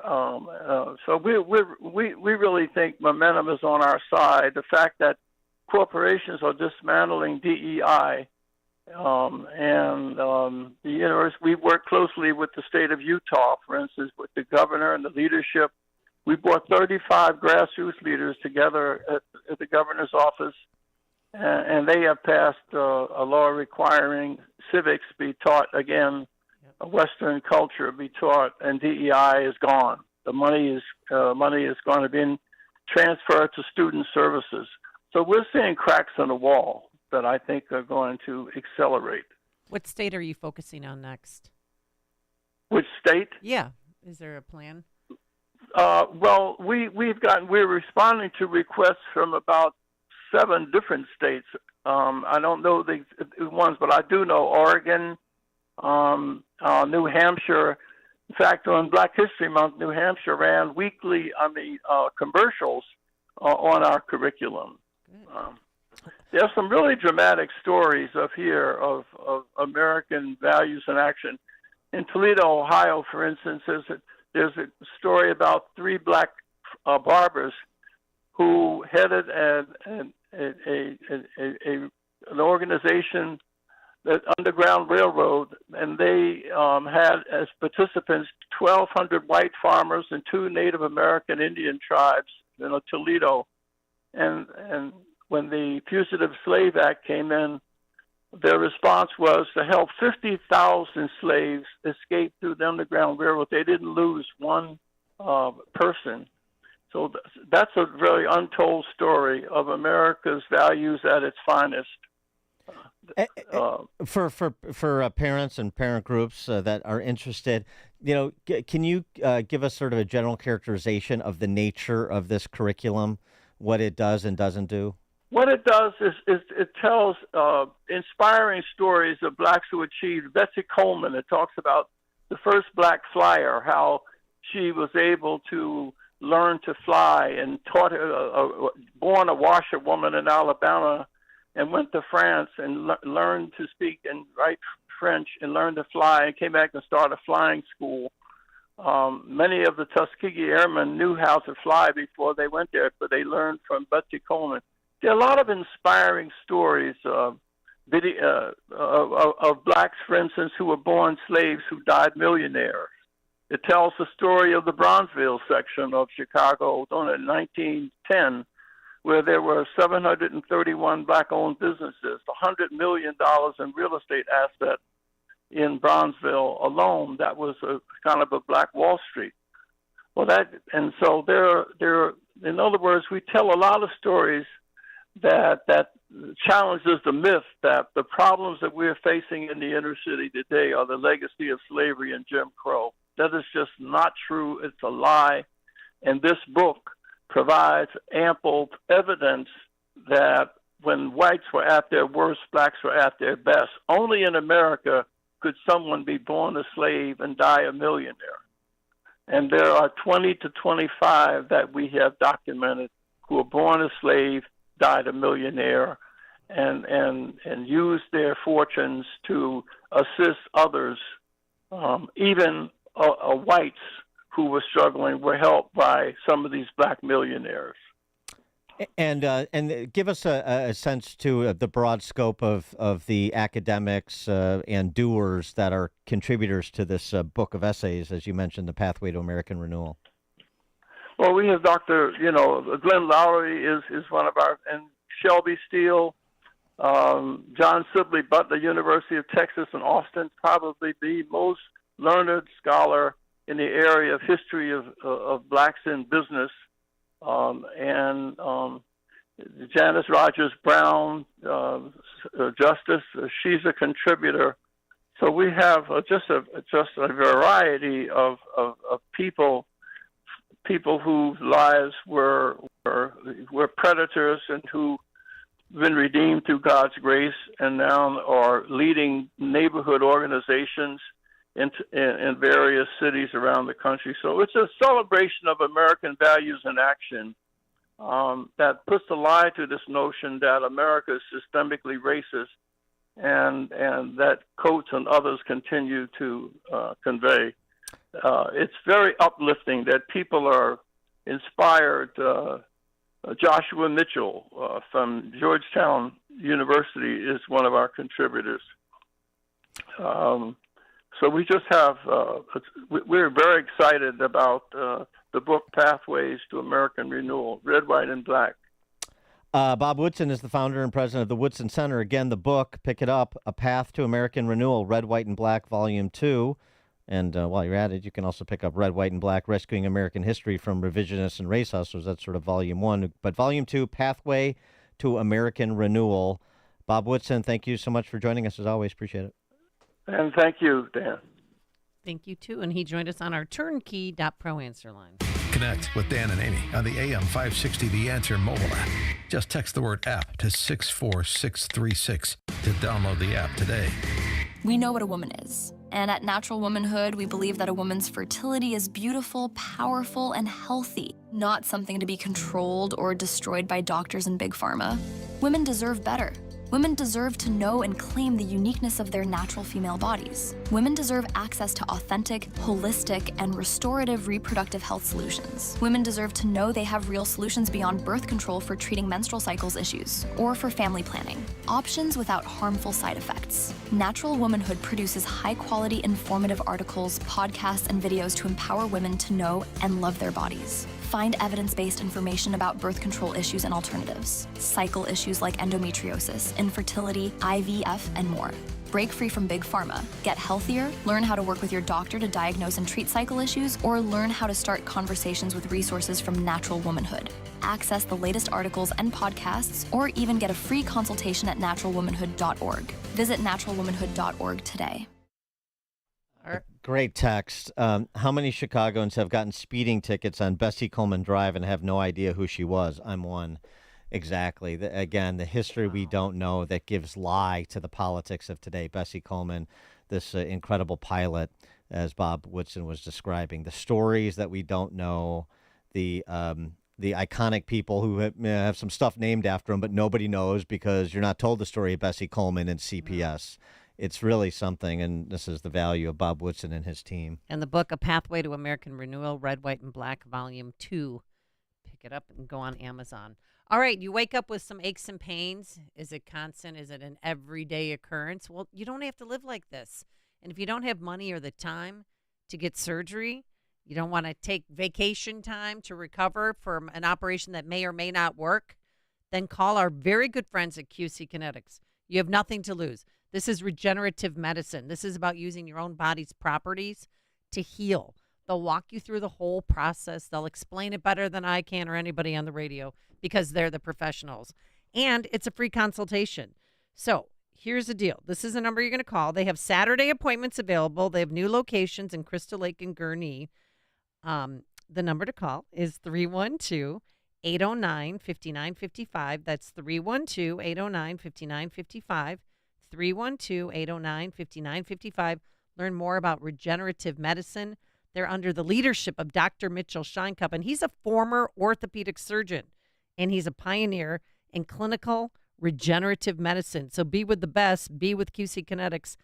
So we really think momentum is on our side. The fact that corporations are dismantling DEI, and the university, we work closely with the state of Utah, for instance, with the governor and the leadership. We brought 35 grassroots leaders together at the governor's office, and they have passed a law requiring civics be taught again, Western culture be taught, and DEI is gone. The money is going to be transferred to student services. So we're seeing cracks in the wall that I think are going to accelerate. What state are you focusing on next? Which state? Yeah. Is there a plan? Well, we're responding to requests from about 7 different states. I don't know the ones, but I do know Oregon, New Hampshire. In fact, on Black History Month, New Hampshire ran weekly, commercials on our curriculum. There's some really dramatic stories of American values in action. In Toledo, Ohio, for instance, there's a story about 3 black barbers who headed an organization, the Underground Railroad, and they had as participants 1,200 white farmers and 2 Native American Indian tribes in Toledo. And when the Fugitive Slave Act came in, their response was to help 50,000 slaves escape through the Underground Railroad. They didn't lose one person. So that's a very untold story of America's values at its finest. For parents and parent groups that are interested, can you give us sort of a general characterization of the nature of this curriculum, what it does and doesn't do? What it does is it tells inspiring stories of blacks who achieved. Betsy Coleman, it talks about the first black flyer, how she was able to learn to fly and taught born a washerwoman in Alabama and went to France and learned to speak and write French and learned to fly and came back and started a flying school. Many of the Tuskegee Airmen knew how to fly before they went there, but they learned from Betsy Coleman. There are a lot of inspiring stories of blacks, for instance, who were born slaves who died millionaires. It tells the story of the Bronzeville section of Chicago in 1910, where there were 731 black-owned businesses, $100 million in real estate assets in Bronzeville alone. That was a kind of a Black Wall Street. Well, so there. In other words, we tell a lot of stories that challenges the myth that the problems that we're facing in the inner city today are the legacy of slavery and Jim Crow. That is just not true. It's a lie. And this book provides ample evidence that when whites were at their worst, blacks were at their best. Only in America could someone be born a slave and die a millionaire. And there are 20 to 25 that we have documented who were born a slave, died a millionaire, and used their fortunes to assist others. Even whites who were struggling were helped by some of these black millionaires. And give us a sense, too, of the broad scope of the academics and doers that are contributors to this book of essays, as you mentioned, The Pathway to American Renewal. Well, we have Dr. Glenn Loury is one of our, and Shelby Steele, John Sibley Butler, University of Texas in Austin, probably the most learned scholar in the area of history of blacks in business. And Janice Rogers Brown, Justice, she's a contributor. So we have just a variety of people whose lives were predators and who've been redeemed through God's grace and now are leading neighborhood organizations in various cities around the country. So it's a celebration of American values in action that puts a lie to this notion that America is systemically racist and that Coates and others continue to convey. It's very uplifting that people are inspired. Joshua Mitchell from Georgetown University is one of our contributors. So we just have, we're very excited about the book Pathways to American Renewal, Red, White, and Black. Bob Woodson is the founder and president of the Woodson Center. Again, the book, pick it up, A Path to American Renewal, Red, White, and Black, Volume 2. And while you're at it, you can also pick up Red, White, and Black, Rescuing American History from Revisionists and Race Hustlers. That's sort of Volume 1. But Volume 2, Pathway to American Renewal. Bob Woodson, thank you so much for joining us, as always. Appreciate it. And thank you, Dan. Thank you, too. And he joined us on our turnkey.pro answer line. Connect with Dan and Amy on the AM 560 The Answer mobile app. Just text the word app to 64636 to download the app today. We know what a woman is. And at Natural Womanhood, we believe that a woman's fertility is beautiful, powerful, and healthy, not something to be controlled or destroyed by doctors and big pharma. Women deserve better. Women deserve to know and claim the uniqueness of their natural female bodies. Women deserve access to authentic, holistic, and restorative reproductive health solutions. Women deserve to know they have real solutions beyond birth control for treating menstrual cycles issues or for family planning. Options without harmful side effects. Natural Womanhood produces high-quality, informative articles, podcasts, and videos to empower women to know and love their bodies. Find evidence-based information about birth control issues and alternatives, cycle issues like endometriosis, infertility, IVF, and more. Break free from big pharma, get healthier, learn how to work with your doctor to diagnose and treat cycle issues, or learn how to start conversations with resources from Natural Womanhood. Access the latest articles and podcasts, or even get a free consultation at naturalwomanhood.org. Visit naturalwomanhood.org today. Great text. How many Chicagoans have gotten speeding tickets on Bessie Coleman Drive and have no idea who she was? I'm one. Exactly. Again, the history we don't know that gives lie to the politics of today. Bessie Coleman, this incredible pilot, as Bob Woodson was describing. The stories that we don't know, the iconic people who have some stuff named after them, but nobody knows because you're not told the story of Bessie Coleman and CPS. It's really something, and this is the value of Bob Woodson and his team. And the book, A Pathway to American Renewal, Red, White, and Black, Volume 2. Pick it up and go on Amazon. All right, you wake up with some aches and pains. Is it constant? Is it an everyday occurrence? Well, you don't have to live like this. And if you don't have money or the time to get surgery, you don't want to take vacation time to recover from an operation that may or may not work, then call our very good friends at QC Kinetics. You have nothing to lose. This is regenerative medicine. This is about using your own body's properties to heal. They'll walk you through the whole process. They'll explain it better than I can or anybody on the radio because they're the professionals. And it's a free consultation. So here's the deal. This is a number you're going to call. They have Saturday appointments available. They have new locations in Crystal Lake and Gurnee. The number to call is 312-809-5955. That's 312-809-5955. 312-809-5955. Learn more about regenerative medicine. They're under the leadership of Dr. Mitchell Scheinkupp, and he's a former orthopedic surgeon, and he's a pioneer in clinical regenerative medicine. So be with the best. Be with QC Kinetics.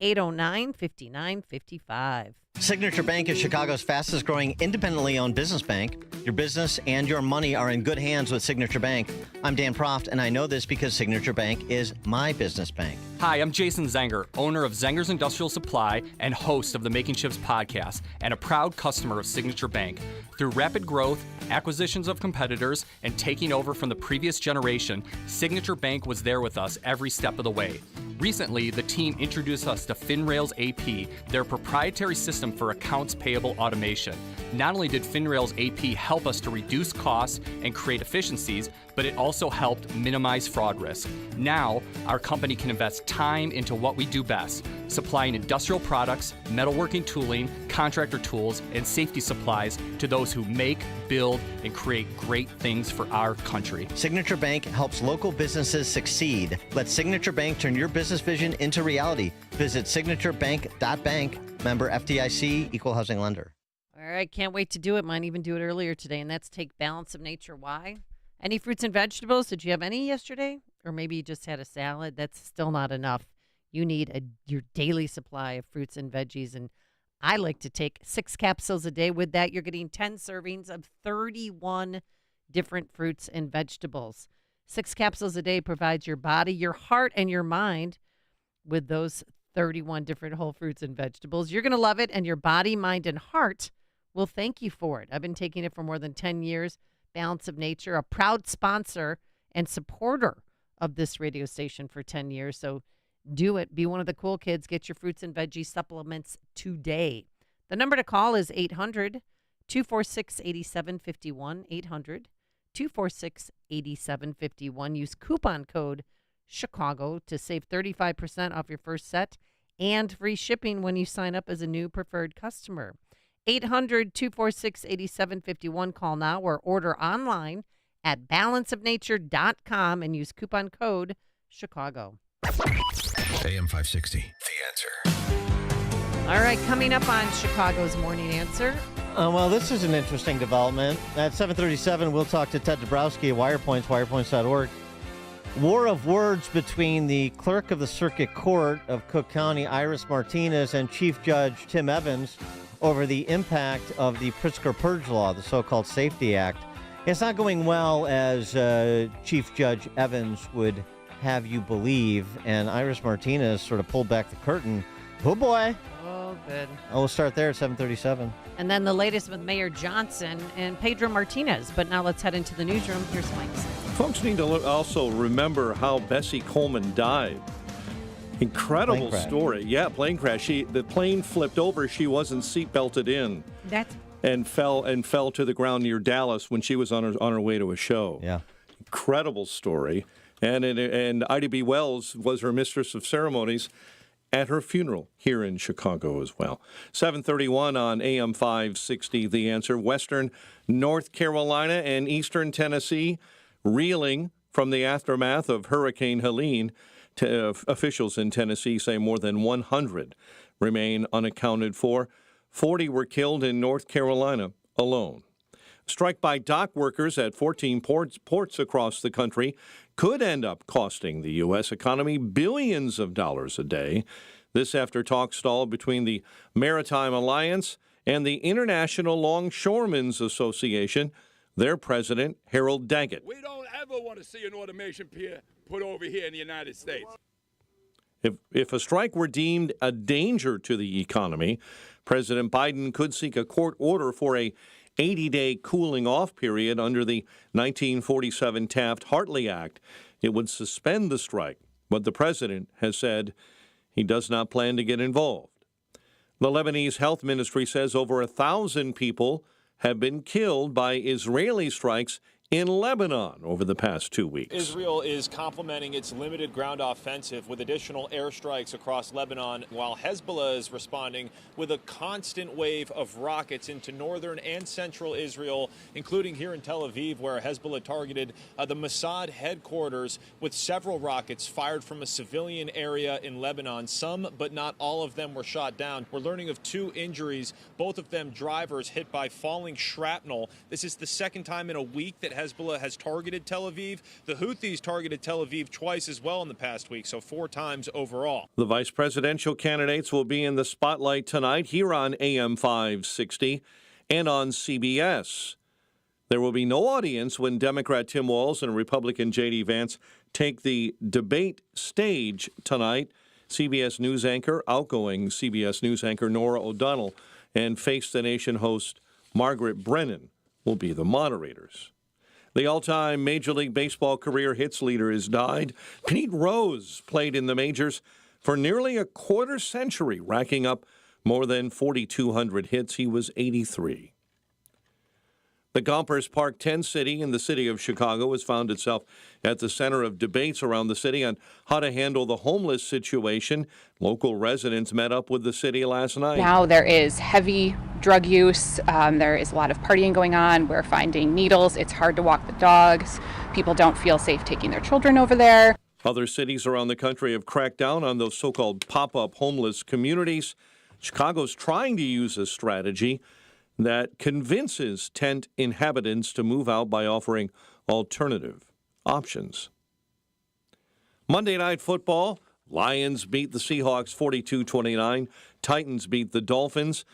312-809-5955. Signature Bank is Chicago's fastest growing independently owned business bank. Your business and your money are in good hands with Signature Bank. I'm Dan Proft, and I know this because Signature Bank is my business bank. Hi, I'm Jason Zenger, owner of Zenger's Industrial Supply and host of the Making Chips podcast, and a proud customer of Signature Bank. Through rapid growth, acquisitions of competitors, and taking over from the previous generation, Signature Bank was there with us every step of the way. Recently, the team introduced us to FinRails AP, their proprietary system for accounts payable automation. Not only did FinRail's AP help us to reduce costs and create efficiencies, but it also helped minimize fraud risk. Now, our company can invest time into what we do best, supplying industrial products, metalworking tooling, contractor tools, and safety supplies to those who make, build, and create great things for our country. Signature Bank helps local businesses succeed. Let Signature Bank turn your business vision into reality. Visit signaturebank.bank. Member FDIC, Equal Housing Lender. All right, can't wait to do it. Might even do it earlier today, and that's take Balance of Nature. Why? Any fruits and vegetables? Did you have any yesterday? Or maybe you just had a salad? That's still not enough. You need your daily supply of fruits and veggies, and I like to take 6 capsules a day. With that, you're getting 10 servings of 31 different fruits and vegetables. 6 capsules a day provides your body, your heart, and your mind with those 31 different whole fruits and vegetables. You're going to love it, and your body, mind, and heart will thank you for it. I've been taking it for more than 10 years. Balance of Nature, a proud sponsor and supporter of this radio station for 10 years. So do it. Be one of the cool kids. Get your fruits and veggie supplements today. The number to call is 800-246-8751, 800-246-8751. Use coupon code Chicago to save 35% off your first set and free shipping when you sign up as a new preferred customer. 800-246-8751. Call now or order online at balanceofnature.com and use coupon code Chicago. AM 560, The Answer. All right, coming up on Chicago's Morning Answer. Well, this is an interesting development. At 7:37, we'll talk to Ted Dabrowski at WirePoints, wirepoints.org. War of words between the clerk of the Circuit Court of Cook County, Iris Martinez, and Chief Judge Tim Evans over the impact of the Pritzker Purge Law, the so-called Safety Act. It's not going well, as Chief Judge Evans would have you believe, and Iris Martinez sort of pulled back the curtain. Oh, boy. Oh, good. We'll start there at 7:37. And then the latest with Mayor Johnson and Pedro Martinez. But now let's head into the newsroom. Here's Mike. Folks need to also remember how Bessie Coleman died. Incredible story. Yeah, plane crash. The plane flipped over. She wasn't seat belted in. And fell to the ground near Dallas when she was on her way to a show. Yeah. Incredible story. And Ida B. Wells was her mistress of ceremonies at her funeral here in Chicago as well. 7:31 on AM 560, The Answer. Western North Carolina and Eastern Tennessee reeling from the aftermath of Hurricane Helene. Officials in Tennessee say more than 100 remain unaccounted for. 40 were killed in North Carolina alone. Strike by dock workers at 14 ports across the country could end up costing the U.S. economy billions of dollars a day. This after talks stalled between the Maritime Alliance and the International Longshoremen's Association. Their president, Harold Daggett. We don't ever want to see an automation pier put over here in the United States. If a strike were deemed a danger to the economy, President Biden could seek a court order for a 80-day cooling off period under the 1947 Taft-Hartley Act. It would suspend the strike, but the president has said he does not plan to get involved. The Lebanese health ministry says over 1,000 people have been killed by Israeli strikes in Lebanon over the past 2 weeks. Israel is complementing its limited ground offensive with additional airstrikes across Lebanon, while Hezbollah is responding with a constant wave of rockets into northern and central Israel, including here in Tel Aviv, where Hezbollah targeted the Mossad headquarters with several rockets fired from a civilian area in Lebanon. Some, but not all of them, were shot down. We're learning of 2 injuries, both of them drivers hit by falling shrapnel. This is the second time in a week that Hezbollah has targeted Tel Aviv. The Houthis targeted Tel Aviv twice as well in the past week, so 4 times overall. The vice presidential candidates will be in the spotlight tonight here on AM 560 and on CBS. There will be no audience when Democrat Tim Walz and Republican J.D. Vance take the debate stage tonight. CBS News anchor, outgoing CBS News anchor Norah O'Donnell, and Face the Nation host Margaret Brennan will be the moderators. The all-time Major League Baseball career hits leader has died. Pete Rose played in the majors for nearly a quarter century, racking up more than 4,200 hits. He was 83. The Gompers Park 10 City in the city of Chicago has found itself at the center of debates around the city on how to handle the homeless situation. Local residents met up with the city last night. Now there is heavy drug use. There is a lot of partying going on. We're finding needles. It's hard to walk the dogs. People don't feel safe taking their children over there. Other cities around the country have cracked down on those so-called pop-up homeless communities. Chicago's trying to use a strategy that convinces tent inhabitants to move out by offering alternative options. Monday Night Football, Lions beat the Seahawks 42-29. Titans beat the Dolphins.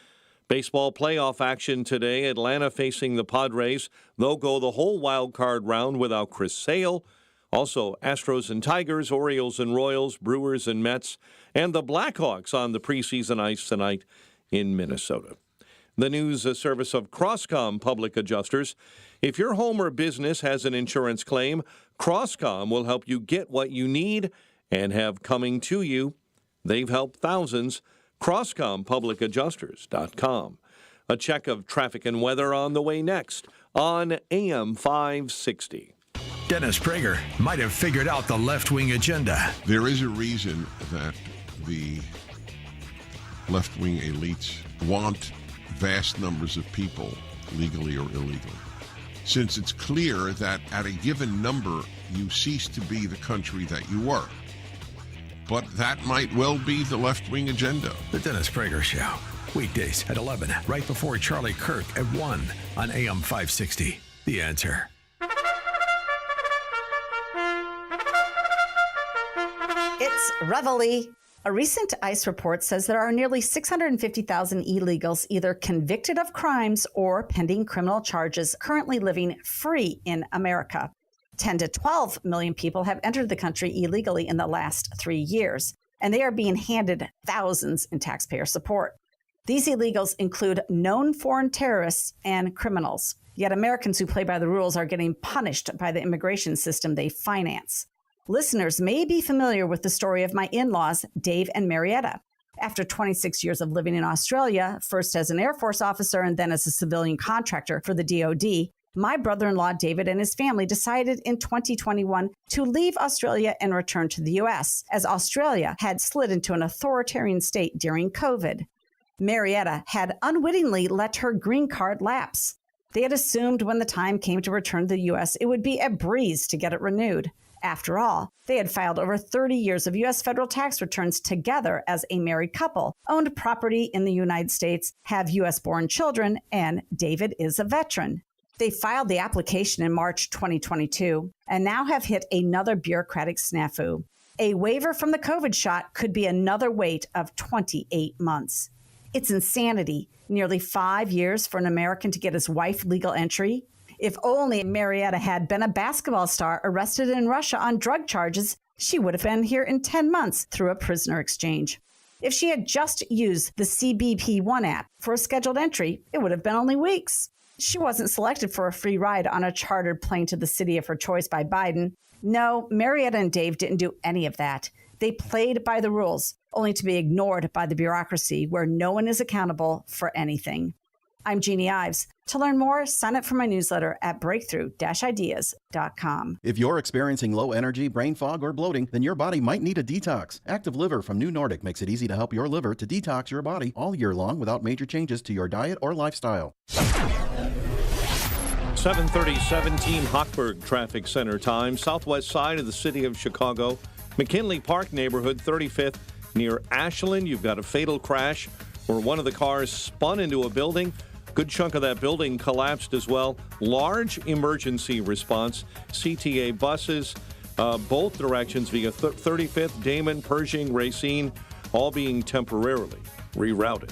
Baseball playoff action today, Atlanta facing the Padres. They'll go the whole wild card round without Chris Sale. Also, Astros and Tigers, Orioles and Royals, Brewers and Mets, and the Blackhawks on the preseason ice tonight in Minnesota. The news service of Crosscom Public Adjusters. If your home or business has an insurance claim, Crosscom will help you get what you need and have coming to you. They've helped thousands. CrosscomPublicAdjusters.com. A check of traffic and weather on the way next on AM 560. Dennis Prager might have figured out the left-wing agenda. There is a reason that the left-wing elites want vast numbers of people, legally or illegally, since it's clear that at a given number, you cease to be the country that you were. But that might well be the left-wing agenda. The Dennis Prager Show. Weekdays at 11, right before Charlie Kirk at 1 on AM 560. The Answer. It's Reveille. A recent ICE report says there are nearly 650,000 illegals either convicted of crimes or pending criminal charges currently living free in America. 10 to 12 million people have entered the country illegally in the last 3 years, and they are being handed thousands in taxpayer support. These illegals include known foreign terrorists and criminals, yet Americans who play by the rules are getting punished by the immigration system they finance. Listeners may be familiar with the story of my in-laws, Dave and Marietta. After 26 years of living in Australia, first as an Air Force officer and then as a civilian contractor for the DoD, my brother-in-law, David, and his family decided in 2021 to leave Australia and return to the U.S., as Australia had slid into an authoritarian state during COVID. Marietta had unwittingly let her green card lapse. They had assumed when the time came to return to the U.S., it would be a breeze to get it renewed. After all, they had filed over 30 years of U.S. federal tax returns together as a married couple, owned property in the United States, have U.S.-born children, and David is a veteran. They filed the application in March 2022 and now have hit another bureaucratic snafu. A waiver from the COVID shot could be another wait of 28 months. It's insanity. Nearly 5 years for an American to get his wife legal entry. If only Marietta had been a basketball star arrested in Russia on drug charges, she would have been here in 10 months through a prisoner exchange. If she had just used the CBP One app for a scheduled entry, it would have been only weeks. She wasn't selected for a free ride on a chartered plane to the city of her choice by Biden. No, Marietta and Dave didn't do any of that. They played by the rules, only to be ignored by the bureaucracy where no one is accountable for anything. I'm Jeannie Ives. To learn more, sign up for my newsletter at breakthrough-ideas.com. If you're experiencing low energy, brain fog, or bloating, then your body might need a detox. Active Liver from New Nordic makes it easy to help your liver to detox your body all year long without major changes to your diet or lifestyle. 7:37 Team Hochberg Traffic Center time. Southwest side of the city of Chicago. McKinley Park neighborhood, 35th near Ashland. You've got a fatal crash where one of the cars spun into a building. Good chunk of that building collapsed as well. Large emergency response. CTA buses, both directions via 35th, Damon, Pershing, Racine, all being temporarily rerouted.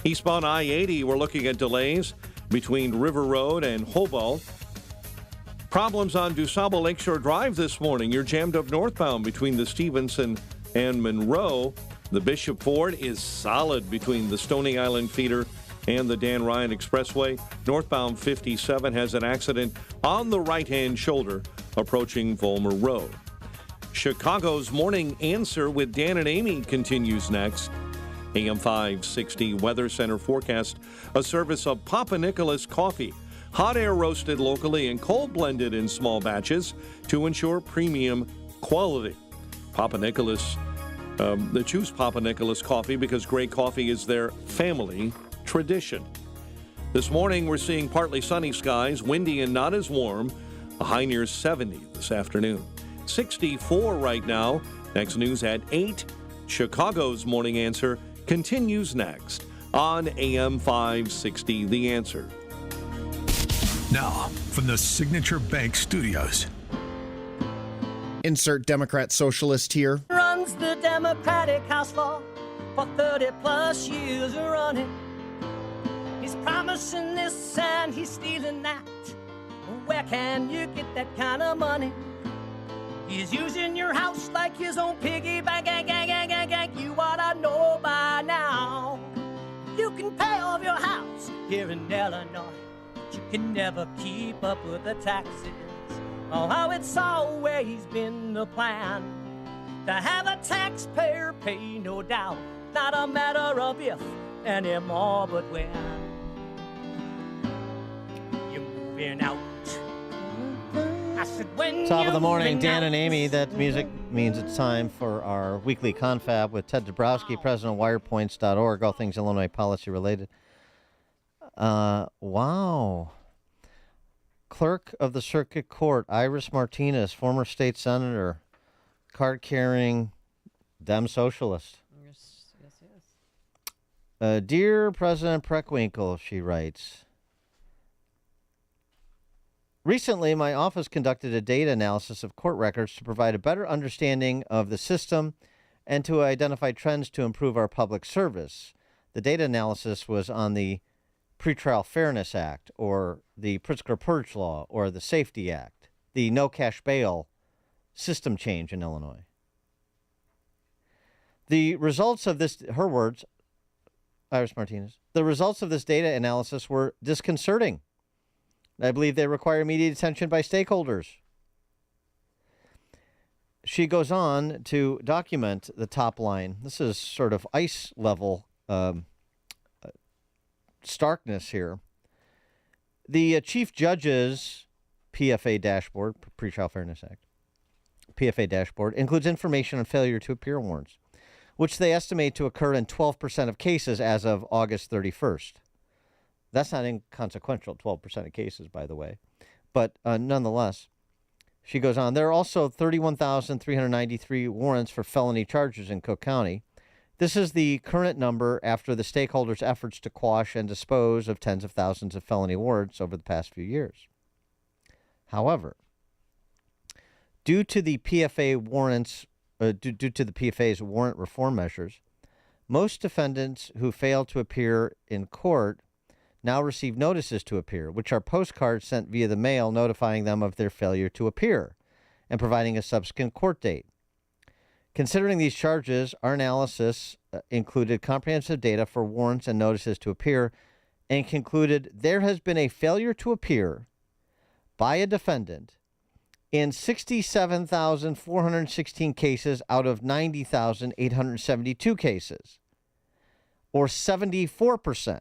Eastbound I-80, we're looking at delays between River Road and Hobart. Problems on DuSable Lakeshore Drive this morning. You're jammed up northbound between the Stevenson and Monroe. The Bishop Ford is solid between the Stony Island feeder and the Dan Ryan Expressway. Northbound 57 has an accident on the right-hand shoulder approaching Volmer Road. Chicago's Morning Answer with Dan and Amy continues next. AM 560 Weather Center forecast, a service of Papa Nicholas Coffee. hot air roasted locally and cold blended in small batches to ensure premium quality. Papa Nicholas, they choose Papa Nicholas coffee because great coffee is their family tradition. This morning, we're seeing partly sunny skies, windy and not as warm. A high near 70 this afternoon. 64 right now. Next news at 8. Chicago's Morning Answer continues next on AM 560, The Answer. Now, from the Signature Bank Studios. Insert Democrat socialist here. Runs the Democratic House floor for 30 plus years running. He's promising this and he's stealing that. Where can you get that kind of money? He's using your house like his own piggy bank. You ought to know by now. You can pay off your house here in Illinois, but you can never keep up with the taxes. Oh, how it's always been the plan to have a taxpayer pay, no doubt. Not a matter of if anymore, but when. You're moving out. I said, when Top of the morning, Dan out. and Amy. That music means it's time for our weekly confab with Ted Dabrowski, president of wirepoints.org, all things Illinois policy related. Wow. Clerk of the Circuit Court, Iris Martinez, former state senator, card-carrying Dem socialist. Yes. Dear President Preckwinkle, she writes, recently, my office conducted a data analysis of court records to provide a better understanding of the system and to identify trends to improve our public service. The data analysis was on the Pretrial Fairness Act, or the Pritzker Purge Law, or the Safety Act, the no cash bail system change in Illinois. The results of this, her words, Iris Martinez, the results of this data analysis were disconcerting. I believe they require immediate attention by stakeholders. She goes on to document the top line. This is sort of ice level starkness here. The Chief Judge's PFA dashboard, Pretrial Fairness Act, PFA dashboard, includes information on failure to appear warrants, which they estimate to occur in 12% of cases as of August 31st. That's not inconsequential, 12% of cases, by the way. But nonetheless, she goes on, there are also 31,393 warrants for felony charges in Cook County. This is the current number after the stakeholders' efforts to quash and dispose of tens of thousands of felony warrants over the past few years. However, due to the PFA's warrant reform measures, most defendants who fail to appear in court now receive notices to appear, which are postcards sent via the mail notifying them of their failure to appear and providing a subsequent court date. Considering these charges, our analysis included comprehensive data for warrants and notices to appear and concluded there has been a failure to appear by a defendant in 67,416 cases out of 90,872 cases, or 74%,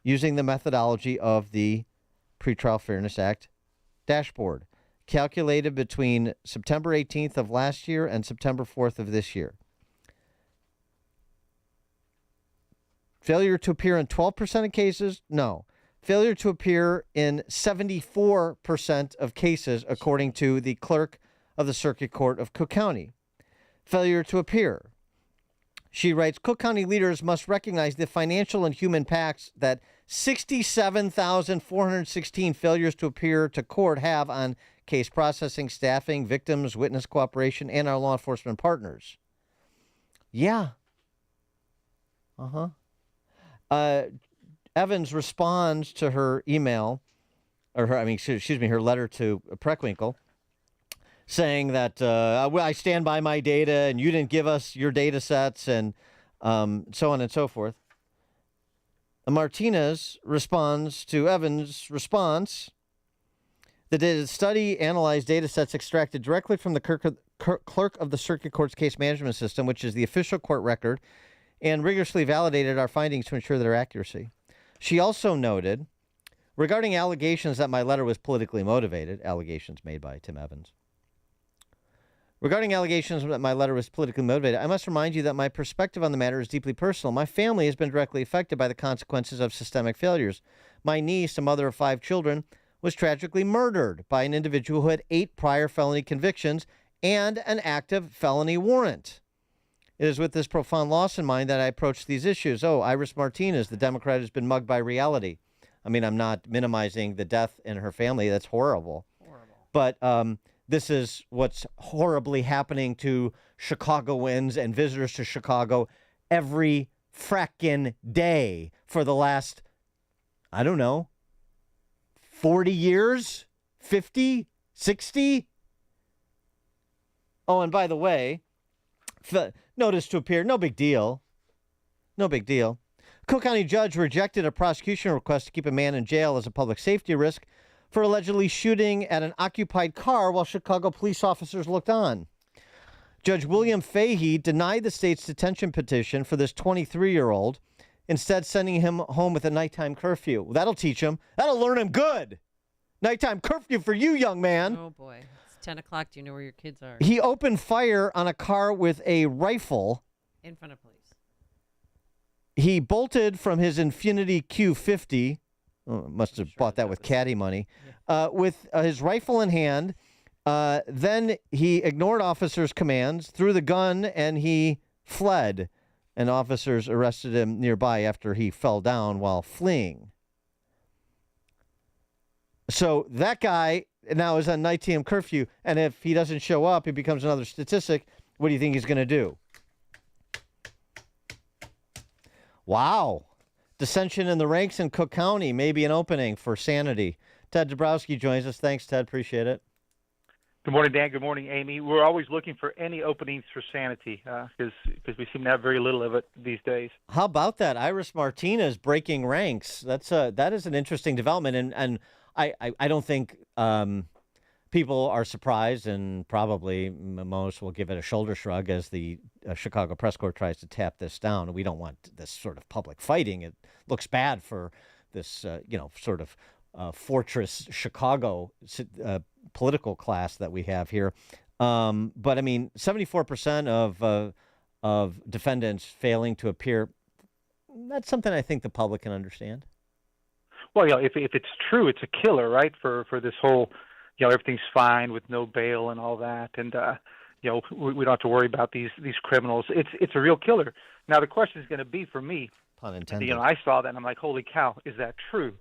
using the methodology of the Pretrial Fairness Act dashboard, calculated between September 18th of last year and September 4th of this year. Failure to appear in 12% of cases? No. Failure to appear in 74% of cases, according to the clerk of the Circuit Court of Cook County. Failure to appear. She writes, Cook County leaders must recognize the financial and human impacts that 67,416 failures to appear to court have on case processing, staffing, victims, witness cooperation, and our law enforcement partners. Yeah. Evans responds to her email, or her letter to Preckwinkle, saying that I stand by my data and you didn't give us your data sets and so on and so forth. Martinez responds to Evans' response. The study analyzed data sets extracted directly from the clerk of the Circuit Court's case management system, which is the official court record, and rigorously validated our findings to ensure their accuracy. She also noted, Regarding allegations that my letter was politically motivated, allegations made by Tim Evans. Regarding allegations that my letter was politically motivated, I must remind you that my perspective on the matter is deeply personal. My family has been directly affected by the consequences of systemic failures. My niece, a mother of 5 children, was tragically murdered by an individual who had 8 prior felony convictions and an active felony warrant. It is with this profound loss in mind that I approach these issues. Oh, Iris Martinez, the Democrat, has been mugged by reality. I mean, I'm not minimizing the death in her family. That's horrible. But this is what's horribly happening to Chicagoans and visitors to Chicago every frackin' day for the last, I don't know, 40 years? 50? 60? Oh, and by the way, notice to appear, no big deal. No big deal. Cook County judge rejected a prosecution request to keep a man in jail as a public safety risk for allegedly shooting at an occupied car while Chicago police officers looked on. Judge William Fahey denied the state's detention petition for this 23-year-old, instead sending him home with a nighttime curfew. That'll teach him. That'll learn him good. Nighttime curfew for you, young man. Oh, boy. It's 10 o'clock. Do you know where your kids are? He opened fire on a car with a rifle. In front of police. He bolted from his Infiniti Q50. Oh, must have bought that with caddy money. With his rifle in hand. Then he ignored officers' commands, threw the gun, and he fled. And officers arrested him nearby after he fell down while fleeing. So that guy now is on nighttime curfew. And if he doesn't show up, he becomes another statistic. What do you think he's going to do? Wow. Dissension in the ranks in Cook County may be an opening for sanity. Ted Dabrowski joins us. Thanks, Ted. Appreciate it. Good morning, Dan. Good morning, Amy. We're always looking for any openings for sanity because we seem to have very little of it these days. How about that? Iris Martinez breaking ranks. That is an interesting development, and I don't think people are surprised, and probably most will give it a shoulder shrug as the Chicago Press Corps tries to tap this down. We don't want this sort of public fighting. It looks bad for this, sort of fortress Chicago political class that we have here. But I mean, 74% of defendants failing to appear. That's something I think the public can understand. Well, if it's true, it's a killer, right? For this whole, everything's fine with no bail and all that, and we don't have to worry about these criminals. It's a real killer. Now the question is going to be for me. Pun intended. I saw that and I'm like, holy cow, is that true?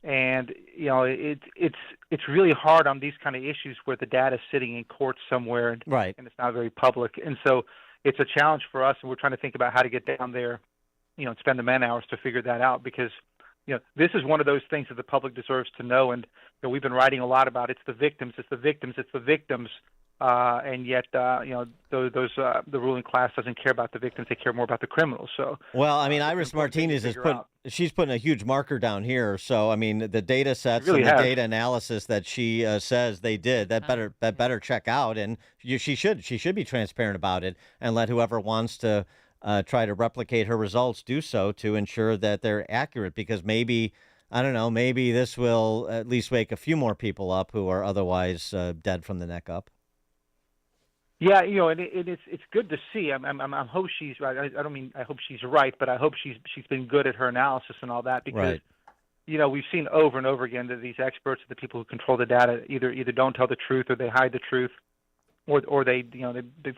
And it's really hard on these kind of issues where the data is sitting in court somewhere, and it's not very public. And so it's a challenge for us, and we're trying to think about how to get down there, and spend the man hours to figure that out, because this is one of those things that the public deserves to know. And we've been writing a lot about it's the victims, and yet the ruling class doesn't care about the victims; they care more about the criminals. So well, I mean, Iris Martinez she's putting a huge marker down here. So I mean, the data sets and the data analysis that she says they did that better check out, and she should be transparent about it and let whoever wants to try to replicate her results do so to ensure that they're accurate, because maybe, I don't know, maybe this will at least wake a few more people up who are otherwise dead from the neck up. Yeah, and it's good to see. I hope she's right. I don't mean I hope she's right, but I hope she's been good at her analysis and all that, because we've seen over and over again that these experts, the people who control the data, either don't tell the truth, or they hide the truth, or they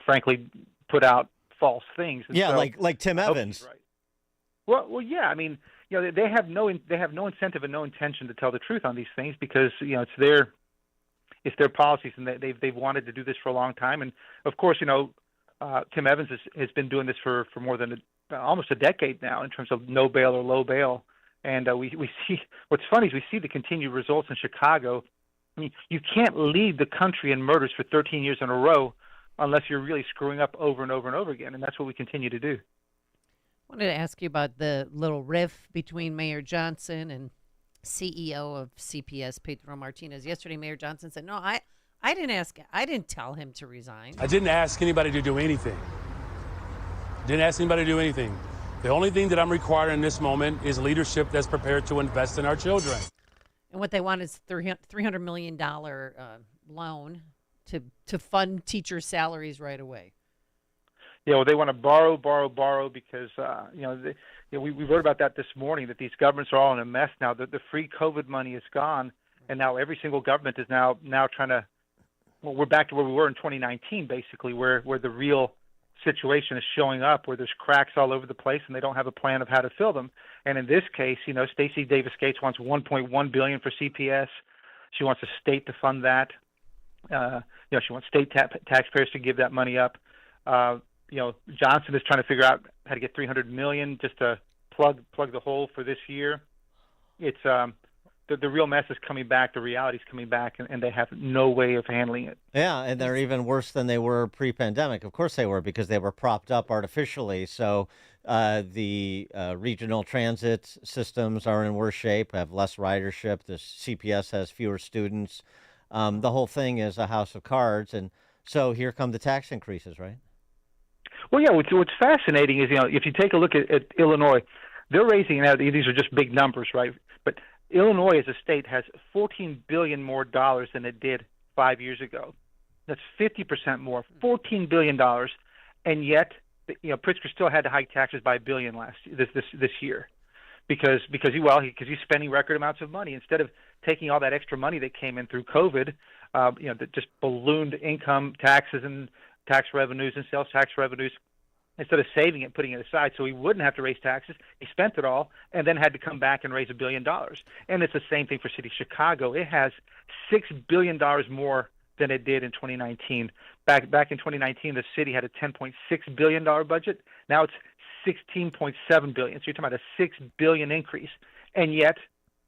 frankly put out false things. And yeah, so, like Tim Evans. Right. Well, yeah. I mean, they have no incentive and no intention to tell the truth on these things, because it's their policies, and they've wanted to do this for a long time. And of course, Tim Evans has been doing this for more than almost a decade now in terms of no bail or low bail. And we see, what's funny is we see the continued results in Chicago. I mean, you can't lead the country in murders for 13 years in a row unless you're really screwing up over and over and over again. And that's what we continue to do. I wanted to ask you about the little riff between Mayor Johnson and CEO of CPS, Pedro Martinez. Yesterday, Mayor Johnson said, no, I didn't tell him to resign. I didn't ask anybody to do anything. The only thing that I'm requiring in this moment is leadership that's prepared to invest in our children. And what they want is $300 million loan to fund teachers' salaries right away. Yeah, well, they want to borrow because we wrote about that this morning, that these governments are all in a mess now. The free COVID money is gone, and now every single government is now trying to. Well, we're back to where we were in 2019, basically, where the real situation is showing up, where there's cracks all over the place, and they don't have a plan of how to fill them. And in this case, Stacey Davis Gates wants $1.1 billion for CPS. She wants the state to fund that. She wants state taxpayers to give that money up. Johnson is trying to figure out how to get $300 million just to plug the hole for this year. It's the real mess is coming back. The reality is coming back, and they have no way of handling it. Yeah, and they're even worse than they were pre-pandemic. Of course they were, because they were propped up artificially. So the regional transit systems are in worse shape, have less ridership. The CPS has fewer students. The whole thing is a house of cards. And so here come the tax increases, right? Well, yeah, what's fascinating is, if you take a look at Illinois, they're raising, now these are just big numbers, right? But Illinois as a state has $14 billion more dollars than it did 5 years ago. That's 50% more, $14 billion. And yet, Pritzker still had to hike taxes by $1 billion this year. Because he's spending record amounts of money. Instead of taking all that extra money that came in through COVID, that just ballooned income taxes and tax revenues and sales tax revenues, instead of saving it, putting it aside so he wouldn't have to raise taxes, he spent it all and then had to come back and raise $1 billion. And it's the same thing for City of Chicago. It has $6 billion more than it did in 2019. Back in 2019, the city had a $10.6 billion budget. Now it's $16.7 billion. So you're talking about a $6 billion increase. And yet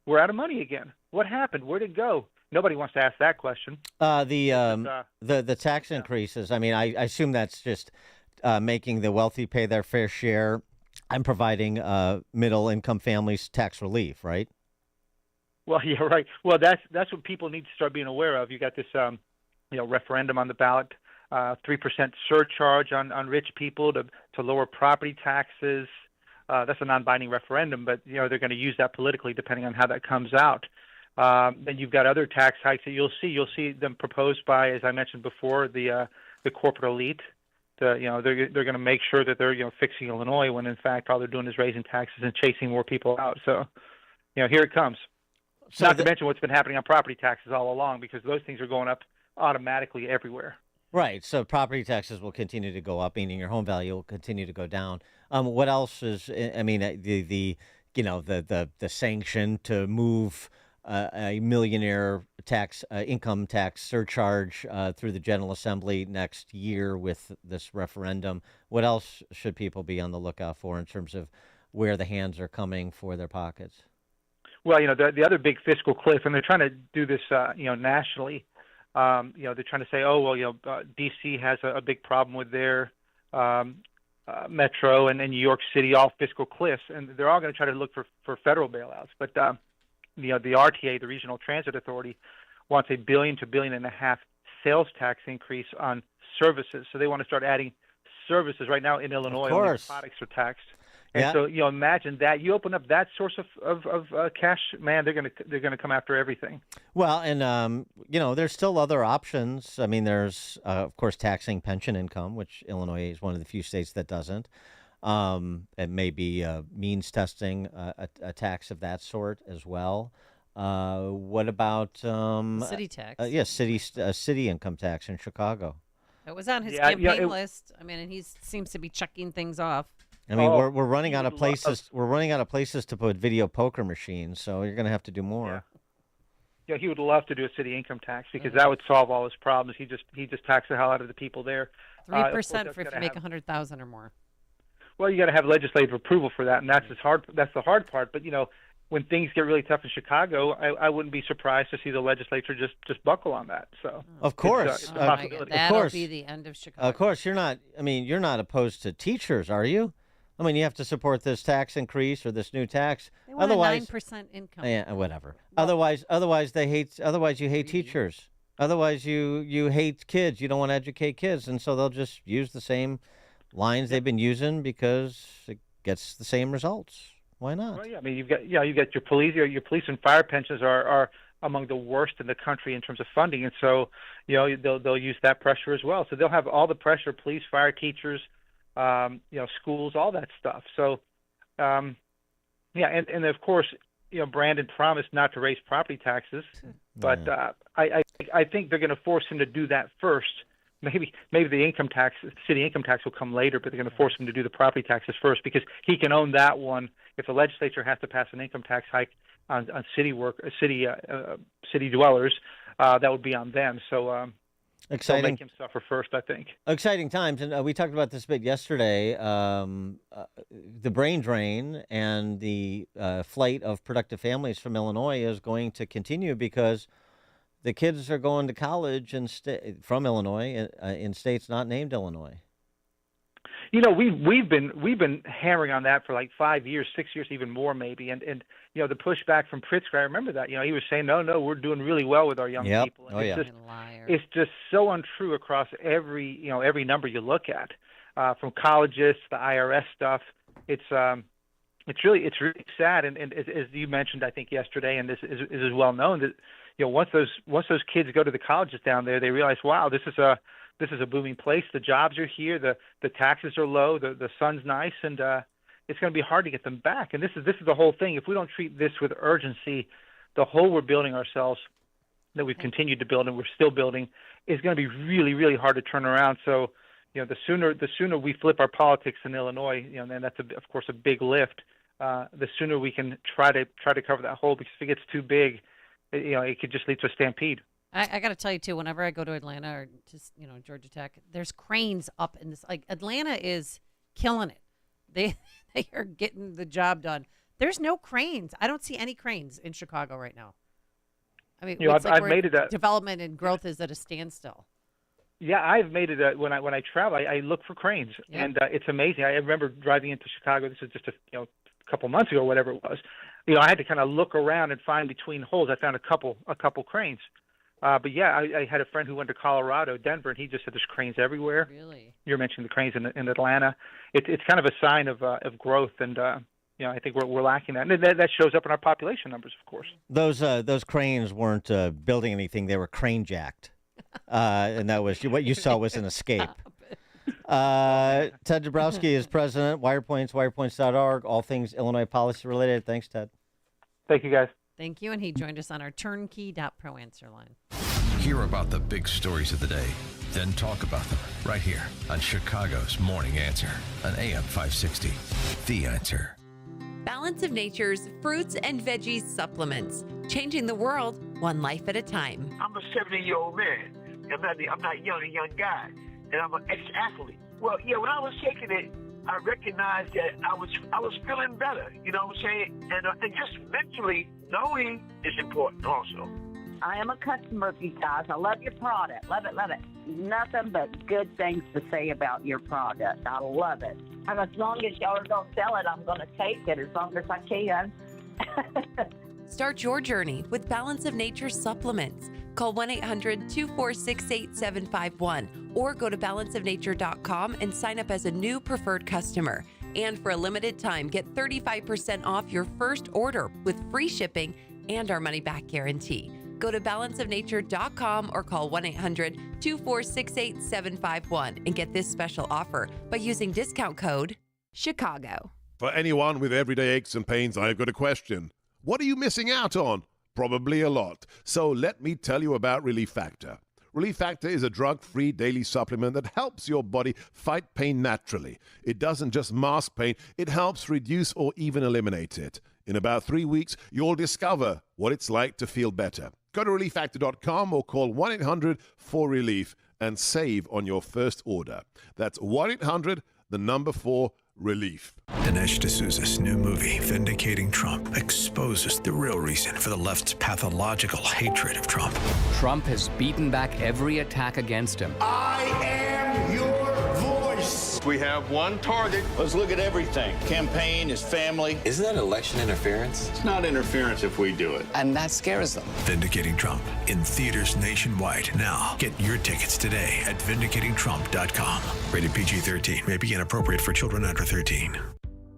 we're out of money again. What happened? Where'd it go? Nobody wants to ask that question. The tax increases, I mean, I assume that's just making the wealthy pay their fair share. I'm providing middle-income families tax relief, right? Well, yeah, right. Well, that's what people need to start being aware of. You got this, referendum on the ballot, 3% surcharge on rich people to lower property taxes. That's a non-binding referendum, but they're going to use that politically depending on how that comes out. Then you've got other tax hikes that you'll see. You'll see them proposed by, as I mentioned before, the corporate elite. They're going to make sure that they're fixing Illinois when in fact all they're doing is raising taxes and chasing more people out. So here it comes. So not to mention what's been happening on property taxes all along, because those things are going up automatically everywhere. Right. So property taxes will continue to go up, meaning your home value will continue to go down. What else is? I mean, the sanction to move a millionaire tax income tax surcharge through the General Assembly next year with this referendum. What else should people be on the lookout for in terms of where the hands are coming for their pockets? Well, the other big fiscal cliff, and they're trying to do this, nationally. They're trying to say, D.C. has a big problem with their metro, and New York City, all fiscal cliffs, and they're all going to try to look for federal bailouts. But the RTA, the Regional Transit Authority, wants $1 billion to $1.5 billion sales tax increase on services. So they want to start adding services. Right now in Illinois, only products are taxed. And so imagine that you open up that source of cash, man, they're going to come after everything. Well, and there's still other options. I mean, there's of course taxing pension income, which Illinois is one of the few states that doesn't. It may be means testing a tax of that sort as well. What about city tax? City income tax in Chicago. It was on his campaign list. I mean, and he seems to be checking things off. I mean, we're running out of places. We're running out of places to put video poker machines, so you're going to have to do more. Yeah, he would love to do a city income tax because that would solve all his problems. He just taxed the hell out of the people there. 3% for if you make $100,000 or more. Well, you got to have legislative approval for that, and that's the hard part. But when things get really tough in Chicago, I wouldn't be surprised to see the legislature just buckle on that. So of course, it's a possibility. That'll be the end of Chicago. Of course, you're not. I mean, you're not opposed to teachers, are you? I mean, you have to support this tax increase or this new tax. They want otherwise, a 9% income. Yeah, whatever. Well, otherwise they hate. Otherwise, you hate teachers. Otherwise, you hate kids. You don't want to educate kids, and so they'll just use the same lines they've been using because it gets the same results. Why not? Well, yeah, I mean, you've got your police and fire pensions are among the worst in the country in terms of funding, and so they'll use that pressure as well. So they'll have all the pressure: police, fire, teachers, schools, all that stuff. So, and of course, Brandon promised not to raise property taxes, but I think they're going to force him to do that first. Maybe the city income tax will come later, but they're going to force him to do the property taxes first because he can own that one. If the legislature has to pass an income tax hike on city dwellers, that would be on them. So exciting. They'll make him suffer first, I think. Exciting times, and we talked about this a bit yesterday. The brain drain and the flight of productive families from Illinois is going to continue because the kids are going to college from Illinois in states not named Illinois. We've been hammering on that for like 5 years, 6 years, even more maybe. And the pushback from Pritzker, I remember that. He was saying, no, we're doing really well with our young people. And it's just so untrue across every number you look at, from colleges to the IRS stuff. It's really sad. And as you mentioned, I think yesterday, and this is well known that once those kids go to the colleges down there, they realize, wow, this is a booming place. The jobs are here. The taxes are low. The sun's nice, and it's going to be hard to get them back. And this is the whole thing. If we don't treat this with urgency, the hole we're building ourselves, that we've continued to build and we're still building, is going to be really, really hard to turn around. So, the sooner we flip our politics in Illinois, then that's of course a big lift. The sooner we can try to cover that hole, because if it gets too big, it could just lead to a stampede. I got to tell you, too, whenever I go to Atlanta or just, Georgia Tech, there's cranes up in this. Like, Atlanta is killing it. They are getting the job done. There's no cranes. I don't see any cranes in Chicago right now. I mean, I've made it development and growth is at a standstill. Yeah, I've made it when I travel, I look for cranes, and it's amazing. I remember driving into Chicago. This was just a couple months ago, or whatever it was. I had to kind of look around and find between holes. I found a couple cranes. But yeah, I had a friend who went to Colorado, Denver, and he just said there's cranes everywhere. Really? You're mentioning the cranes in Atlanta. It's kind of a sign of growth, and I think we're lacking that, and that shows up in our population numbers, of course. Those cranes weren't building anything; they were crane jacked, and that was what you saw was an escape. Ted Dabrowski is president. WirePoints, wirepoints.org. All things Illinois policy related. Thanks, Ted. Thank you, guys. Thank you, and he joined us on our turnkey.pro answer line. Hear about the big stories of the day, then talk about them right here on Chicago's Morning Answer on AM 560. The Answer. Balance of Nature's fruits and veggies supplements, changing the world one life at a time. I'm a 70-year-old man. I'm not a young guy, and I'm an ex-athlete. Well, yeah, when I was taking it, I recognized that I was feeling better, you know what I'm saying? And just mentally, knowing is important also. I am a customer of you guys. I love your product. Love it, love it. Nothing but good things to say about your product. I love it. And as long as y'all are going to sell it, I'm going to take it as long as I can. Start your journey with Balance of Nature supplements. Call 1-800-246-8751 or go to balanceofnature.com and sign up as a new preferred customer. And for a limited time, get 35% off your first order with free shipping and our money-back guarantee. Go to balanceofnature.com or call 1-800-246-8751 and get this special offer by using discount code CHICAGO. For anyone with everyday aches and pains, I've got a question. What are you missing out on? Probably a lot. So let me tell you about Relief Factor. Relief Factor is a drug-free daily supplement that helps your body fight pain naturally. It doesn't just mask pain, it helps reduce or even eliminate it. In about 3 weeks, you'll discover what it's like to feel better. Go to relieffactor.com or call 1-800-4RELIEF and save on your first order. That's 1-800-4-RELIEF. Dinesh D'Souza's new movie, Vindicating Trump, exposes the real reason for the left's pathological hatred of Trump. Trump has beaten back every attack against him. I am your voice. We have one target. Let's look at everything. Campaign, his family. Isn't that election interference? It's not interference if we do it. And that scares them. Vindicating Trump in theaters nationwide. Now, get your tickets today at vindicatingtrump.com. Rated PG-13. May be inappropriate for children under 13.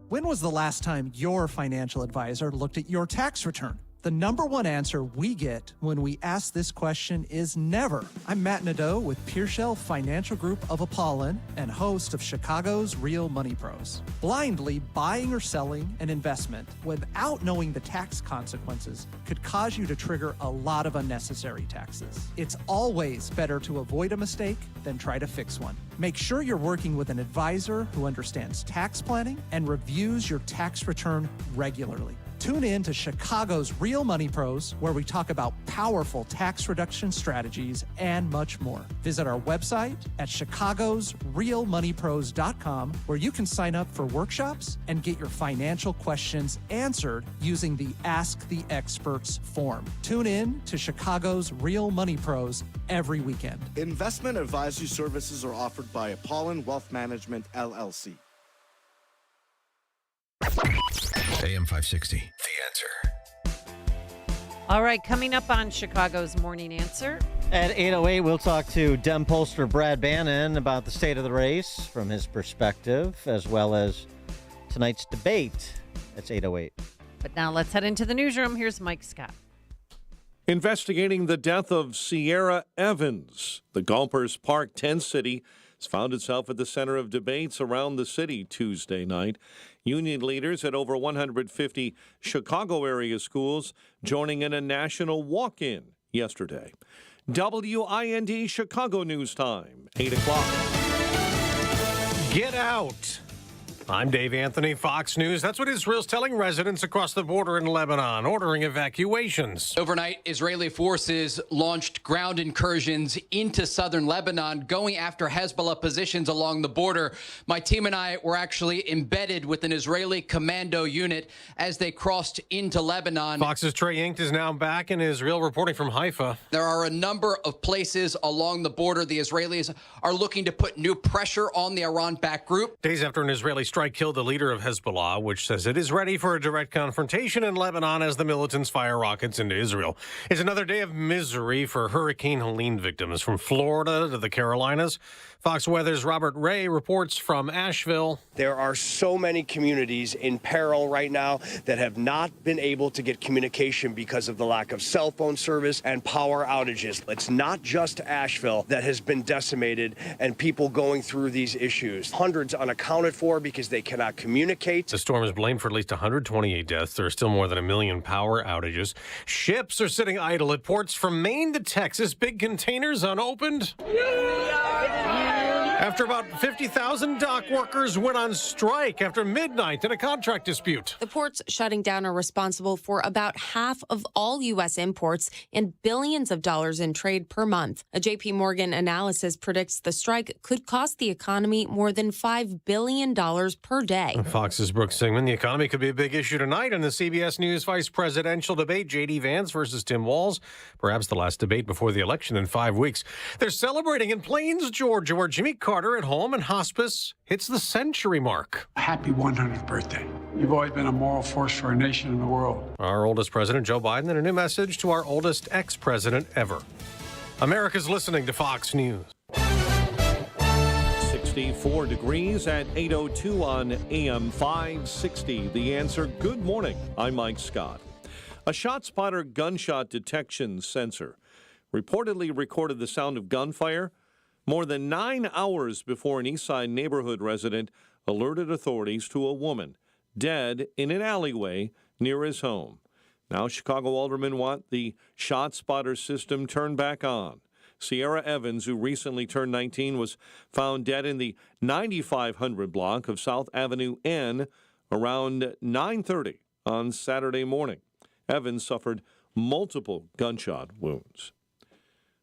When was the last time your financial advisor looked at your tax return? The number one answer we get when we ask this question is never. I'm Matt Nadeau with Pearshell Financial Group of Apollon and host of Chicago's Real Money Pros. Blindly buying or selling an investment without knowing the tax consequences could cause you to trigger a lot of unnecessary taxes. It's always better to avoid a mistake than try to fix one. Make sure you're working with an advisor who understands tax planning and reviews your tax return regularly. Tune in to Chicago's Real Money Pros, where we talk about powerful tax reduction strategies and much more. Visit our website at chicagosrealmoneypros.com, where you can sign up for workshops and get your financial questions answered using the Ask the Experts form. Tune in to Chicago's Real Money Pros every weekend. Investment advisory services are offered by Apollon Wealth Management, LLC. AM 560, The Answer. All right, coming up on Chicago's Morning Answer. At 8:08, we'll talk to Dem pollster Brad Bannon about the state of the race from his perspective, as well as tonight's debate. That's 8:08. But now let's head into the newsroom. Here's Mike Scott. Investigating the death of Sierra Evans, the Gompers Park tent city has found itself at the center of debates around the city Tuesday night. Union leaders at over 150 Chicago area schools joining in a national walk-in yesterday. WIND Chicago News Time, 8 o'clock. Get out. I'm Dave Anthony, Fox News. That's what Israel's telling residents across the border in Lebanon, ordering evacuations. Overnight, Israeli forces launched ground incursions into southern Lebanon, going after Hezbollah positions along the border. My team and I were actually embedded with an Israeli commando unit as they crossed into Lebanon. Fox's Trey Yank is now back in Israel, reporting from Haifa. There are a number of places along the border the Israelis are looking to put new pressure on the Iran-backed group. Days after an Israeli strike killed the leader of Hezbollah, which says it is ready for a direct confrontation in Lebanon as the militants fire rockets into Israel. It's another day of misery for Hurricane Helene victims from Florida to the Carolinas. Fox Weather's Robert Ray reports from Asheville. There are so many communities in peril right now that have not been able to get communication because of the lack of cell phone service and power outages. It's not just Asheville that has been decimated and people going through these issues. Hundreds unaccounted for because they cannot communicate. The storm is blamed for at least 128 deaths. There are still more than 1 million power outages. Ships are sitting idle at ports from Maine to Texas. Big containers unopened. After about 50,000 dock workers went on strike after midnight in a contract dispute. The ports shutting down are responsible for about half of all U.S. imports and billions of dollars in trade per month. A J.P. Morgan analysis predicts the strike could cost the economy more than $5 billion per day. Fox's Brooke Singman. The economy could be a big issue tonight in the CBS News vice presidential debate. J.D. Vance versus Tim Walz. Perhaps the last debate before the election in 5 weeks. They're celebrating in Plains, Georgia, where Jimmy Carter at home and hospice hits the century mark. Happy 100th birthday. You've always been a moral force for our nation and the world. Our oldest president, Joe Biden, and a new message to our oldest ex-president ever. America's listening to Fox News. 64 degrees at 8:02 on AM 560. The Answer. Good morning. I'm Mike Scott. A ShotSpotter gunshot detection sensor reportedly recorded the sound of gunfire more than 9 hours before an Eastside neighborhood resident alerted authorities to a woman dead in an alleyway near his home. Now Chicago aldermen want the ShotSpotter system turned back on. Sierra Evans, who recently turned 19, was found dead in the 9500 block of South Avenue N around 9:30 on Saturday morning. Evans suffered multiple gunshot wounds.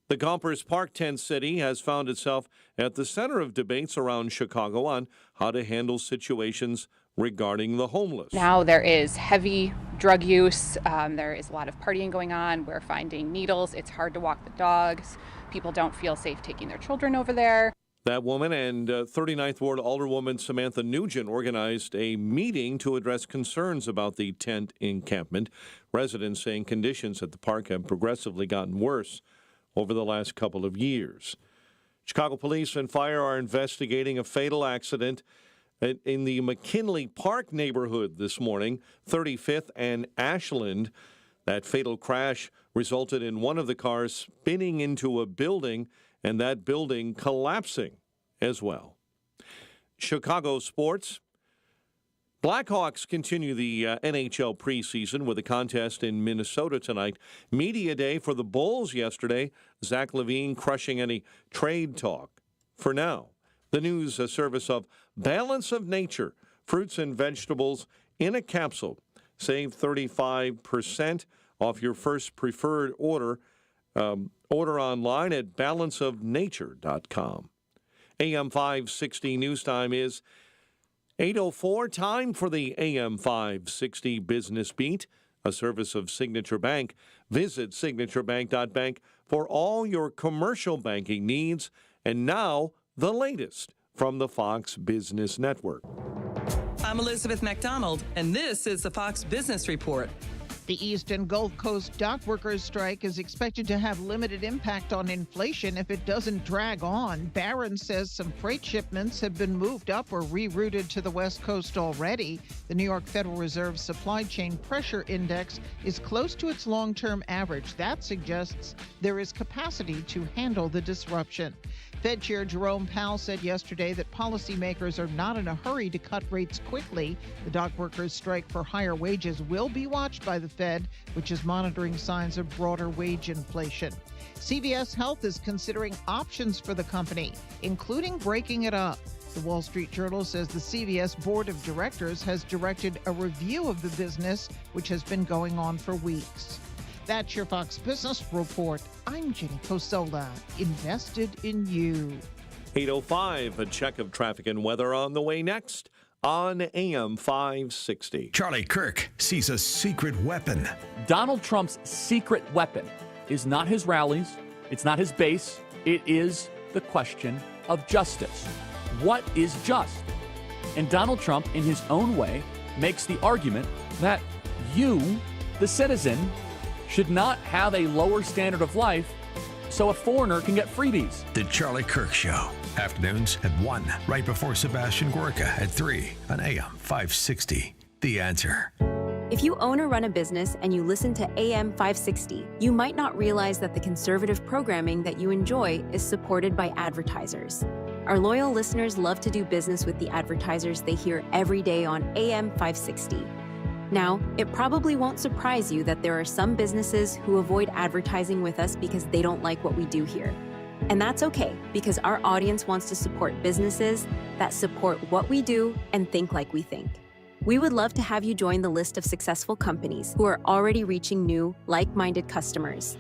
The Gompers Park tent city has found itself at the center of debates around Chicago on how to handle situations regarding the homeless. Now there is heavy drug use. There is a lot of partying going on. We're finding needles. It's hard to walk the dogs. People don't feel safe taking their children over there. That woman and 39th Ward Alderwoman Samantha Nugent organized a meeting to address concerns about the tent encampment. Residents saying conditions at the park have progressively gotten worse over the last couple of years. Chicago police and fire are investigating a fatal accident in the McKinley Park neighborhood this morning, 35th and Ashland. That fatal crash resulted in one of the cars spinning into a building and that building collapsing as well. Chicago sports. Blackhawks continue the NHL preseason with a contest in Minnesota tonight. Media day for the Bulls yesterday. Zach LaVine crushing any trade talk. For now, the news, a service of Balance of Nature, fruits and vegetables in a capsule. Save 35% off your first preferred order. Order online at balanceofnature.com. AM 560 news time is 8:04. Time for the AM 560 Business Beat, a service of Signature Bank. Visit signaturebank.bank for all your commercial banking needs. And now, the latest from the Fox Business Network. I'm Elizabeth McDonald, and this is the Fox Business Report. The East and Gulf Coast dock workers' strike is expected to have limited impact on inflation if it doesn't drag on. Barron says some freight shipments have been moved up or rerouted to the West Coast already. The New York Federal Reserve Supply Chain Pressure Index is close to its long-term average. That suggests there is capacity to handle the disruption. Fed Chair Jerome Powell said yesterday that policymakers are not in a hurry to cut rates quickly. The dock workers' strike for higher wages will be watched by the Fed, which is monitoring signs of broader wage inflation. CVS Health is considering options for the company, including breaking it up. The Wall Street Journal says the CVS Board of Directors has directed a review of the business, which has been going on for weeks. That's your Fox Business Report. I'm Jenny Cosola, invested in you. 8:05, a check of traffic and weather on the way next on AM 560. Charlie Kirk sees a secret weapon. Donald Trump's secret weapon is not his rallies, it's not his base, it is the question of justice. What is just? And Donald Trump, in his own way, makes the argument that you, the citizen, should not have a lower standard of life so a foreigner can get freebies. The Charlie Kirk Show. Afternoons at 1, right before Sebastian Gorka at 3 on AM 560. The Answer. If you own or run a business and you listen to AM 560, you might not realize that the conservative programming that you enjoy is supported by advertisers. Our loyal listeners love to do business with the advertisers they hear every day on AM 560. Now, it probably won't surprise you that there are some businesses who avoid advertising with us because they don't like what we do here. And that's okay, because our audience wants to support businesses that support what we do and think like we think. We would love to have you join the list of successful companies who are already reaching new, like-minded customers.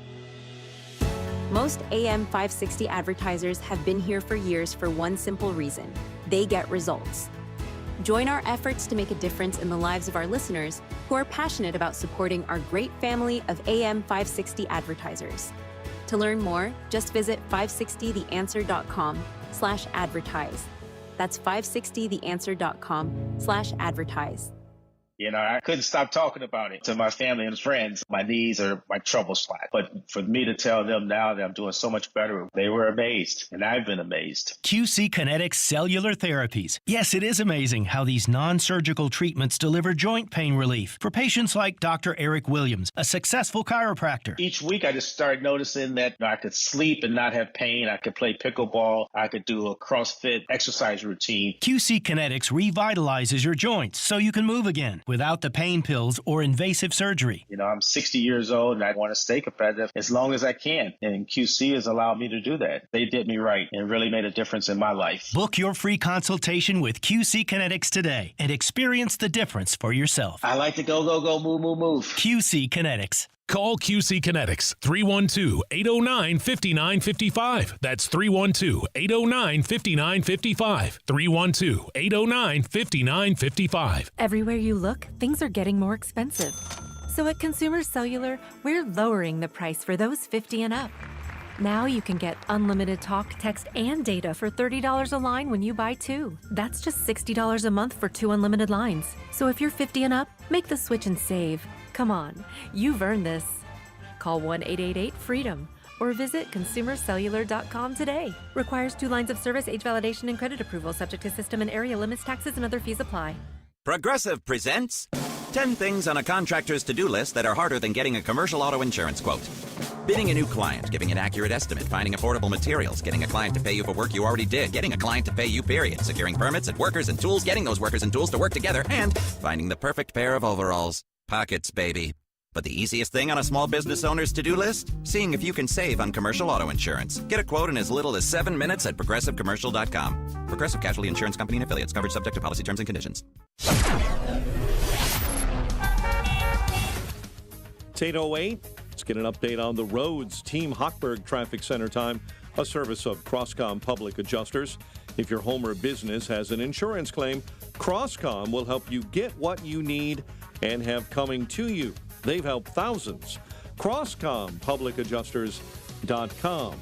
Most AM 560 advertisers have been here for years for one simple reason: they get results. Join our efforts to make a difference in the lives of our listeners who are passionate about supporting our great family of AM 560 advertisers. To learn more, just visit 560theanswer.com/advertise. That's 560theanswer.com/advertise. You know, I couldn't stop talking about it to my family and friends. My knees are my trouble spot. But for me to tell them now that I'm doing so much better, they were amazed, and I've been amazed. QC Kinetics Cellular Therapies. Yes, it is amazing how these non-surgical treatments deliver joint pain relief for patients like Dr. Eric Williams, a successful chiropractor. Each week, I just started noticing that I could sleep and not have pain. I could play pickleball. I could do a CrossFit exercise routine. QC Kinetics revitalizes your joints so you can move again, without the pain pills or invasive surgery. You know, I'm 60 years old and I want to stay competitive as long as I can. And QC has allowed me to do that. They did me right and really made a difference in my life. Book your free consultation with QC Kinetics today and experience the difference for yourself. I like to go, move, move, move. QC Kinetics. Call QC Kinetics, 312-809-5955. That's 312-809-5955. 312-809-5955. Everywhere you look, things are getting more expensive. So at Consumer Cellular, we're lowering the price for those 50 and up. Now you can get unlimited talk, text, and data for $30 a line when you buy 2. That's just $60 a month for 2 unlimited lines. So if you're 50 and up, make the switch and save. Come on, you've earned this. Call 1-888-FREEDOM or visit consumercellular.com today. Requires 2 lines of service, age validation, and credit approval, subject to system and area limits, taxes, and other fees apply. Progressive presents 10 things on a contractor's to-do list that are harder than getting a commercial auto insurance quote. Bidding a new client, giving an accurate estimate, finding affordable materials, getting a client to pay you for work you already did, getting a client to pay you, period, securing permits and workers and tools, getting those workers and tools to work together, and finding the perfect pair of overalls. Pockets, baby. But the easiest thing on a small business owner's to-do list? Seeing if you can save on commercial auto insurance. Get a quote in as little as 7 minutes at progressivecommercial.com. Progressive Casualty Insurance Company and Affiliates. Coverage subject to policy terms and conditions. It's 8:08. Let's get an update on the roads. Team Hochberg Traffic Center time, a service of Crosscom Public Adjusters. If your home or business has an insurance claim, Crosscom will help you get what you need and have coming to you. They've helped thousands. CrosscomPublicAdjusters.com.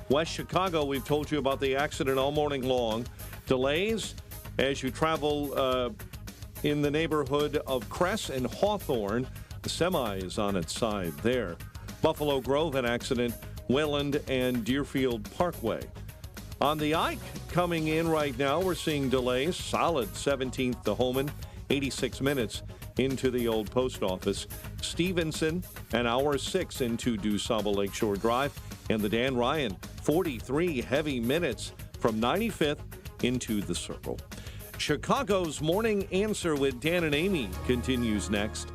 West Chicago, we've told you about the accident all morning long. Delays as you travel in the neighborhood of Cress and Hawthorne. The semi is on its side there. Buffalo Grove, an accident, Welland and Deerfield Parkway. On the Ike coming in right now, we're seeing delays. Solid 17th to Holman, 86 minutes into the old post office. Stevenson, an hour 6 into DuSable Lakeshore Drive. And the Dan Ryan, 43 heavy minutes from 95th into the Circle. Chicago's Morning Answer with Dan and Amy continues next.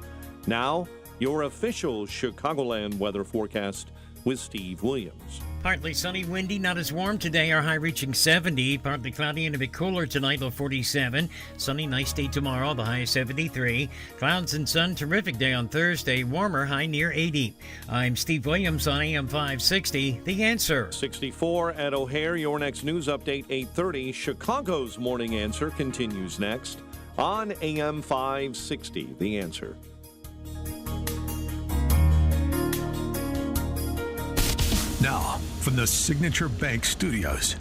Now, your official Chicagoland weather forecast with Steve Williams. Partly sunny, windy, not as warm today. Our high reaching 70. Partly cloudy and a bit cooler tonight, low 47. Sunny, nice day tomorrow, the high is 73. Clouds and sun, terrific day on Thursday. Warmer, high near 80. I'm Steve Williams on AM 560, The Answer. 64 at O'Hare. Your next news update, 8:30. Chicago's Morning Answer continues next on AM 560, The Answer. Now, from the Signature Bank Studios.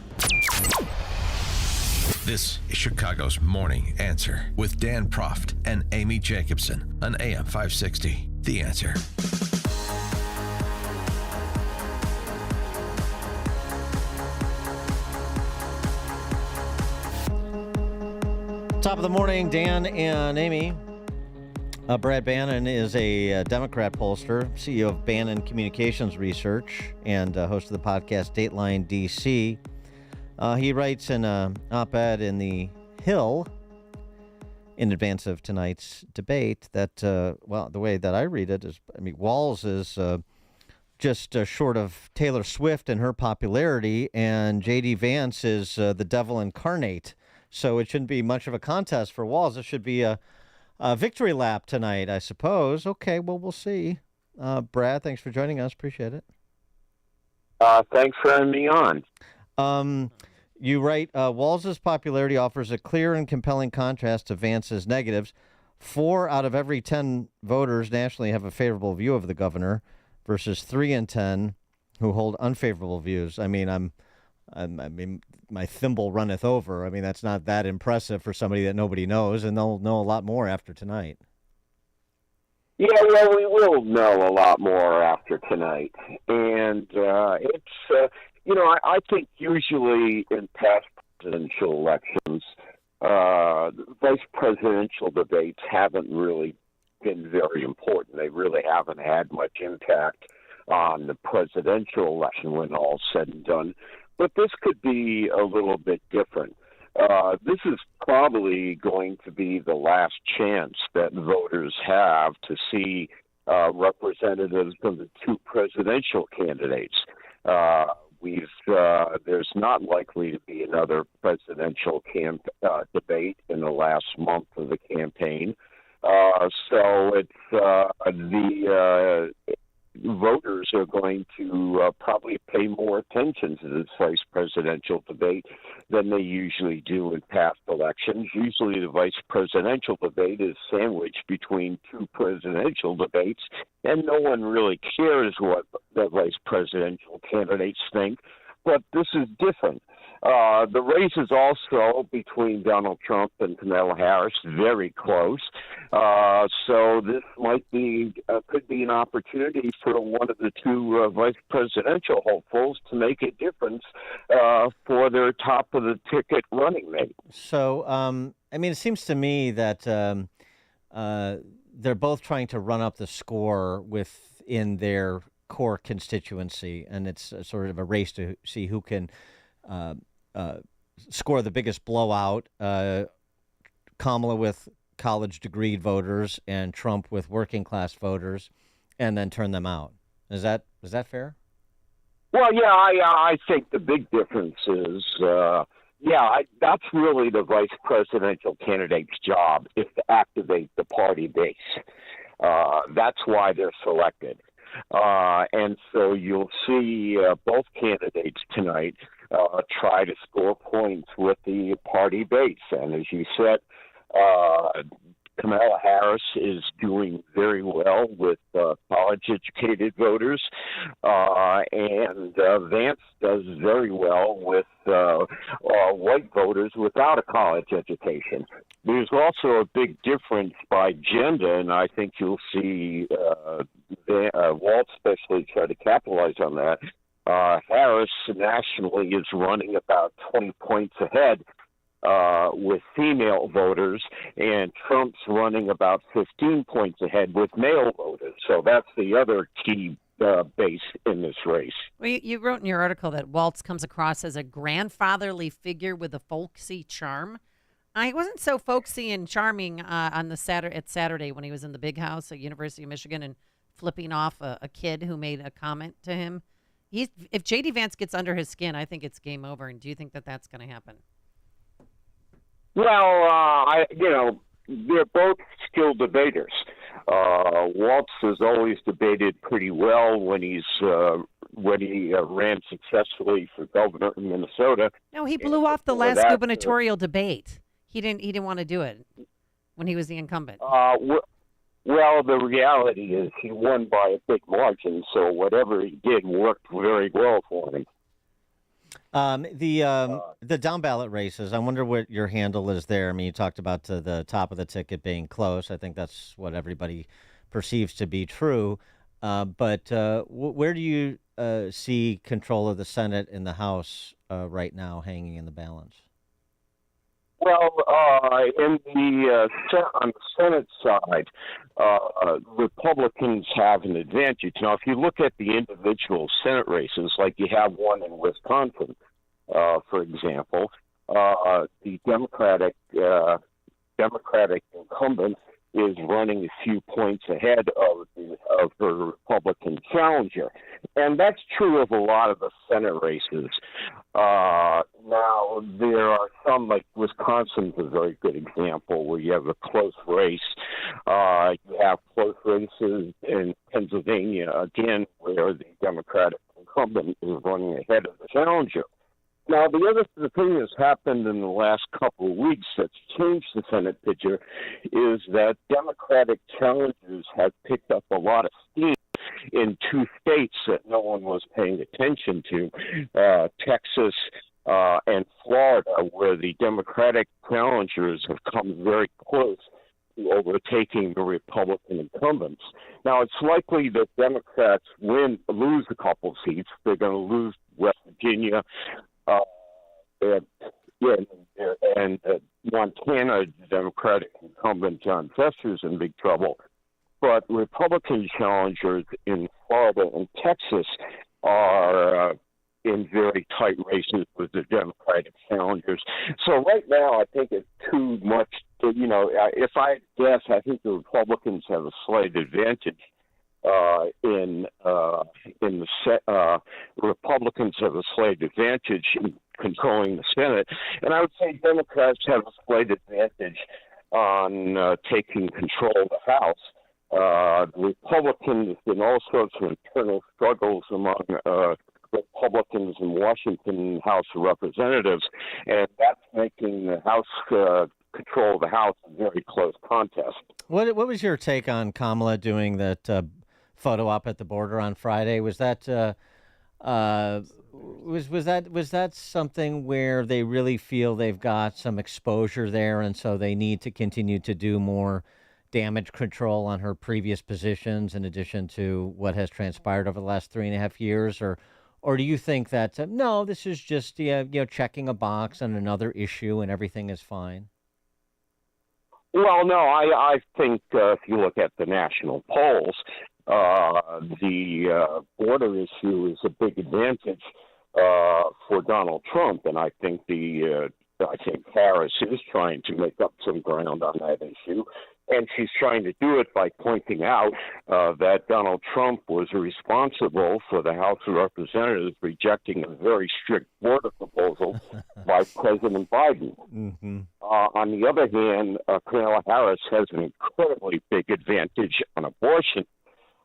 This is Chicago's Morning Answer with Dan Proft and Amy Jacobson on AM 560. The Answer. Top of the morning, Dan and Amy. Brad Bannon is a Democrat pollster, CEO of Bannon Communications Research, and host of the podcast Dateline DC. He writes in an op-ed in The Hill in advance of tonight's debate that, the way that I read it is, Walz is just short of Taylor Swift in her popularity, and J.D. Vance is the devil incarnate. So it shouldn't be much of a contest for Walz. It should be a victory lap tonight, I suppose. Okay, well, we'll see. Brad, thanks for joining us. Appreciate it. Thanks for having me on. You write, Walz's popularity offers a clear and compelling contrast to Vance's negatives. 4 out of every 10 voters nationally have a favorable view of the governor versus 3 in 10 who hold unfavorable views. My thimble runneth over. That's not that impressive for somebody that nobody knows, and they'll know a lot more after tonight. Yeah, well, we will know a lot more after tonight. And it's, I think usually in past presidential elections, vice presidential debates haven't really been very important. They really haven't had much impact on the presidential election when all's said and done. But this could be a little bit different. This is probably going to be the last chance that voters have to see representatives of the 2 presidential candidates. There's not likely to be another presidential debate in the last month of the campaign. So it's voters are going to probably pay more attention to this vice presidential debate than they usually do in past elections. Usually the vice presidential debate is sandwiched between 2 presidential debates, and no one really cares what the vice presidential candidates think. But this is different. The race is also between Donald Trump and Kamala Harris, very close. So this might be could be an opportunity for one of the two vice presidential hopefuls to make a difference for their top of the ticket running mate. So, I mean, it seems to me that they're both trying to run up the score within their core constituency, and it's sort of a race to see who can score the biggest blowout. Kamala with college degreed voters and Trump with working class voters, and then turn them out. Is that fair? Well, yeah, I think the big difference is, that's really the vice presidential candidate's job, is to activate the party base. That's why they're selected. And so you'll see both candidates tonight try to score points with the party base. And as you said, Kamala Harris is doing very well with college-educated voters, and Vance does very well with white voters without a college education. There's also a big difference by gender, and I think you'll see Walt especially try to capitalize on that. Harris nationally is running about 20 points ahead with female voters, and Trump's running about 15 points ahead with male voters. So that's the other key base in this race. Well, you wrote in your article that Waltz comes across as a grandfatherly figure with a folksy charm. He wasn't so folksy and charming on the Saturday when he was in the big house at University of Michigan and flipping off a kid who made a comment to him. If J.D. Vance gets under his skin, I think it's game over. And do you think that that's going to happen? Well, they're both skilled debaters. Waltz has always debated pretty well when he ran successfully for governor in Minnesota. No, he blew off the last gubernatorial debate. He didn't want to do it when he was the incumbent. Well, the reality is he won by a big margin, so whatever he did worked very well for him. The down ballot races, I wonder what your handle is there. I mean, you talked about the top of the ticket being close. I think that's what everybody perceives to be true. But where do you see control of the Senate and the House right now hanging in the balance? Well, on the Senate side, Republicans have an advantage. Now, if you look at the individual Senate races, like you have one in Wisconsin, for example, the Democratic incumbent is running a few points ahead of the Republican challenger. And that's true of a lot of the Senate races. Now, there are some, like Wisconsin's a very good example, where you have a close race. You have close races in Pennsylvania, again, where the Democratic incumbent is running ahead of the challenger. Now, the other thing that's happened in the last couple of weeks that's changed the Senate picture is that Democratic challengers have picked up a lot of steam in two states that no one was paying attention to, Texas and Florida, where the Democratic challengers have come very close to overtaking the Republican incumbents. Now, it's likely that Democrats lose a couple of seats. They're going to lose West Virginia, and Montana, the Democratic incumbent John Fester's in big trouble. But Republican challengers in Florida and Texas are in very tight races with the Democratic challengers. So right now, I think it's too much. If I guess, I think the Republicans have a slight advantage. Republicans have a slight advantage in controlling the Senate, and I would say Democrats have a slight advantage on taking control of the House. The Republicans, in all sorts of internal struggles among Republicans in Washington House of Representatives, and that's making the House control of the House a very close contest. What was your take on Kamala doing that photo op at the border on Friday? Was that Was that something where they really feel they've got some exposure there, and so they need to continue to do more damage control on her previous positions, in addition to what has transpired over the last 3.5 years, or do you think that no, this is just checking a box on another issue and everything is fine? Well, no, I think if you look at the national polls, the border issue is a big advantage for Donald Trump, and I think Harris is trying to make up some ground on that issue, and she's trying to do it by pointing out that Donald Trump was responsible for the House of Representatives rejecting a very strict border proposal by President Biden. Mm-hmm. On the other hand, Kamala Harris has an incredibly big advantage on abortion.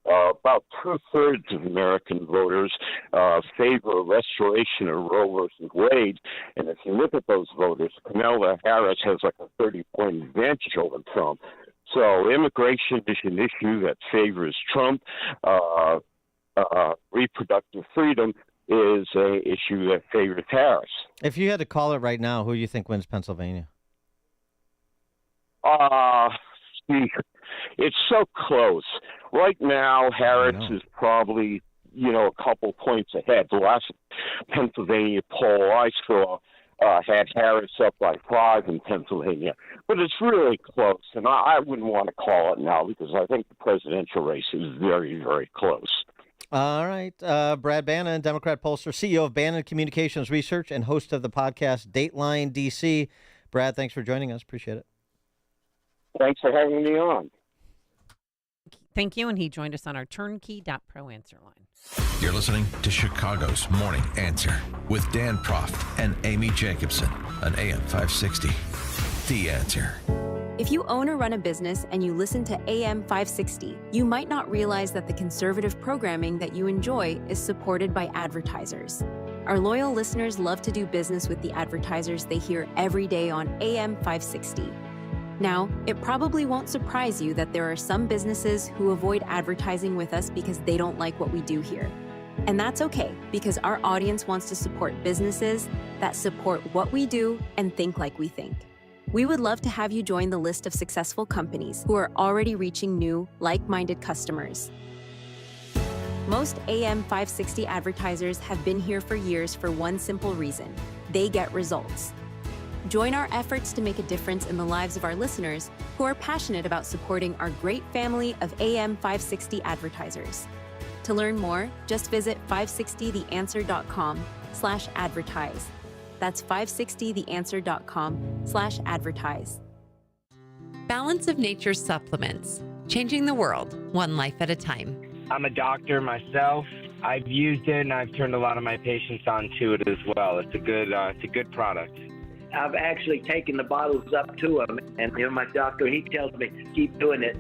About 2/3 of American voters favor restoration of Roe versus Wade, and if you look at those voters, Kamala Harris has like a 30-point advantage over Trump. So immigration is an issue that favors Trump. Reproductive freedom is an issue that favors Harris. If you had to call it right now, who do you think wins Pennsylvania? It's so close. Right now, Harris is probably, a couple points ahead. The last Pennsylvania poll I saw had Harris up by 5 in Pennsylvania. But it's really close, and I wouldn't want to call it now because I think the presidential race is very, very close. All right. Brad Bannon, Democrat pollster, CEO of Bannon Communications Research and host of the podcast Dateline DC. Brad, thanks for joining us. Appreciate it. Thanks for having me on. Thank you, and he joined us on our turnkey.pro answer line. You're listening to Chicago's Morning Answer with Dan Proft and Amy Jacobson on AM 560. The Answer. If you own or run a business and you listen to AM 560, you might not realize that the conservative programming that you enjoy is supported by advertisers. Our loyal listeners love to do business with the advertisers they hear every day on AM 560. Now, it probably won't surprise you that there are some businesses who avoid advertising with us because they don't like what we do here. And that's okay, because our audience wants to support businesses that support what we do and think like we think. We would love to have you join the list of successful companies who are already reaching new, like-minded customers. Most AM 560 advertisers have been here for years for one simple reason: they get results. Join our efforts to make a difference in the lives of our listeners who are passionate about supporting our great family of AM 560 advertisers. To learn more, just visit 560theanswer.com/advertise. That's 560theanswer.com/advertise. Balance of Nature supplements, changing the world one life at a time. I'm a doctor myself. I've used it and I've turned a lot of my patients onto it as well. It's a good product. I've actually taken the bottles up to him, and my doctor, he tells me, keep doing it.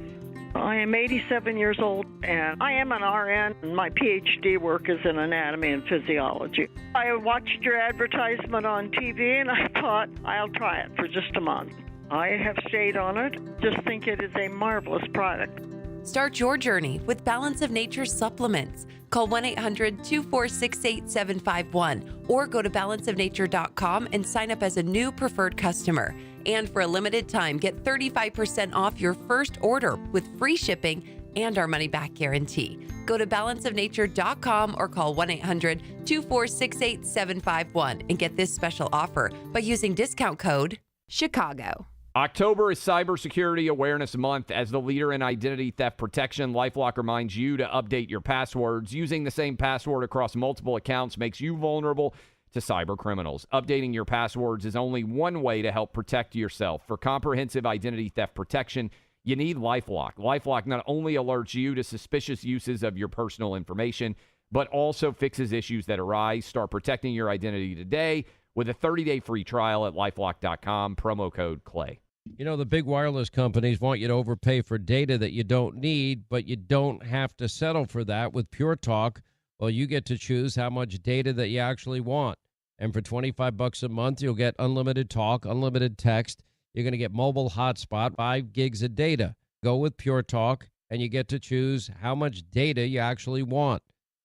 I am 87 years old, and I am an RN, and my PhD work is in anatomy and physiology. I watched your advertisement on TV, and I thought, I'll try it for just a month. I have stayed on it. Just think it is a marvelous product. Start your journey with Balance of Nature supplements. Call 1-800-246-8751 or go to balanceofnature.com and sign up as a new preferred customer. And for a limited time, get 35% off your first order with free shipping and our money-back guarantee. Go to balanceofnature.com or call 1-800-246-8751 and get this special offer by using discount code CHICAGO. October is Cybersecurity Awareness Month. As the leader in identity theft protection, LifeLock reminds you to update your passwords. Using the same password across multiple accounts makes you vulnerable to cyber criminals. Updating your passwords is only one way to help protect yourself. For comprehensive identity theft protection, you need LifeLock. LifeLock not only alerts you to suspicious uses of your personal information, but also fixes issues that arise. Start protecting your identity today with a 30-day free trial at LifeLock.com, promo code CLAY. You know, the big wireless companies want you to overpay for data that you don't need, but you don't have to settle for that with Pure Talk. Well, you get to choose how much data that you actually want. And for $25 a month, you'll get unlimited talk, unlimited text. You're going to get mobile hotspot, 5 gigs of data. Go with Pure Talk, and you get to choose how much data you actually want.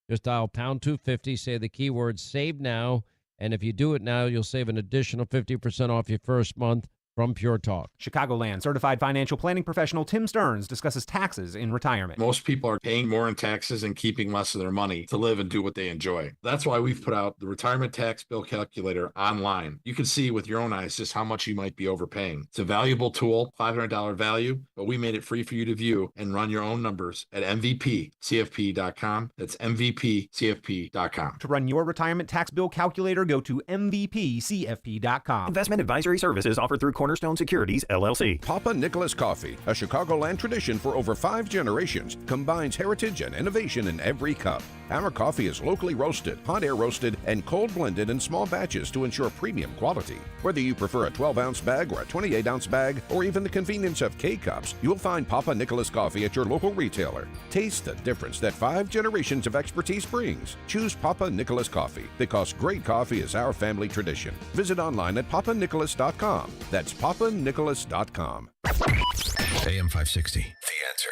Just dial pound 250, say the keyword save now, and if you do it now, you'll save an additional 50% off your first month from Pure Talk. Chicagoland certified financial planning professional Tim Stearns discusses taxes in retirement. Most people are paying more in taxes and keeping less of their money to live and do what they enjoy. That's why we've put out the Retirement Tax Bill Calculator online. You can see with your own eyes just how much you might be overpaying. It's a valuable tool, $500 value, but we made it free for you to view and run your own numbers at MVPCFP.com. That's MVPCFP.com. To run your retirement tax bill calculator, go to MVPCFP.com. Investment advisory services offered through Cornerstone Securities, LLC. Papa Nicholas Coffee, a Chicagoland tradition for over 5 generations, combines heritage and innovation in every cup. Our coffee is locally roasted, hot air roasted, and cold blended in small batches to ensure premium quality. Whether you prefer a 12-ounce bag or a 28-ounce bag, or even the convenience of K-Cups, you'll find Papa Nicholas Coffee at your local retailer. Taste the difference that 5 generations of expertise brings. Choose Papa Nicholas Coffee, because great coffee is our family tradition. Visit online at papanicholas.com. That's papanicholas.com. AM 560, The Answer.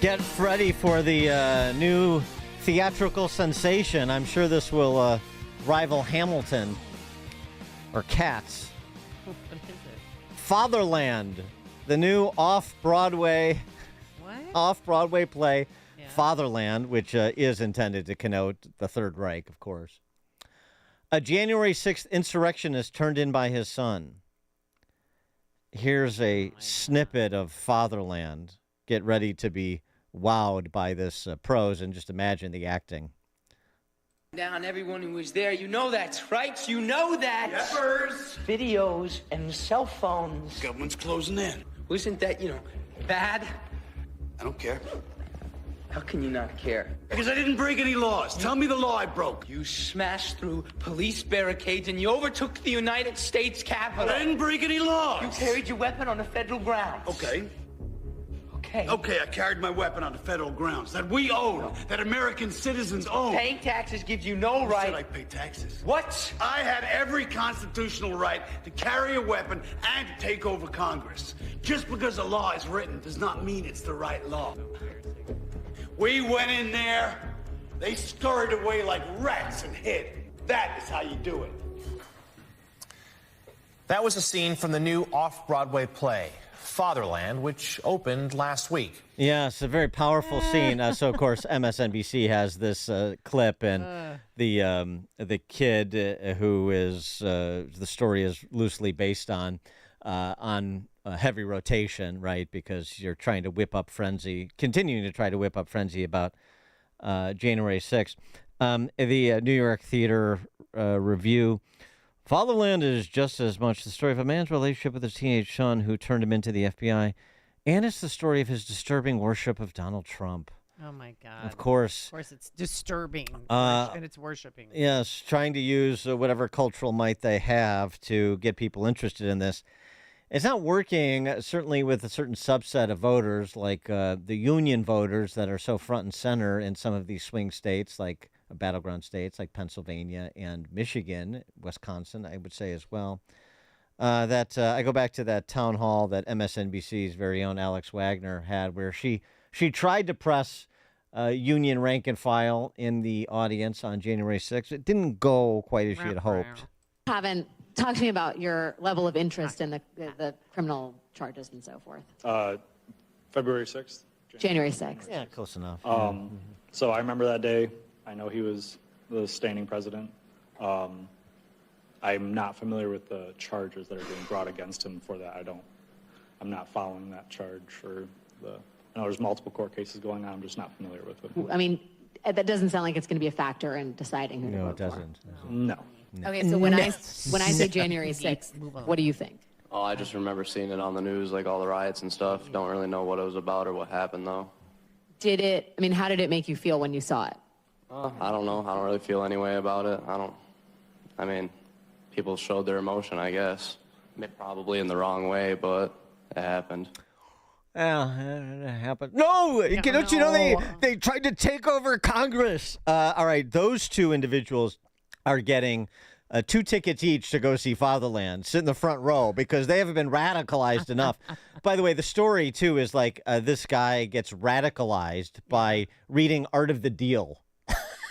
Get ready for the new theatrical sensation. I'm sure this will rival Hamilton or Cats. What is it? Fatherland, the new off-Broadway play, Fatherland, which is intended to connote the Third Reich, of course. A January 6th insurrectionist turned in by his son. Here's a snippet of Fatherland. Get ready to be wowed by this prose, and just imagine the acting. Down everyone who was there, you know that's right, you know that. Peppers. Videos and cell phones. Government's closing in. Wasn't that, bad? I don't care. How can you not care? Because I didn't break any laws. Tell me the law I broke. You smashed through police barricades and you overtook the United States Capitol. I didn't break any laws. You carried your weapon on the federal grounds. Okay. Okay. Okay, I carried my weapon on the federal grounds that we own, that American citizens own. Paying taxes gives you no right. Who said I pay taxes? What? I had every constitutional right to carry a weapon and to take over Congress. Just because a law is written does not mean it's the right law. We went in there, they scurried away like rats and hid. That is how you do it. That was a scene from the new off-Broadway play, Fatherland, which opened last week. Yeah, it's a very powerful scene. So, of course, MSNBC has this clip, and the kid who is the story is loosely based on heavy rotation, right? Because you're trying to whip up frenzy, continuing to try to whip up frenzy about January 6th. The New York Theater Review. Fatherland is just as much the story of a man's relationship with his teenage son who turned him into the FBI, and it's the story of his disturbing worship of Donald Trump. Oh, my God. Of course. Of course, it's disturbing, and it's worshiping. Yes, trying to use whatever cultural might they have to get people interested in this. It's not working, certainly with a certain subset of voters, like the union voters that are so front and center in some of these swing states, like battleground states like Pennsylvania and Michigan, Wisconsin, I would say as well. I go back to that town hall that MSNBC's very own Alex Wagner had, where she tried to press union rank and file in the audience on January 6th. It didn't go quite as she had hoped. Talk to me about your level of interest in the criminal charges and so forth. February 6th? January 6th. Yeah, close enough. So I remember that day. I know he was the standing president. I'm not familiar with the charges that are being brought against him for that. I'm not following that charge or I know there's multiple court cases going on. I'm just not familiar with it. I mean, that doesn't sound like it's going to be a factor in deciding who to vote it doesn't. for. No. Okay, so when I say January 6th, what do you think? Oh, I just remember seeing it on the news, like all the riots and stuff. Don't really know what it was about or what happened, though. How did it make you feel when you saw it? I don't know. I don't really feel any way about it. People showed their emotion, I guess. Probably in the wrong way, but it happened. Well, it happened. No! Don't you know they tried to take over Congress? All right, those two individuals are getting 2 tickets each to go see Fatherland. Sit in the front row because they haven't been radicalized enough. by the way, the story, too, is like this guy gets radicalized by reading Art of the Deal.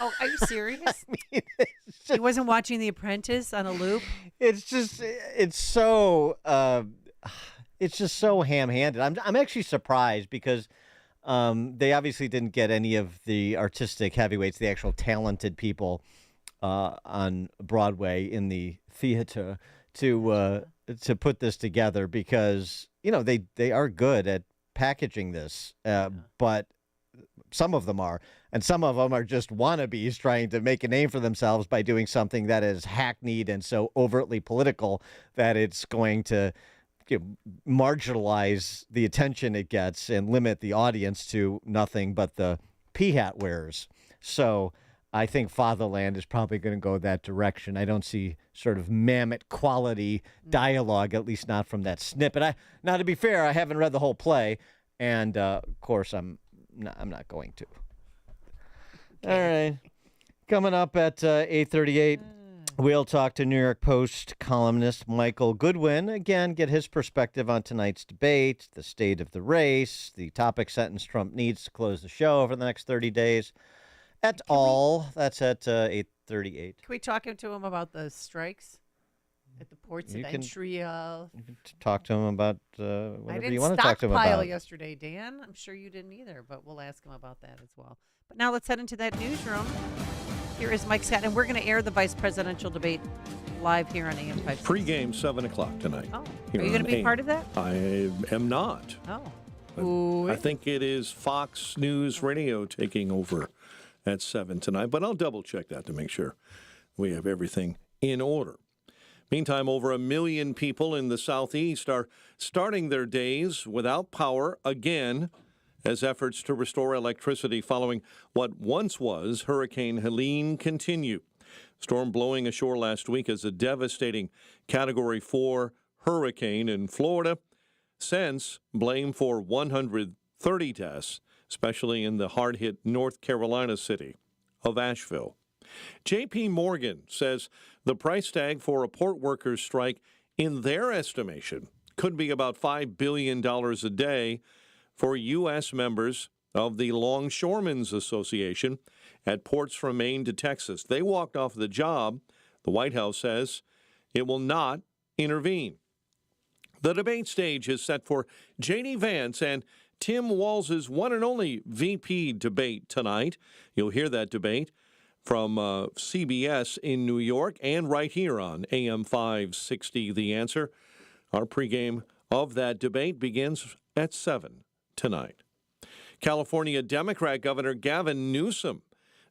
Oh, are you serious? He wasn't watching The Apprentice on a loop? It's just so ham-handed. I'm actually surprised because they obviously didn't get any of the artistic heavyweights, the actual talented people on Broadway in the theater to put this together because, they are good at packaging this, but some of them are. And some of them are just wannabes trying to make a name for themselves by doing something that is hackneyed and so overtly political that it's going to marginalize the attention it gets and limit the audience to nothing but the hat wearers. So I think Fatherland is probably going to go that direction. I don't see sort of mammoth quality dialogue, at least not from that snippet. Now, to be fair, I haven't read the whole play, and of course, I'm not going to. All right. Coming up at 8:38, we'll talk to New York Post columnist Michael Goodwin. Again, get his perspective on tonight's debate, the state of the race, the topic sentence Trump needs to close the show over the next 30 days. That's at 8:38. Can we talk to him about the strikes at the ports of entry? You can talk to him about whatever you want to talk to him I didn't stockpile about. yesterday, Dan. I'm sure you didn't either, but we'll ask him about that as well. But now let's head into that newsroom. Here is Mike Scott, and we're going to air the vice presidential debate live here on AM 560. Pre-game 7 o'clock tonight. Oh, are you going to be part of that? I am not. Oh. I think it is Fox News Radio taking over at 7 tonight, but I'll double-check that to make sure we have everything in order. Meantime, over 1 million people in the Southeast are starting their days without power again as efforts to restore electricity following what once was Hurricane Helene continue. Storm blowing ashore last week as a devastating Category 4 hurricane in Florida. Since, blame for 130 deaths, especially in the hard-hit North Carolina city of Asheville. J.P. Morgan says the price tag for a port workers' strike, in their estimation, could be about $5 billion a day for U.S. members of the Longshoremen's Association at ports from Maine to Texas. They walked off the job. The White House says it will not intervene. The debate stage is set for J.D. Vance and Tim Walz's one and only VP debate tonight. You'll hear that debate from CBS in New York and right here on AM 560 The Answer. Our pregame of that debate begins at 7 tonight. California Democrat Governor Gavin Newsom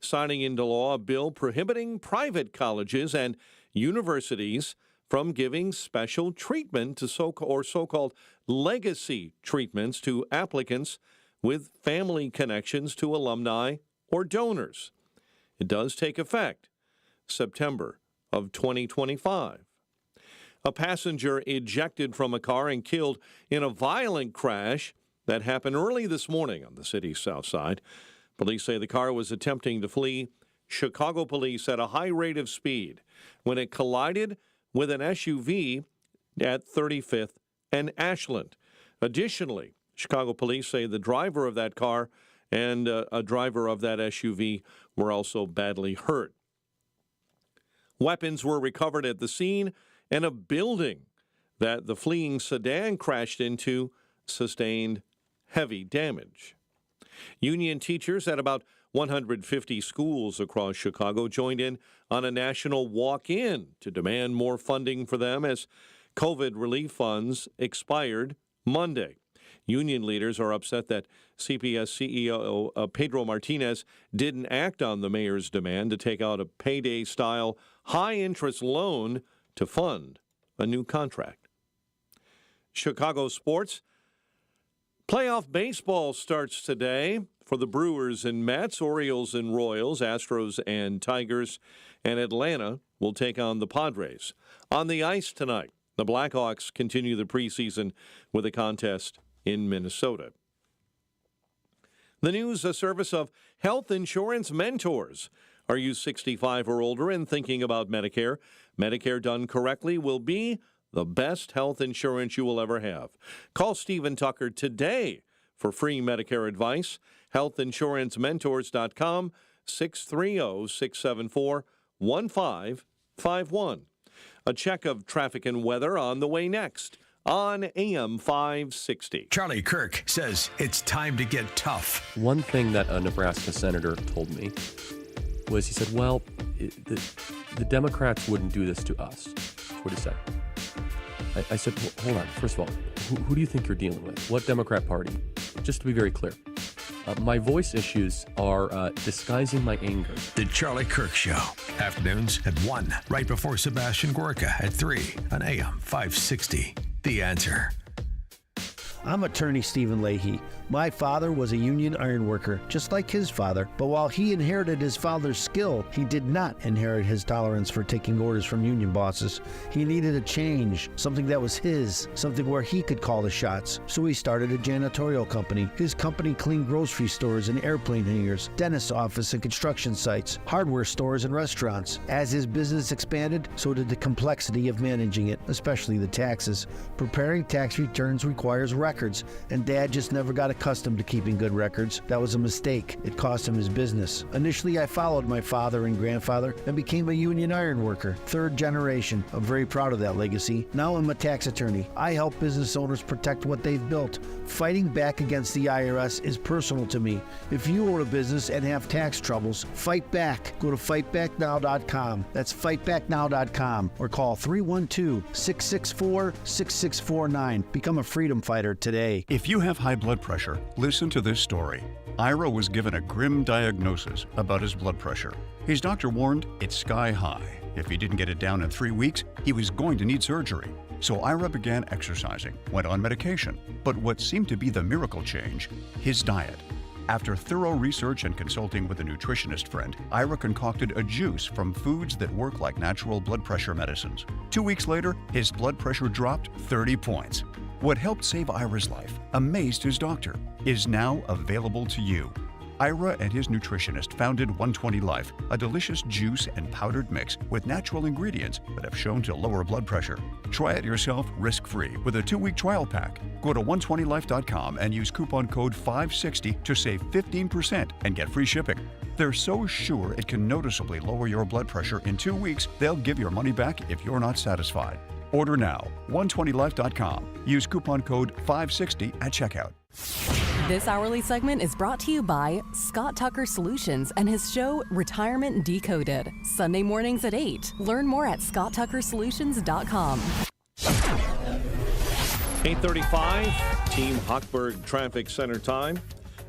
signing into law a bill prohibiting private colleges and universities from giving special treatment to so-called legacy treatments to applicants with family connections to alumni or donors. It does take effect September of 2025. A passenger ejected from a car and killed in a violent crash that happened early this morning on the city's south side. Police say the car was attempting to flee Chicago police at a high rate of speed when it collided with an SUV at 35th and Ashland. Additionally, Chicago police say the driver of that car and a driver of that SUV were also badly hurt. Weapons were recovered at the scene, and a building that the fleeing sedan crashed into sustained heavy damage. Union teachers at about 150 schools across Chicago joined in on a national walk-in to demand more funding for them as COVID relief funds expired Monday. Union leaders are upset that CPS CEO Pedro Martinez didn't act on the mayor's demand to take out a payday-style high-interest loan to fund a new contract. Chicago sports. Playoff baseball starts today for the Brewers and Mets, Orioles and Royals, Astros and Tigers, and Atlanta will take on the Padres. On the ice tonight, the Blackhawks continue the preseason with a contest in Minnesota. The news, a service of Health Insurance Mentors. Are you 65 or older and thinking about Medicare? Medicare done correctly will be the best health insurance you will ever have. Call Stephen Tucker today for free Medicare advice. HealthInsuranceMentors.com, 630-674-1551. A check of traffic and weather on the way next on AM 560. Charlie Kirk says it's time to get tough. One thing that a Nebraska senator told me was, he said, well, the Democrats wouldn't do this to us. That's what he said. I said, well, hold on. First of all, who do you think you're dealing with? What Democrat party? Just to be very clear. My voice issues are disguising my anger. The Charlie Kirk Show. Afternoons at 1, right before Sebastian Gorka at 3 on AM 560. The Answer. I'm attorney Stephen Leahy. My father was a union ironworker, just like his father, but while he inherited his father's skill, he did not inherit his tolerance for taking orders from union bosses. He needed a change, something that was his, something where he could call the shots. So he started a janitorial company. His company cleaned grocery stores and airplane hangars, dentist office and construction sites, hardware stores and restaurants. As his business expanded, so did the complexity of managing it, especially the taxes. Preparing tax returns requires records, and Dad just never got accustomed to keeping good records. That was a mistake. It cost him his business. Initially, I followed my father and grandfather and became a union iron worker, third generation. I'm very proud of that legacy. Now I'm a tax attorney. I help business owners protect what they've built. Fighting back against the IRS is personal to me. If you own a business and have tax troubles, fight back. Go to fightbacknow.com. That's fightbacknow.com, or call 312-664-6649. Become a freedom fighter today. If you have high blood pressure, listen to this story. Ira was given a grim diagnosis about his blood pressure. His doctor warned it's sky high. If he didn't get it down in 3 weeks, he was going to need surgery. So Ira began exercising, went on medication. But what seemed to be the miracle change, his diet. After thorough research and consulting with a nutritionist friend, Ira concocted a juice from foods that work like natural blood pressure medicines. 2 weeks later, his blood pressure dropped 30 points. What helped save Ira's life, amazed his doctor, is now available to you. Ira and his nutritionist founded 120 Life, a delicious juice and powdered mix with natural ingredients that have shown to lower blood pressure. Try it yourself risk-free with a 2-week trial pack. Go to 120life.com and use coupon code 560 to save 15% and get free shipping. They're so sure it can noticeably lower your blood pressure in 2 weeks, they'll give your money back if you're not satisfied. Order now, 120life.com. Use coupon code 560 at checkout. This hourly segment is brought to you by Scott Tucker Solutions and his show Retirement Decoded. Sunday mornings at 8. Learn more at scotttuckersolutions.com. 8:35, Team Hochberg Traffic Center time.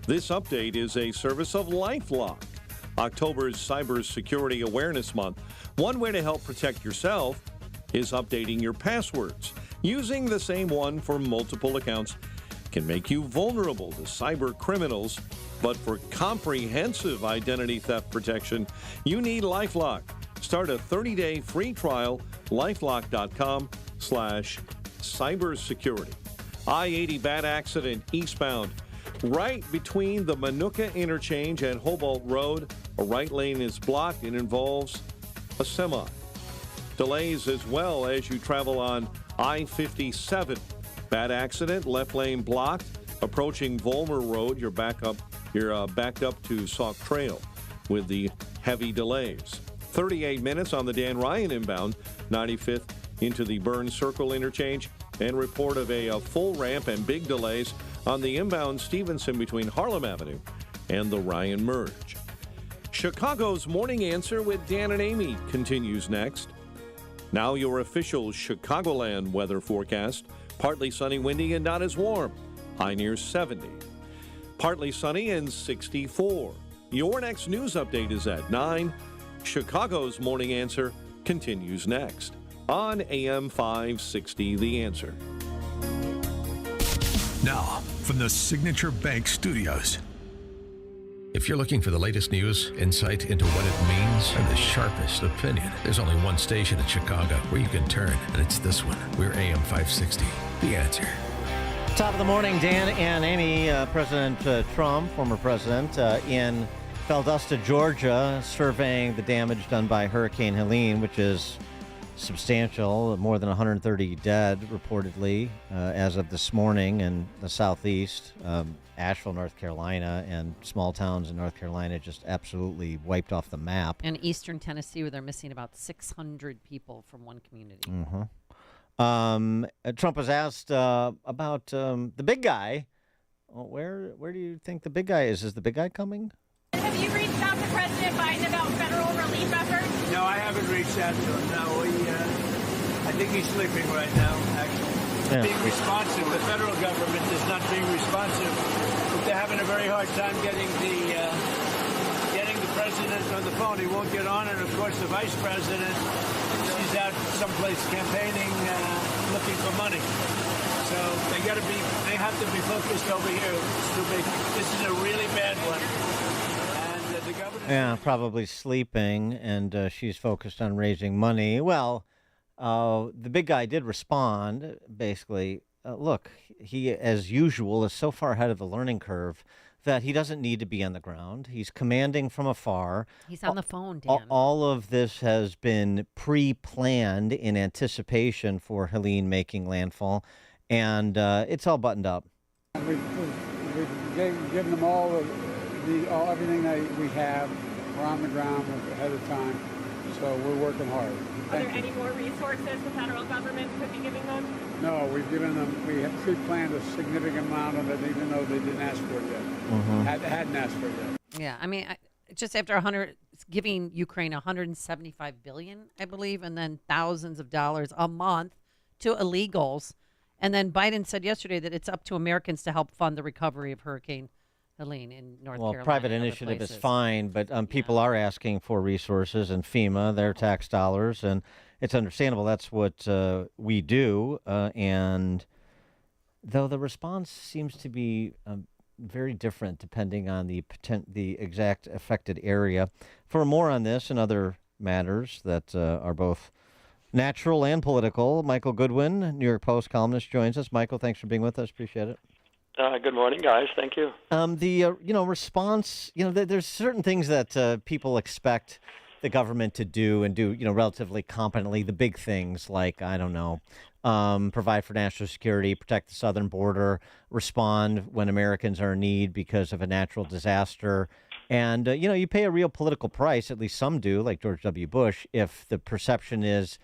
This update is a service of LifeLock, October's Cybersecurity Awareness Month. One way to help protect yourself is updating your passwords. Using the same one for multiple accounts can make you vulnerable to cyber criminals, but for comprehensive identity theft protection, you need LifeLock. Start a 30-day free trial, lifelock.com/cybersecurity. I-80 bad accident eastbound, right between the Manuka interchange and Hobart Road. A right lane is blocked. It involves a semi. Delays as well as you travel on I-57. Bad accident, left lane blocked. Approaching Volmer Road, you're backed up to Sauk Trail with the heavy delays. 38 minutes on the Dan Ryan inbound, 95th into the Burns Circle interchange, and report of a full ramp and big delays on the inbound Stevenson between Harlem Avenue and the Ryan Merge. Chicago's Morning Answer with Dan and Amy continues next. Now your official Chicagoland weather forecast. Partly sunny, windy, and not as warm. High near 70. Partly sunny and 64. Your next news update is at 9. Chicago's Morning Answer continues next on AM 560 The Answer. Now, from the Signature Bank Studios. If you're looking for the latest news, insight into what it means, and the sharpest opinion, there's only one station in Chicago where you can turn, and it's this one. We're AM 560, The Answer. Top of the morning, Dan and Amy. President Trump, former president, in Valdosta, Georgia, surveying the damage done by Hurricane Helene, which is substantial, more than 130 dead reportedly as of this morning in the southeast. Asheville, North Carolina, and small towns in North Carolina just absolutely wiped off the map. In eastern Tennessee, where they're missing about 600 people from one community. Trump was asked about the big guy. Well, where do you think the big guy is? Is the big guy coming? Have you reached out to President Biden about federal relief efforts? No, I haven't reached out to him. No, I think he's sleeping right now, actually. Yeah. Being responsive. The federal government is not being responsive. But they're having a very hard time getting the president on the phone. He won't get on, and of course the vice president, she's out someplace campaigning, looking for money. So they have to be focused over here. It's too big. This is a really bad one. And the governor. Yeah, probably sleeping, and she's focused on raising money. Well, the big guy did respond, basically. Look, he, as usual, is so far ahead of the learning curve that he doesn't need to be on the ground. He's commanding from afar. He's on the phone, Dan. All of this has been pre-planned in anticipation for Helene making landfall, and it's all buttoned up. We've given them all everything that we have. We're on the ground ahead of time, so we're working hard. Are there any more resources the federal government could be giving them? No, we've given them, we have pre-planned a significant amount of it, even though they didn't ask for it yet. Hadn't asked for it yet. Yeah, I mean, just after giving Ukraine $175 billion, I believe, and then thousands of dollars a month to illegals. And then Biden said yesterday that it's up to Americans to help fund the recovery of Hurricane Helene in North Carolina. Well, private initiative is fine, but people are asking for resources, and FEMA, their tax dollars, and it's understandable. That's what we do. And though the response seems to be very different depending on the exact affected area. For more on this and other matters that are both natural and political, Michael Goodwin, New York Post columnist, joins us. Michael, thanks for being with us. Appreciate it. Good morning, guys. Thank you. The response, there's certain things that people expect the government to do and do, relatively competently. The big things like, I don't know, provide for national security, protect the southern border, respond when Americans are in need because of a natural disaster. And, you pay a real political price, at least some do, like George W. Bush, if the perception is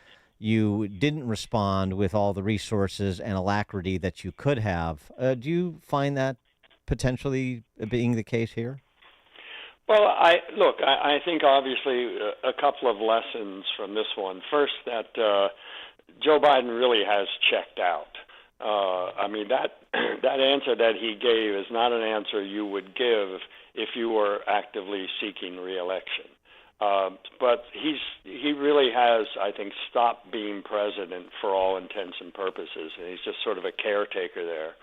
you didn't respond with all the resources and alacrity that you could have. Do you find that potentially being the case here? Well, I think obviously a couple of lessons from this one. First, that Joe Biden really has checked out. I mean, that answer that he gave is not an answer you would give if you were actively seeking re-election. But he really has, I think, stopped being president for all intents and purposes, and he's just sort of a caretaker there.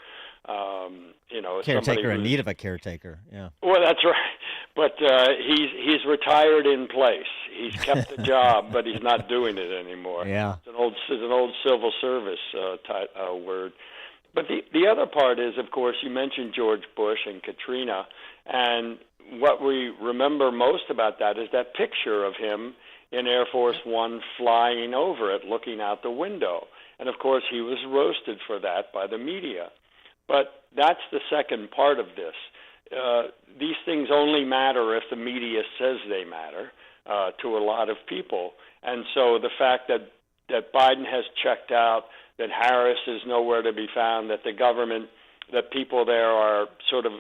Caretaker in need of a caretaker. Yeah. Well, that's right. But he's retired in place. He's kept the job, but he's not doing it anymore. Yeah. It's an old civil service word. But the other part is, of course, you mentioned George Bush and Katrina, and what we remember most about that is that picture of him in Air Force One flying over it, looking out the window. And, of course, he was roasted for that by the media. But that's the second part of this. These things only matter if the media says they matter to a lot of people. And so the fact that Biden has checked out, that Harris is nowhere to be found, that the government, that people there are sort of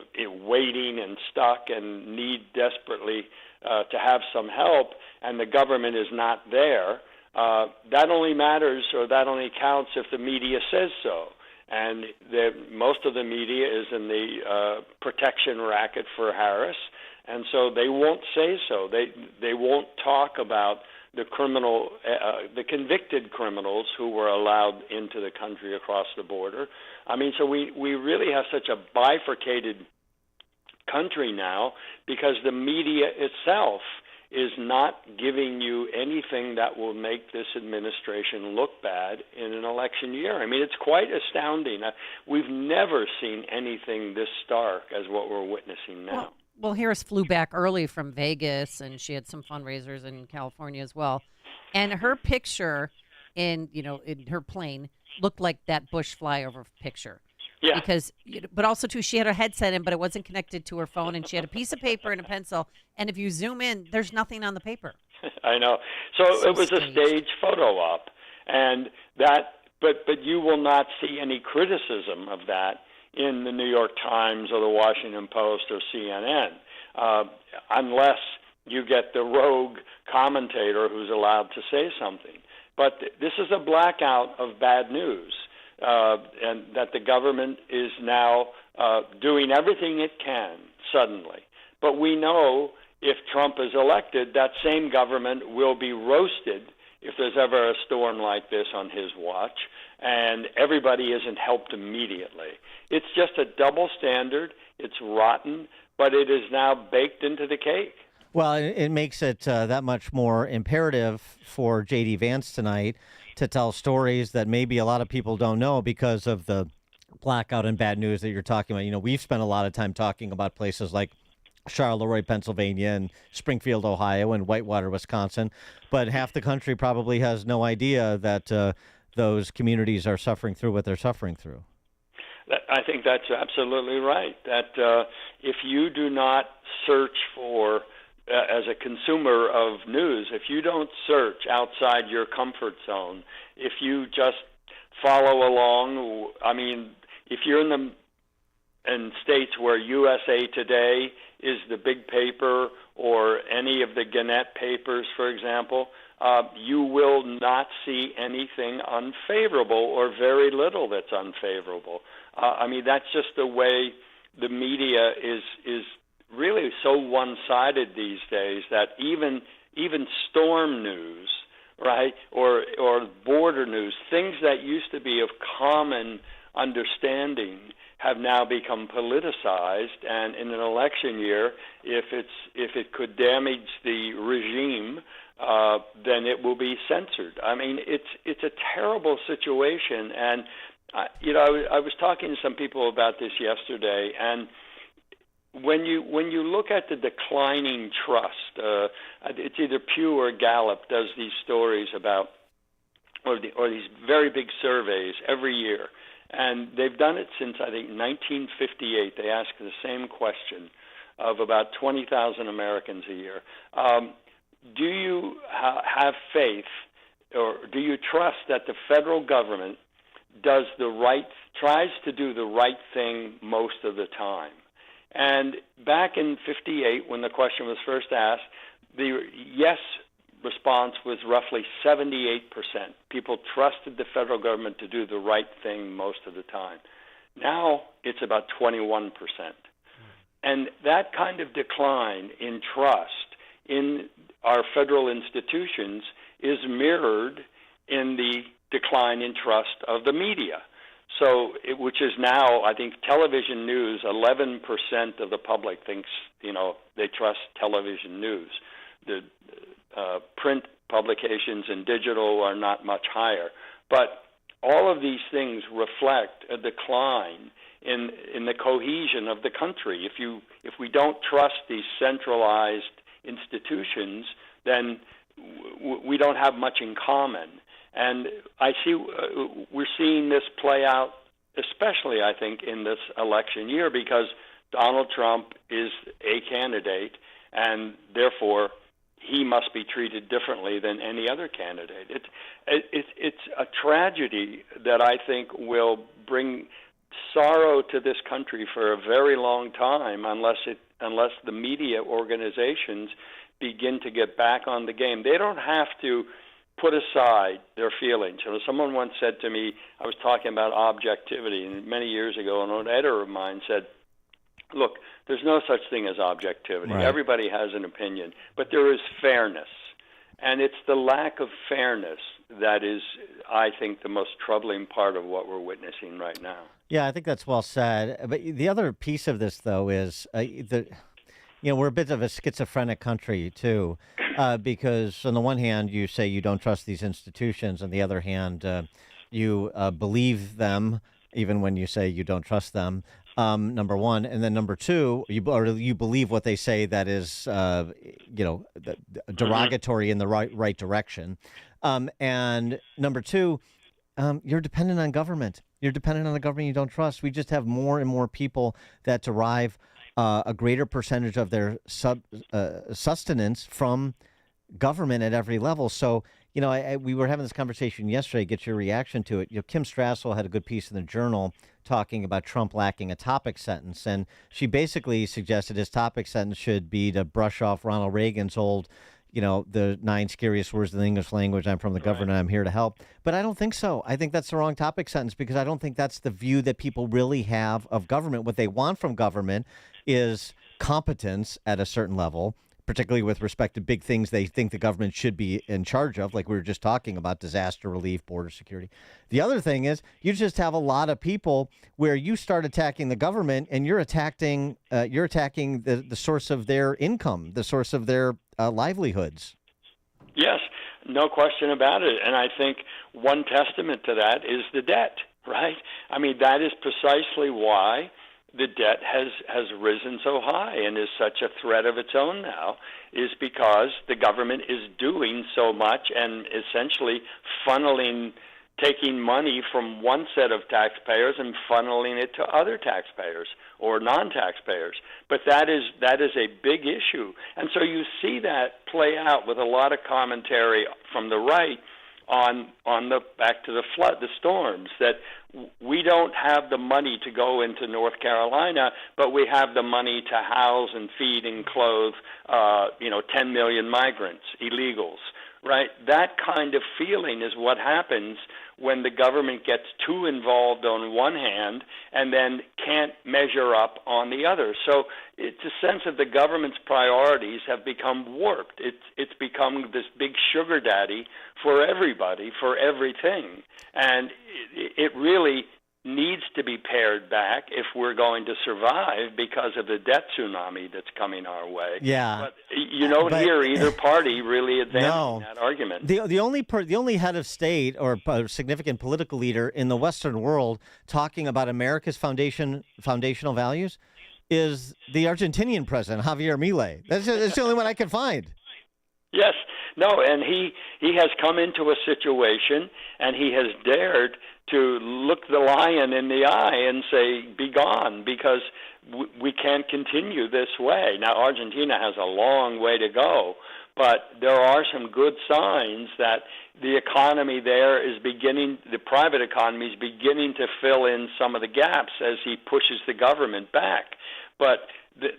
waiting and stuck and need desperately to have some help, and the government is not there, that only matters, or that only counts if the media says so. And most of the media is in the protection racket for Harris, and so they won't say so. They won't talk about the the convicted criminals who were allowed into the country across the border. I mean, so we really have such a bifurcated country now because the media itself is not giving you anything that will make this administration look bad in an election year. I mean, it's quite astounding. We've never seen anything this stark as what we're witnessing now. Well, Harris flew back early from Vegas, and she had some fundraisers in California as well. And her picture in her plane looked like that Bush flyover picture. Yeah. Because, but also too, she had her headset in, but it wasn't connected to her phone, and she had a piece of paper and a pencil. And if you zoom in, there's nothing on the paper. I know. So it was a staged photo op, and that. But you will not see any criticism of that in the New York Times or the Washington Post or CNN, unless you get the rogue commentator who's allowed to say something. But this is a blackout of bad news. And that the government is now doing everything it can suddenly. But we know if Trump is elected, that same government will be roasted if there's ever a storm like this on his watch, and everybody isn't helped immediately. It's just a double standard. It's rotten, but it is now baked into the cake. Well, it makes it that much more imperative for J.D. Vance tonight to tell stories that maybe a lot of people don't know because of the blackout and bad news that you're talking about. We've spent a lot of time talking about places like Charleroi, Pennsylvania, and Springfield, Ohio, and Whitewater, Wisconsin, but half the country probably has no idea that those communities are suffering through what they're suffering through. I think that's absolutely right. That if you do not search for as a consumer of news, if you don't search outside your comfort zone, if you just follow along, if you're in states where USA Today is the big paper or any of the Gannett papers, for example, you will not see anything unfavorable or very little that's unfavorable. That's just the way the media is really so one-sided these days that even storm news, right, or border news, things that used to be of common understanding have now become politicized, and in an election year, if it could damage the regime, then it will be censored. It's a terrible situation, and I was talking to some people about this yesterday, and when you look at the declining trust, it's either Pew or Gallup does these stories about, or these very big surveys every year, and they've done it since I think 1958. They ask the same question of about 20,000 Americans a year. Do you have faith, or do you trust that the federal government tries to do the right thing most of the time? And back in 58, when the question was first asked, the yes response was roughly 78%. People trusted the federal government to do the right thing most of the time. Now it's about 21%. And that kind of decline in trust in our federal institutions is mirrored in the decline in trust of the media. So, which is now, I think, television news, 11% of the public thinks, they trust television news. The print publications and digital are not much higher. But all of these things reflect a decline in the cohesion of the country. If we don't trust these centralized institutions, then we don't have much in common. And we're seeing this play out, especially, I think, in this election year, because Donald Trump is a candidate, and therefore he must be treated differently than any other candidate. It's a tragedy that I think will bring sorrow to this country for a very long time, unless the media organizations begin to get back on the game. They don't have to put aside their feelings. Someone once said to me, I was talking about objectivity, and many years ago, an editor of mine said, look, there's no such thing as objectivity. Right. Everybody has an opinion, but there is fairness. And it's the lack of fairness that is, I think, the most troubling part of what we're witnessing right now. Yeah, I think that's well said. But the other piece of this, though, is we're a bit of a schizophrenic country, too, because on the one hand, you say you don't trust these institutions. On the other hand, you believe them, even when you say you don't trust them, number one. And then number two, you believe what they say that is, derogatory in the right direction. And number two, you're dependent on government. You're dependent on the government you don't trust. We just have more and more people that derive a greater percentage of their sustenance from government at every level. So, we were having this conversation yesterday, get your reaction to it. Kim Strassel had a good piece in the Journal talking about Trump lacking a topic sentence. And she basically suggested his topic sentence should be to brush off Ronald Reagan's old, the 9 scariest words in the English language. I'm from the government. I'm here to help. But I don't think so. I think that's the wrong topic sentence because I don't think that's the view that people really have of government. What they want from government is competence at a certain level, particularly with respect to big things they think the government should be in charge of, like we were just talking about, disaster relief, border security. The other thing is you just have a lot of people where you start attacking the government and you're attacking the source of their income, the source of their livelihoods. Yes, no question about it. And I think one testament to that is the debt, right? I mean, that is precisely why the debt has risen so high and is such a threat of its own now, is because the government is doing so much and essentially taking money from one set of taxpayers and funneling it to other taxpayers or non-taxpayers. But that is a big issue. And so you see that play out with a lot of commentary from the right on the back to the storms, that we don't have the money to go into North Carolina, but we have the money to house and feed and clothe 10 million migrants, illegals, right? That kind of feeling is what happens when the government gets too involved on one hand and then can't measure up on the other. So it's a sense of the government's priorities have become warped. It's become this big sugar daddy for everybody, for everything. And it really needs to be pared back if we're going to survive because of the debt tsunami that's coming our way. Yeah. But you don't hear either party really advancing that argument. The only head of state or significant political leader in the Western world talking about America's foundational values is the Argentinian president, Javier Milei. That's the only one I can find. Yes. No, and he has come into a situation and he has dared to look the lion in the eye and say, be gone, because we can't continue this way. Now, Argentina has a long way to go, but there are some good signs that the economy there is the private economy is beginning to fill in some of the gaps as he pushes the government back. But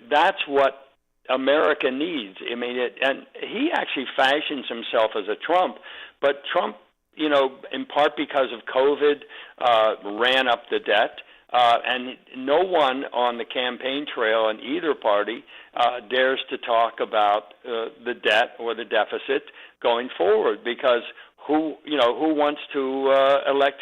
that's what America needs. I mean, and he actually fashions himself as a Trump, but Trump, in part because of COVID, ran up the debt, and no one on the campaign trail in either party dares to talk about the debt or the deficit going forward, because who wants to elect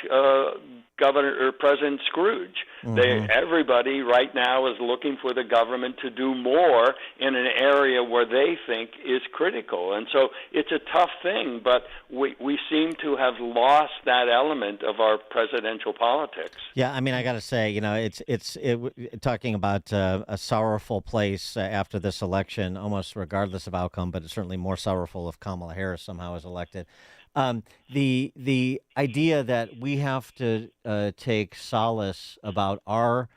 Governor or President Scrooge? Mm-hmm. Everybody right now is looking for the government to do more in an area where they think is critical. And so it's a tough thing, but we seem to have lost that element of our presidential politics. Yeah, I mean, I got to say, it's talking about a sorrowful place after this election, almost regardless of outcome, but it's certainly more sorrowful if Kamala Harris somehow is elected. The idea that we have to take solace about our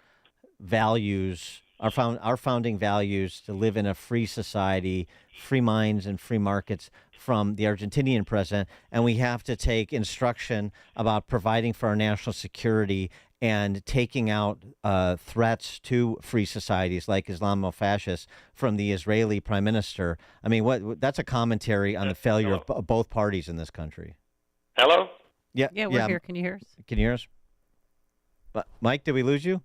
values, our founding values, to live in a free society, free minds and free markets, from the Argentinian president, and we have to take instruction about providing for our national security and taking out threats to free societies like Islamofascists from the Israeli prime minister. I mean, that's a commentary on the failure of both parties in this country. Hello? Yeah, we're here. Can you hear us? Can you hear us? But Mike, did we lose you?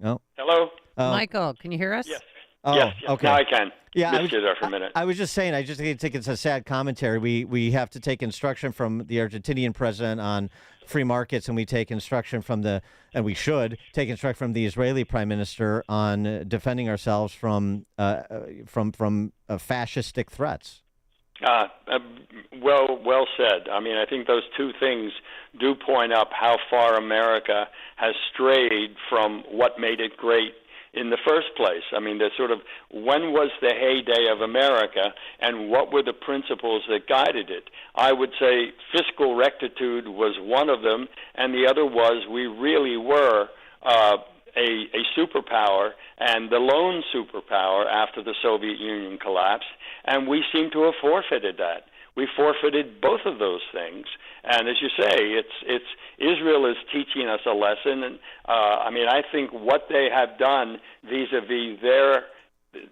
No. Hello? Michael, can you hear us? Yes. Oh, yes. Okay. Now I can. Yeah, Missed you there for a minute. I was just saying, I just think it's a sad commentary. We have to take instruction from the Argentinian president on free markets, and we take instruction and we should take instruction from the Israeli prime minister on defending ourselves from fascistic threats. Well said. I mean, I think those two things do point up how far America has strayed from what made it great in the first place? I mean, the sort of when was the heyday of America, and what were the principles that guided it? I would say fiscal rectitude was one of them, and the other was we really were a superpower, and the lone superpower after the Soviet Union collapsed, and we seem to have forfeited that. We forfeited both of those things, and as you say, it's Israel is teaching us a lesson. And I mean, I think what they have done vis-a-vis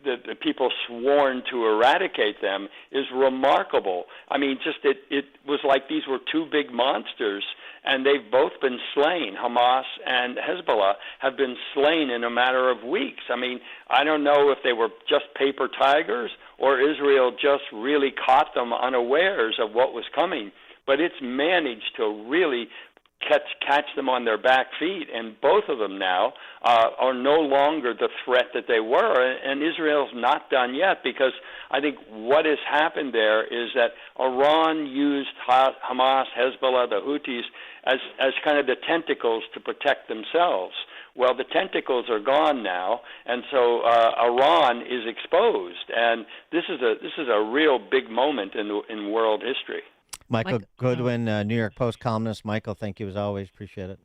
the people sworn to eradicate them is remarkable. I mean, just it was like these were two big monsters, and they've both been slain. Hamas and Hezbollah have been slain in a matter of weeks. I mean, I don't know if they were just paper tigers or Israel just really caught them unawares of what was coming, but it's managed to really catch them on their back feet, and both of them now are no longer the threat that they were, and Israel's not done yet, because I think what has happened there is that Iran used Hamas, Hezbollah, the Houthis as kind of the tentacles to protect themselves. Well, the tentacles are gone now, and so Iran is exposed, and this is a real big moment in world history. Michael Goodwin, New York Post columnist. Michael, thank you as always. Appreciate it.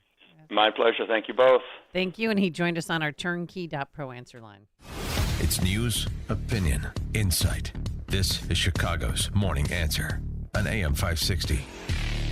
My pleasure. Thank you both. Thank you. And he joined us on our turnkey.pro answer line. It's news, opinion, insight. This is Chicago's Morning Answer on AM 560.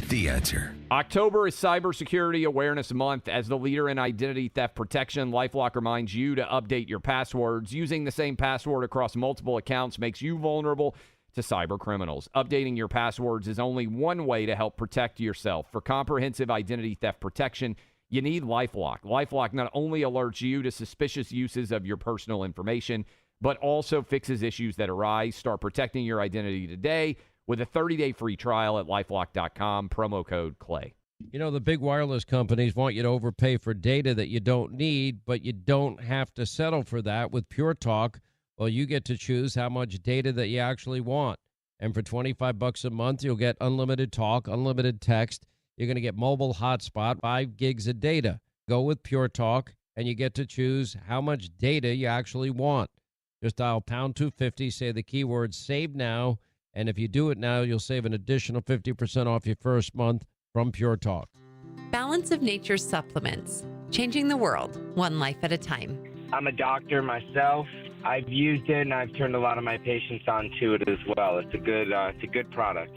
The Answer. October is Cybersecurity Awareness Month. As the leader in identity theft protection, LifeLock reminds you to update your passwords. Using the same password across multiple accounts makes you vulnerable to cyber criminals. Updating your passwords is only one way to help protect yourself. For comprehensive identity theft protection, you need LifeLock. LifeLock not only alerts you to suspicious uses of your personal information, but also fixes issues that arise. Start protecting your identity today with a 30-day free trial at LifeLock.com, promo code CLAY. You know, the big wireless companies want you to overpay for data that you don't need, but you don't have to settle for that with Pure Talk. Well, you get to choose how much data that you actually want. And for $25 a month, you'll get unlimited talk, unlimited text. You're going to get mobile hotspot, 5 gigs of data. Go with Pure Talk, and you get to choose how much data you actually want. Just dial pound 250, say the keyword save now, and if you do it now, you'll save an additional 50% off your first month from Pure Talk. Balance of Nature supplements, changing the world one life at a time. I'm a doctor myself. I've used it, and I've turned a lot of my patients onto it as well. It's a good product.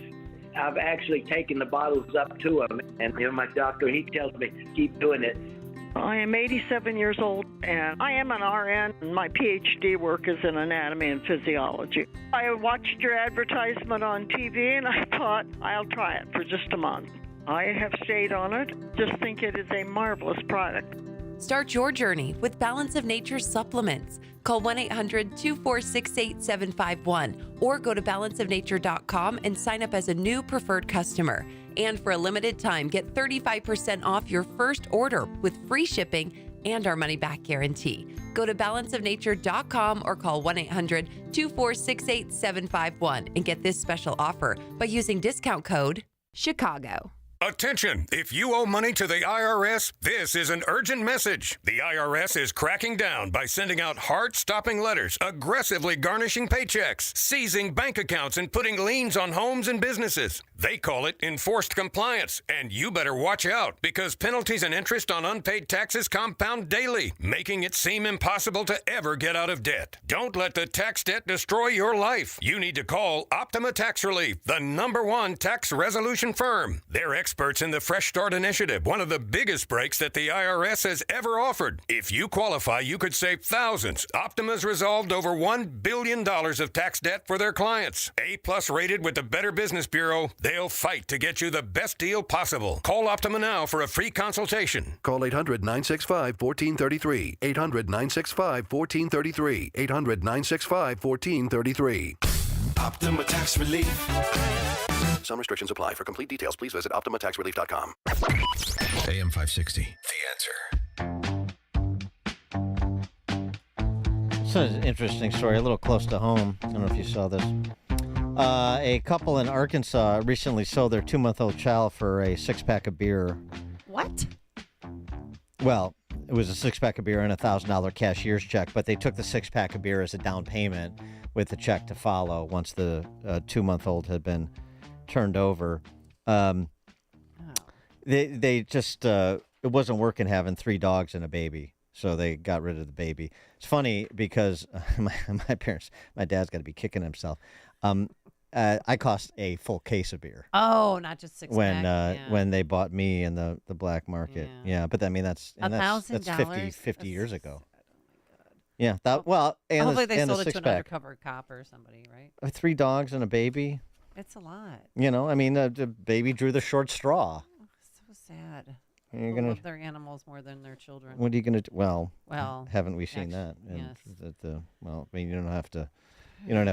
I've actually taken the bottles up to him, and my doctor, he tells me, keep doing it. I am 87 years old, and I am an RN, and my PhD work is in anatomy and physiology. I watched your advertisement on TV, and I thought, I'll try it for just a month. I have stayed on it. Just think it is a marvelous product. Start your journey with Balance of Nature supplements. Call 1-800-246-8751 or go to balanceofnature.com and sign up as a new preferred customer. And for a limited time, get 35% off your first order with free shipping and our money-back guarantee. Go to balanceofnature.com or call 1-800-246-8751 and get this special offer by using discount code CHICAGO. Attention! If you owe money to the IRS, this is an urgent message. The IRS is cracking down by sending out heart-stopping letters, aggressively garnishing paychecks, seizing bank accounts, and putting liens on homes and businesses. They call it enforced compliance, and you better watch out because penalties and interest on unpaid taxes compound daily, making it seem impossible to ever get out of debt. Don't let the tax debt destroy your life. You need to call Optima Tax Relief, the #1 tax resolution firm. They're experts in the Fresh Start Initiative, one of the biggest breaks that the IRS has ever offered. If you qualify, you could save thousands. Optima's resolved over $1 billion of tax debt for their clients. A+ rated with the Better Business Bureau, they'll fight to get you the best deal possible. Call Optima now for a free consultation. Call 800-965-1433. 800-965-1433. 800-965-1433. Optima Tax Relief. Some restrictions apply. For complete details, please visit OptimaTaxRelief.com. AM 560. The Answer. This is an interesting story, a little close to home. I don't know if you saw this. A couple in Arkansas recently sold their 2-month-old child for a 6-pack of beer. What? Well, It was a 6-pack of beer and a $1,000 cashier's check, but they took the 6-pack of beer as a down payment with the check to follow once the 2-month-old had been turned over. They just it wasn't working having 3 dogs and a baby, so they got rid of the baby. It's funny because my dad's got to be kicking himself. I cost a full case of beer. Oh, not just 6-pack. When they bought me in the black market. Yeah, but I mean that's $1,000? 50 years ago. Oh my God. Yeah, and hopefully they and sold the it to an 6-pack. undercover cop or somebody, right? 3 dogs and a baby. It's a lot. I mean the baby drew the short straw. So sad. You're People gonna love their animals more than their children. What are you gonna do? Well, Well, haven't we seen that? yes. Well, I mean you don't have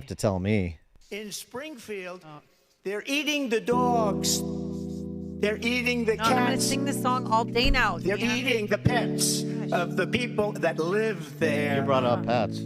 to tell me. In Springfield, they're eating the dogs. They're eating the cats. I'm going to sing this song all day now. They're eating the pets of the people that live there. You brought up pets.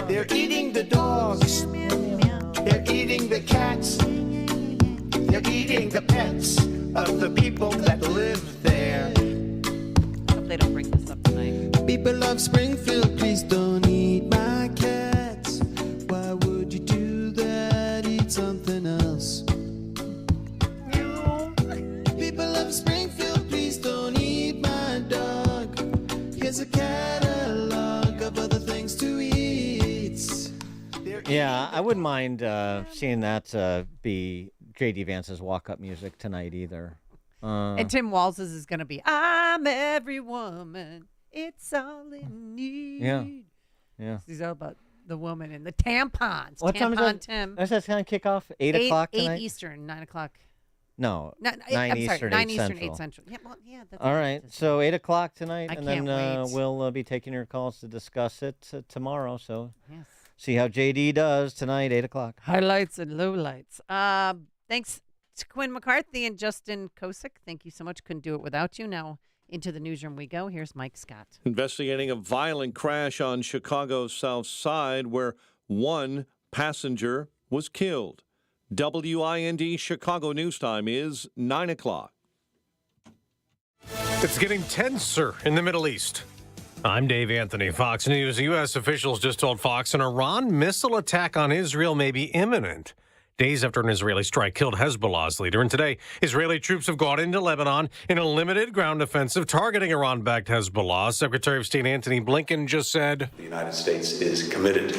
They're eating the dogs. They're eating the cats. They're eating the pets of the people that live there. I hope they don't bring this up tonight. People of Springfield, please don't eat my cats. Why would you do that? Eat something else. People of Springfield, please don't eat my dog. Here's a catalog of other things to eat. Yeah, I wouldn't mind seeing that be J.D. Vance's walk-up music tonight either. And Tim Walz's is going to be, I'm every woman. It's all in need. Yeah. He's all about the woman and the tampons. What time is that? Tim. Does that kind of kick off? 8 o'clock tonight? 8 Eastern, 9 o'clock. No, No, 9 I'm Eastern, sorry, 9 8 Eastern, Central. 8 Central. Yeah, well, yeah. That's All right, so 8 o'clock tonight, I and then can't wait. we'll be taking your calls to discuss it tomorrow. So Yes. see how JD does tonight, 8 o'clock. Highlights and lowlights. Thanks to Quinn McCarthy and Justin Kosick. Thank you so much. Couldn't do it without you. Now into the newsroom we go. Here's Mike Scott. Investigating a violent crash on Chicago's South Side where one passenger was killed. WIND Chicago News Time is 9 o'clock. It's getting tenser in the Middle East. I'm Dave Anthony, Fox News. U.S. officials just told Fox an Iran missile attack on Israel may be imminent. Days after an Israeli strike killed Hezbollah's leader. And today, Israeli troops have gone into Lebanon in a limited ground offensive targeting Iran-backed Hezbollah. Secretary of State Antony Blinken just said, The United States is committed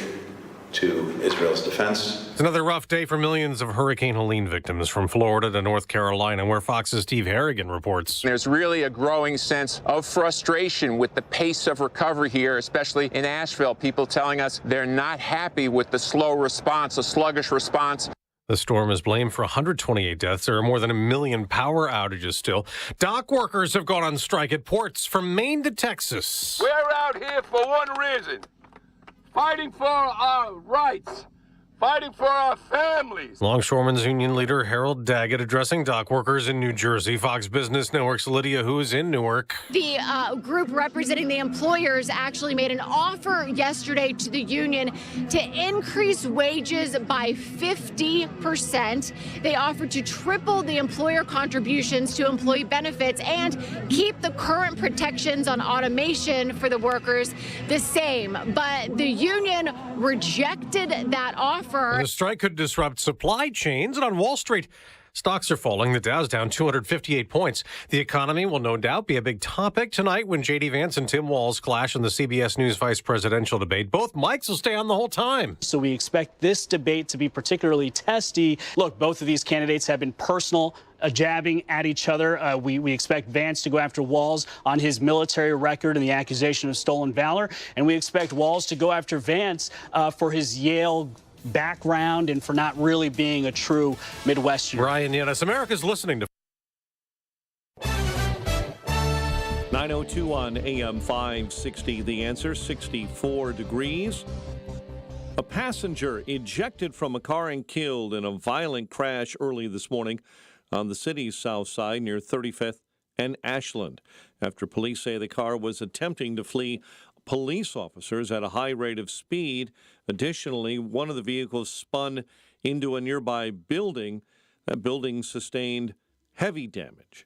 to Israel's defense. It's another rough day for millions of Hurricane Helene victims from Florida to North Carolina, where Fox's Steve Harrigan reports. There's really a growing sense of frustration with the pace of recovery here, especially in Asheville. People telling us they're not happy with the slow response, a sluggish response. The storm is blamed for 128 deaths. There are more than 1 million power outages still. Dock workers have gone on strike at ports from Maine to Texas. We're out here for one reason. Fighting for our rights. Fighting for our families. Longshoremen's Union leader Harold Daggett addressing dock workers in New Jersey. Fox Business Network's Lydia Hu is in Newark. The group representing the employers actually made an offer yesterday to the union to increase wages by 50%. They offered to triple the employer contributions to employee benefits and keep the current protections on automation for the workers the same. But the union rejected that offer. The strike could disrupt supply chains, and on Wall Street, stocks are falling. The Dow's down 258 points. The economy will no doubt be a big topic tonight when J.D. Vance and Tim Walz clash in the CBS News vice presidential debate. Both mics will stay on the whole time. So we expect this debate to be particularly testy. Look, both of these candidates have been personal, jabbing at each other. We expect Vance to go after Walz on his military record and the accusation of stolen valor. And we expect Walz to go after Vance for his Yale background and for not really being a true Midwestern. Brian Yanis, America's listening to 9:02 on AM 560. The Answer, 64 degrees. A passenger ejected from a car and killed in a violent crash early this morning on the city's south side near 35th and Ashland, after police say the car was attempting to flee police officers at a high rate of speed. Additionally, one of the vehicles spun into a nearby building. That building sustained heavy damage.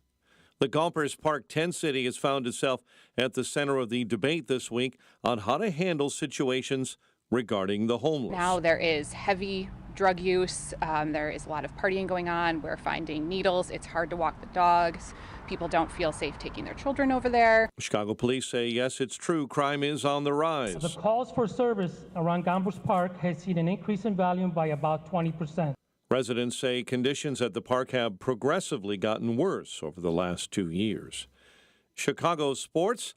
The Gompers Park tent city has found itself at the center of the debate this week on how to handle situations regarding the homeless. Now there is heavy drug use. There is a lot of partying going on. We're finding needles. It's hard to walk the dogs. People don't feel safe taking their children over there. Chicago police say, yes, it's true, crime is on the rise. The calls for service around Gompers Park has seen an increase in volume by about 20%. Residents say conditions at the park have progressively gotten worse over the last 2 years. Chicago sports.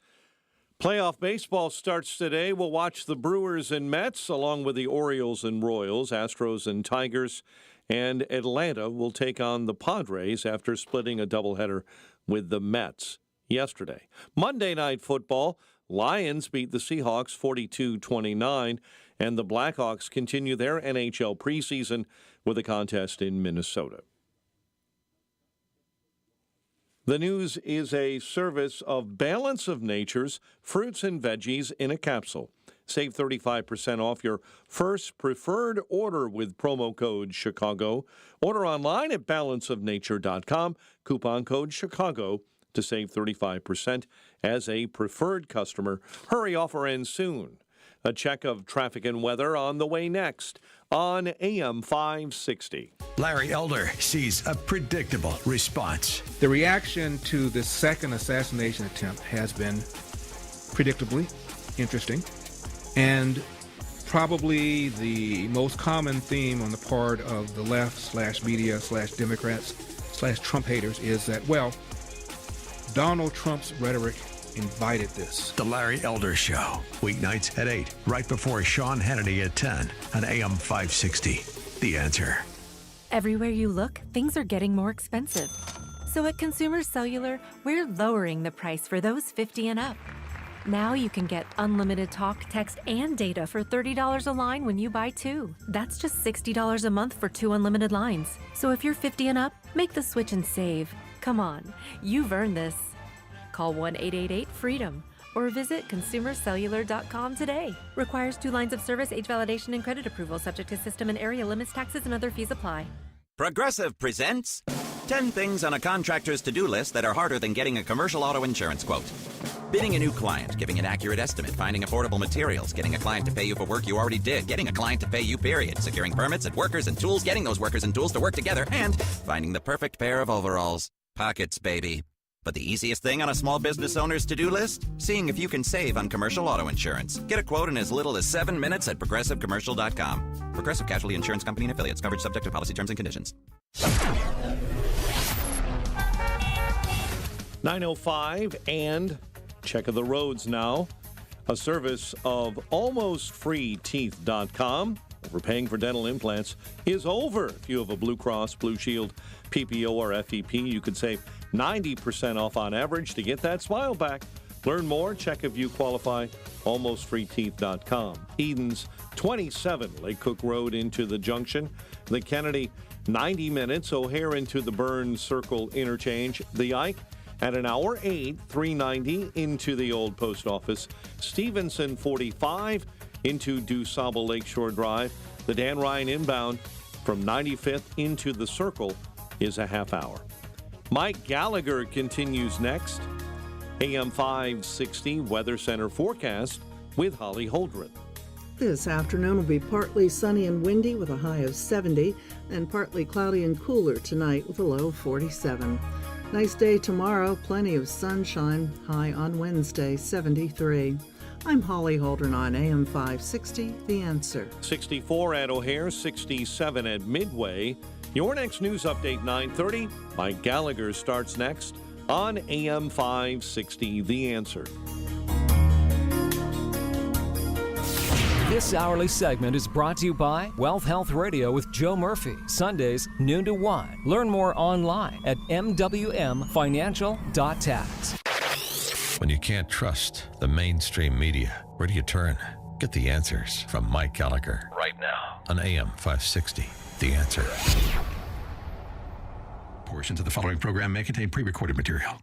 Playoff baseball starts today. We'll watch the Brewers and Mets, along with the Orioles and Royals, Astros and Tigers, and Atlanta will take on the Padres after splitting a doubleheader with the Mets yesterday. Monday Night Football, Lions beat the Seahawks 42-29, and the Blackhawks continue their NHL preseason with a contest in Minnesota. The news is a service of Balance of Nature's fruits and veggies in a capsule. Save 35% off your first preferred order with promo code Chicago. Order online at balanceofnature.com. Coupon code Chicago to save 35% as a preferred customer. Hurry, offer ends soon. A check of traffic and weather on the way next on AM 560. Larry Elder sees a predictable response. The reaction to the second assassination attempt has been predictably interesting, and probably the most common theme on the part of the left / media / Democrats / Trump haters is that, well, Donald Trump's rhetoric invited this. The Larry Elder Show, weeknights at 8, right before Sean Hannity at 10 on AM 560. The Answer. Everywhere you look, things are getting more expensive. So at Consumer Cellular, we're lowering the price for those 50 and up. Now you can get unlimited talk, text, and data for $30 a line when you buy 2. That's just $60 a month for 2 unlimited lines. So if you're 50 and up, make the switch and save. Come on, you've earned this. Call 1-888-FREEDOM or visit consumercellular.com today. Requires 2 lines of service, age validation, and credit approval, subject to system and area limits, taxes, and other fees apply. Progressive presents 10 things on a contractor's to-do list that are harder than getting a commercial auto insurance quote. Bidding a new client, giving an accurate estimate, finding affordable materials, getting a client to pay you for work you already did, getting a client to pay you, period, securing permits and workers and tools, getting those workers and tools to work together, and finding the perfect pair of overalls. Pockets, baby. But the easiest thing on a small business owner's to-do list? Seeing if you can save on commercial auto insurance. Get a quote in as little as 7 minutes at progressivecommercial.com. Progressive Casualty Insurance Company and Affiliates. Coverage subject to policy terms and conditions. 9:05 and check of the roads now. A service of almostfreeteeth.com. Overpaying for dental implants is over. If you have a Blue Cross, Blue Shield, PPO, or FEP, you could save 90% off on average to get that smile back. Learn more, check if you qualify, almostfreeteeth.com. Eden's 27 Lake Cook Road into the junction. The Kennedy, 90 minutes. O'Hare into the Burns Circle interchange. The Ike at an hour 8, 390 into the old post office. Stevenson, 45 into DuSable Lakeshore Drive. The Dan Ryan inbound from 95th into the Circle is a half hour. Mike Gallagher continues next. AM 560 Weather Center forecast with Holly Holdren. This afternoon will be partly sunny and windy with a high of 70, and partly cloudy and cooler tonight with a low of 47. Nice day tomorrow, plenty of sunshine, high on Wednesday, 73. I'm Holly Holdren on AM 560, The Answer. 64 at O'Hare, 67 at Midway. Your next news update, 9:30. Mike Gallagher starts next on AM 560, The Answer. This hourly segment is brought to you by Wealth Health Radio with Joe Murphy, Sundays, noon to 1. Learn more online at mwmfinancial.tax. When you can't trust the mainstream media, where do you turn? Get the answers from Mike Gallagher right now on AM 560. The Answer. Portions of the following program may contain pre-recorded material.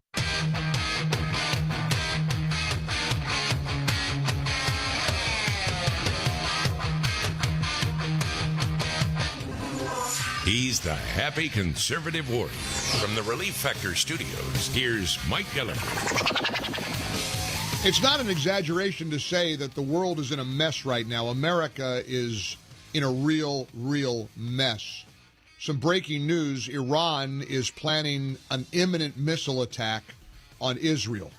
He's the happy conservative warrior, From the Relief Factor studios, here's Mike Dillon. It's not an exaggeration to say that the world is in a mess right now. America is in a real mess. Some breaking news: Iran is planning an imminent missile attack on Israel.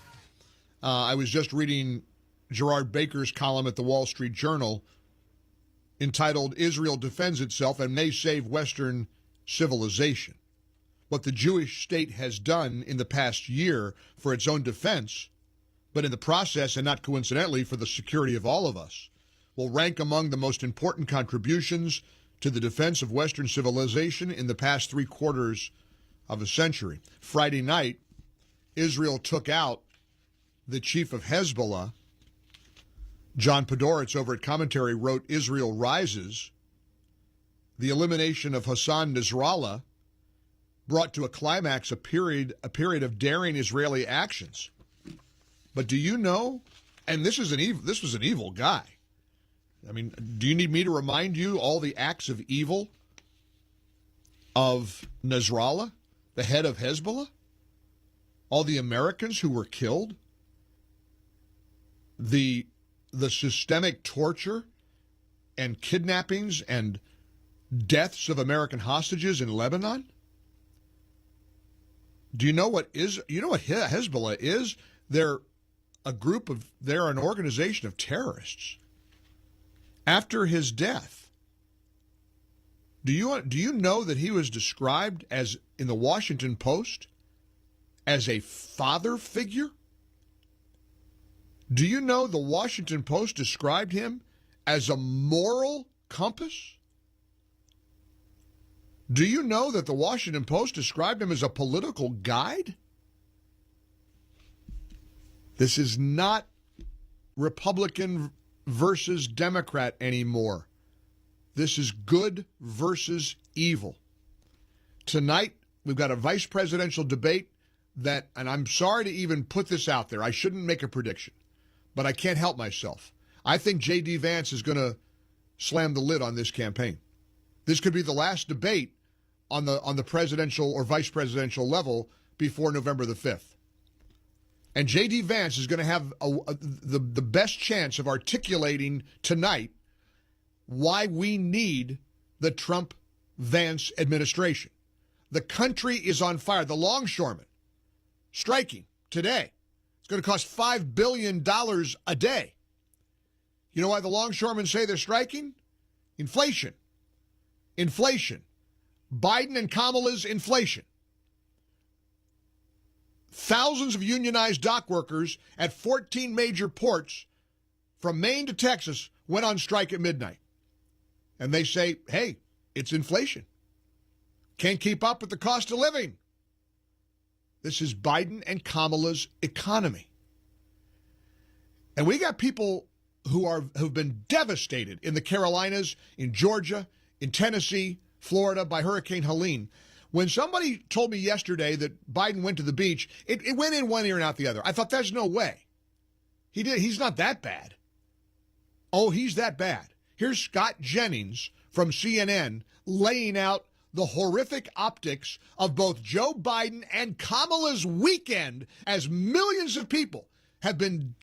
I was just reading Gerard Baker's column at the Wall Street Journal entitled "Israel Defends Itself and May Save Western Civilization." What the Jewish state has done in the past year for its own defense, but in the process, and not coincidentally, for the security of all of us, will rank among the most important contributions to the defense of Western civilization in the past 3/4 of a century. Friday night, Israel took out the chief of Hezbollah. John Podoretz over at Commentary wrote, "Israel rises." The elimination of Hassan Nasrallah brought to a climax a period of daring Israeli actions. But do you know, and this was an evil guy. I mean, do you need me to remind you all the acts of evil of Nasrallah, the head of Hezbollah? All the Americans who were killed? The systemic torture and kidnappings and deaths of American hostages in Lebanon? Do you know what Hezbollah is? They're an organization of terrorists. After his death, do you know that he was described as, in the Washington Post, as a father figure? Do you know the Washington Post described him as a moral compass? Do you know that the Washington Post described him as a political guide? This is not Republican versus Democrat anymore. This is good versus evil. Tonight, we've got a vice presidential debate that, and I'm sorry to even put this out there, I shouldn't make a prediction, but I can't help myself. I think J.D. Vance is going to slam the lid on this campaign. This could be the last debate on the presidential or vice presidential level before November the 5th. And J.D. Vance is going to have the best chance of articulating tonight why we need the Trump-Vance administration. The country is on fire. The longshoremen striking today. It's going to cost $5 billion a day. You know why the longshoremen say they're striking? Inflation. Inflation. Biden and Kamala's inflation. Thousands of unionized dock workers at 14 major ports from Maine to Texas went on strike at midnight. And they say, hey, it's inflation. Can't keep up with the cost of living. This is Biden and Kamala's economy. And we got people who've been devastated in the Carolinas, in Georgia, in Tennessee, Florida by Hurricane Helene. When somebody told me yesterday that Biden went to the beach, it went in one ear and out the other. I thought, there's no way. He did. He's not that bad. Oh, he's that bad. Here's Scott Jennings from CNN laying out the horrific optics of both Joe Biden and Kamala's weekend as millions of people have been